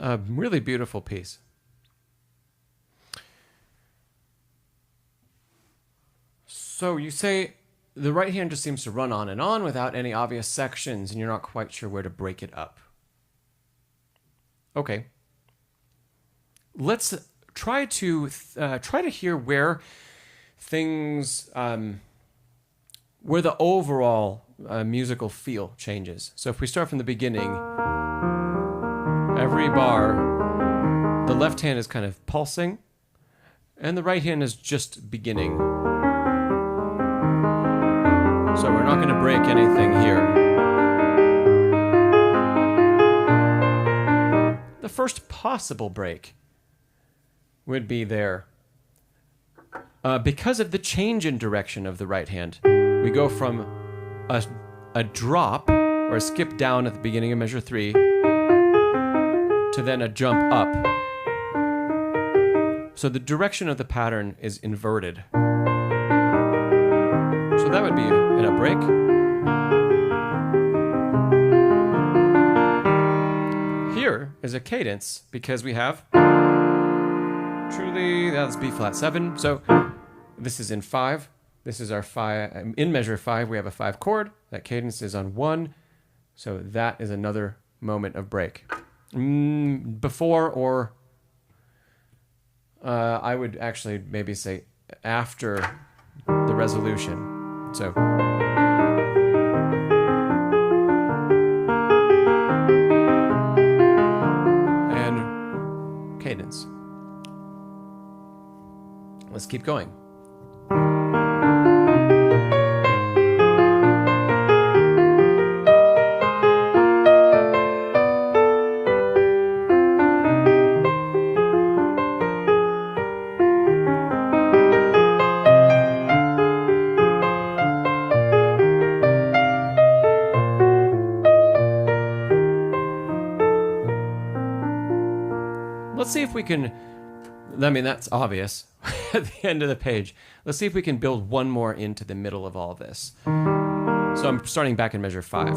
a really beautiful piece. So you say the right hand just seems to run on and on without any obvious sections, and you're not quite sure where to break it up. Okay. Let's try to hear where things, where the overall musical feel changes. So if we start from the beginning, every bar, the left hand is kind of pulsing, and the right hand is just beginning. So we're not going to break anything here. The first possible break would be there. Because of the change in direction of the right hand, we go from a drop or a skip down at the beginning of measure 3 to then a jump up. So the direction of the pattern is inverted. So that would be in a break. Here is a cadence because we have truly, that's B flat 7. So this is in 5. This is our 5. In measure 5, we have a 5 chord. That cadence is on 1. So that is another moment of break. Before or I would actually maybe say after the resolution. So and cadence. Let's keep going. Let's see if we can, I mean, that's obvious at the end of the page. Let's see if we can build one more into the middle of all this. So I'm starting back in measure 5.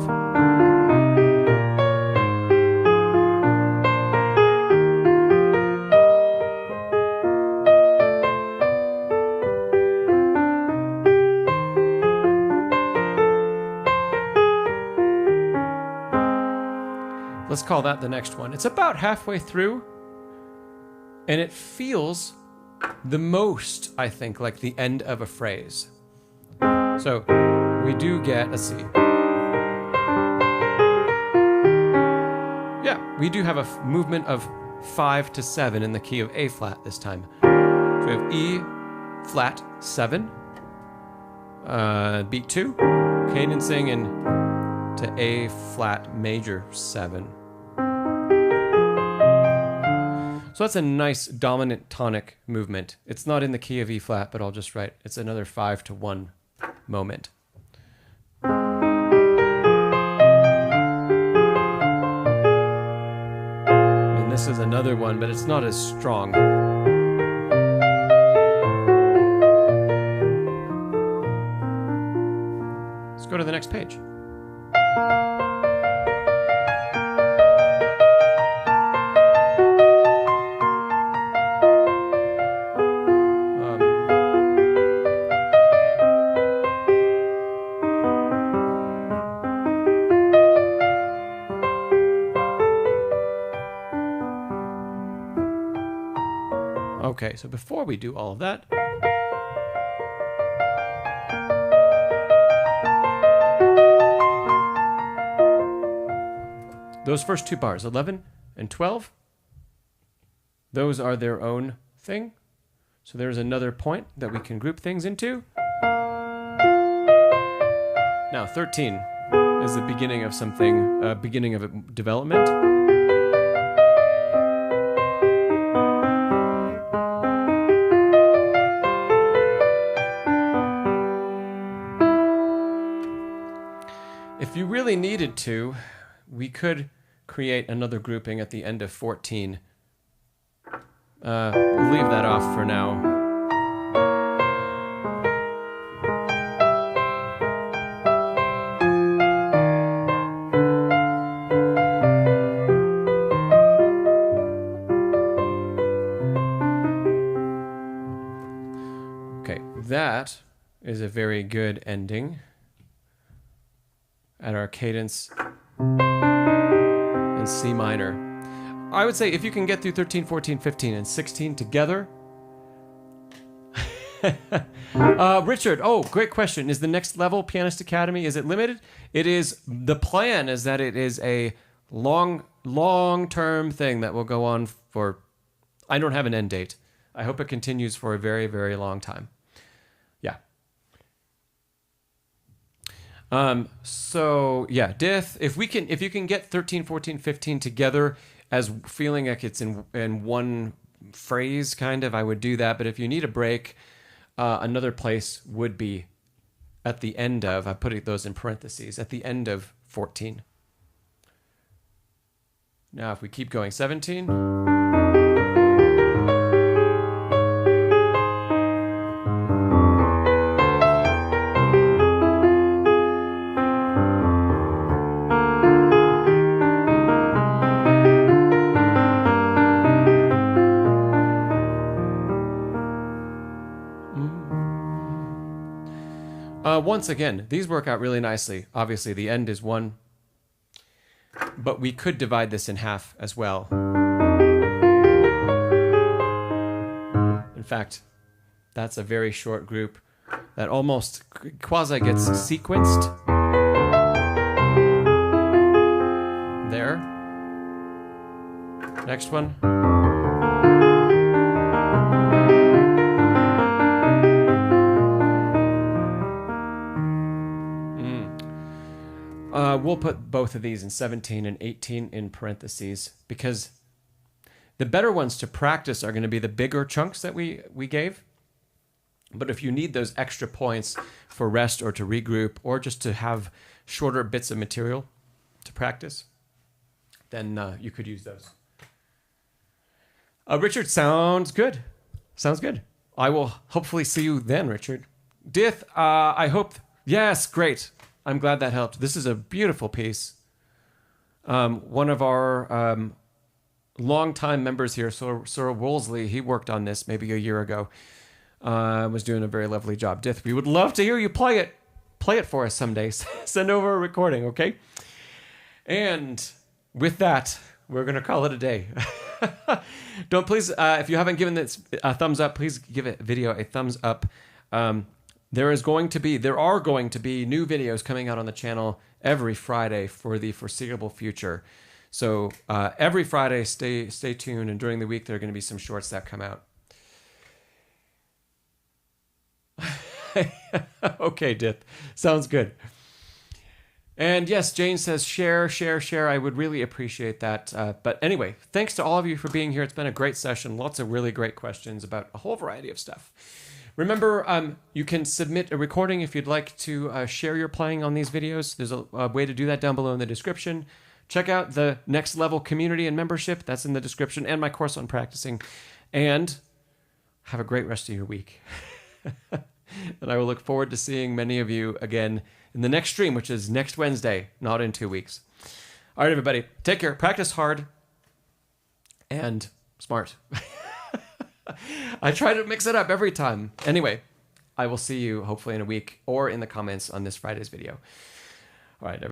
Let's call that the next one. It's about halfway through. And it feels the most, I think, like the end of a phrase. So we do get, let's see. Yeah, we do have a movement of 5 to 7 in the key of A flat this time. So we have E flat 7, beat 2, cadencing in to A flat major 7. So that's a nice dominant tonic movement. It's not in the key of E flat, but I'll just write it's another 5 to 1 moment. And this is another one, but it's not as strong. Let's go to the next page. Okay, so before we do all of that, those first 2 bars, 11 and 12, those are their own thing. So there's another point that we can group things into. Now 13 is the beginning of something, beginning of a development. If you really needed to, we could create another grouping at the end of 14. We'll leave that off for now. Okay, that is a very good ending at our cadence in C minor. I would say if you can get through 13, 14, 15, and 16 together. Richard, great question. Is the next level Pianist Academy, is it limited? It is. The plan is that it is a long-term thing that will go on for, I don't have an end date. I hope it continues for a very, very long time. Yeah. So yeah, Dith, if you can get 13, 14, 15 together as feeling like it's in one phrase, kind of, I would do that. But if you need a break, another place would be at the end of, I put those in parentheses, at the end of 14. Now, if we keep going, 17. Once again, these work out really nicely. Obviously, the end is 1, but we could divide this in half as well. In fact, that's a very short group that almost quasi gets sequenced. There. Next one. We'll put both of these in 17 and 18 in parentheses because the better ones to practice are going to be the bigger chunks that we gave. But if you need those extra points for rest or to regroup or just to have shorter bits of material to practice, then you could use those. Richard, sounds good. Sounds good. I will hopefully see you then, Richard. Dith, I hope... Yes, great. I'm glad that helped. This is a beautiful piece. One of our longtime members here, Sir Wolseley, he worked on this maybe a year ago. Was doing a very lovely job. Dith, we would love to hear you play it. Play it for us someday. Send over a recording, okay? And with that, we're going to call it a day. Don't please, if you haven't given this a thumbs up, please give it video a thumbs up. There are going to be new videos coming out on the channel every Friday for the foreseeable future. So every Friday, stay tuned, and during the week there are going to be some shorts that come out. Okay, Dith. Sounds good. And yes, Jane says share. I would really appreciate that. But anyway, thanks to all of you for being here. It's been a great session. Lots of really great questions about a whole variety of stuff. Remember, you can submit a recording if you'd like to share your playing on these videos. There's a way to do that down below in the description. Check out the Next Level community and membership. That's in the description, and my course on practicing. And have a great rest of your week. And I will look forward to seeing many of you again in the next stream, which is next Wednesday, not in 2 weeks. All right, everybody. Take care. Practice hard and smart. I try to mix it up every time. Anyway, I will see you hopefully in a week or in the comments on this Friday's video. All right, everybody.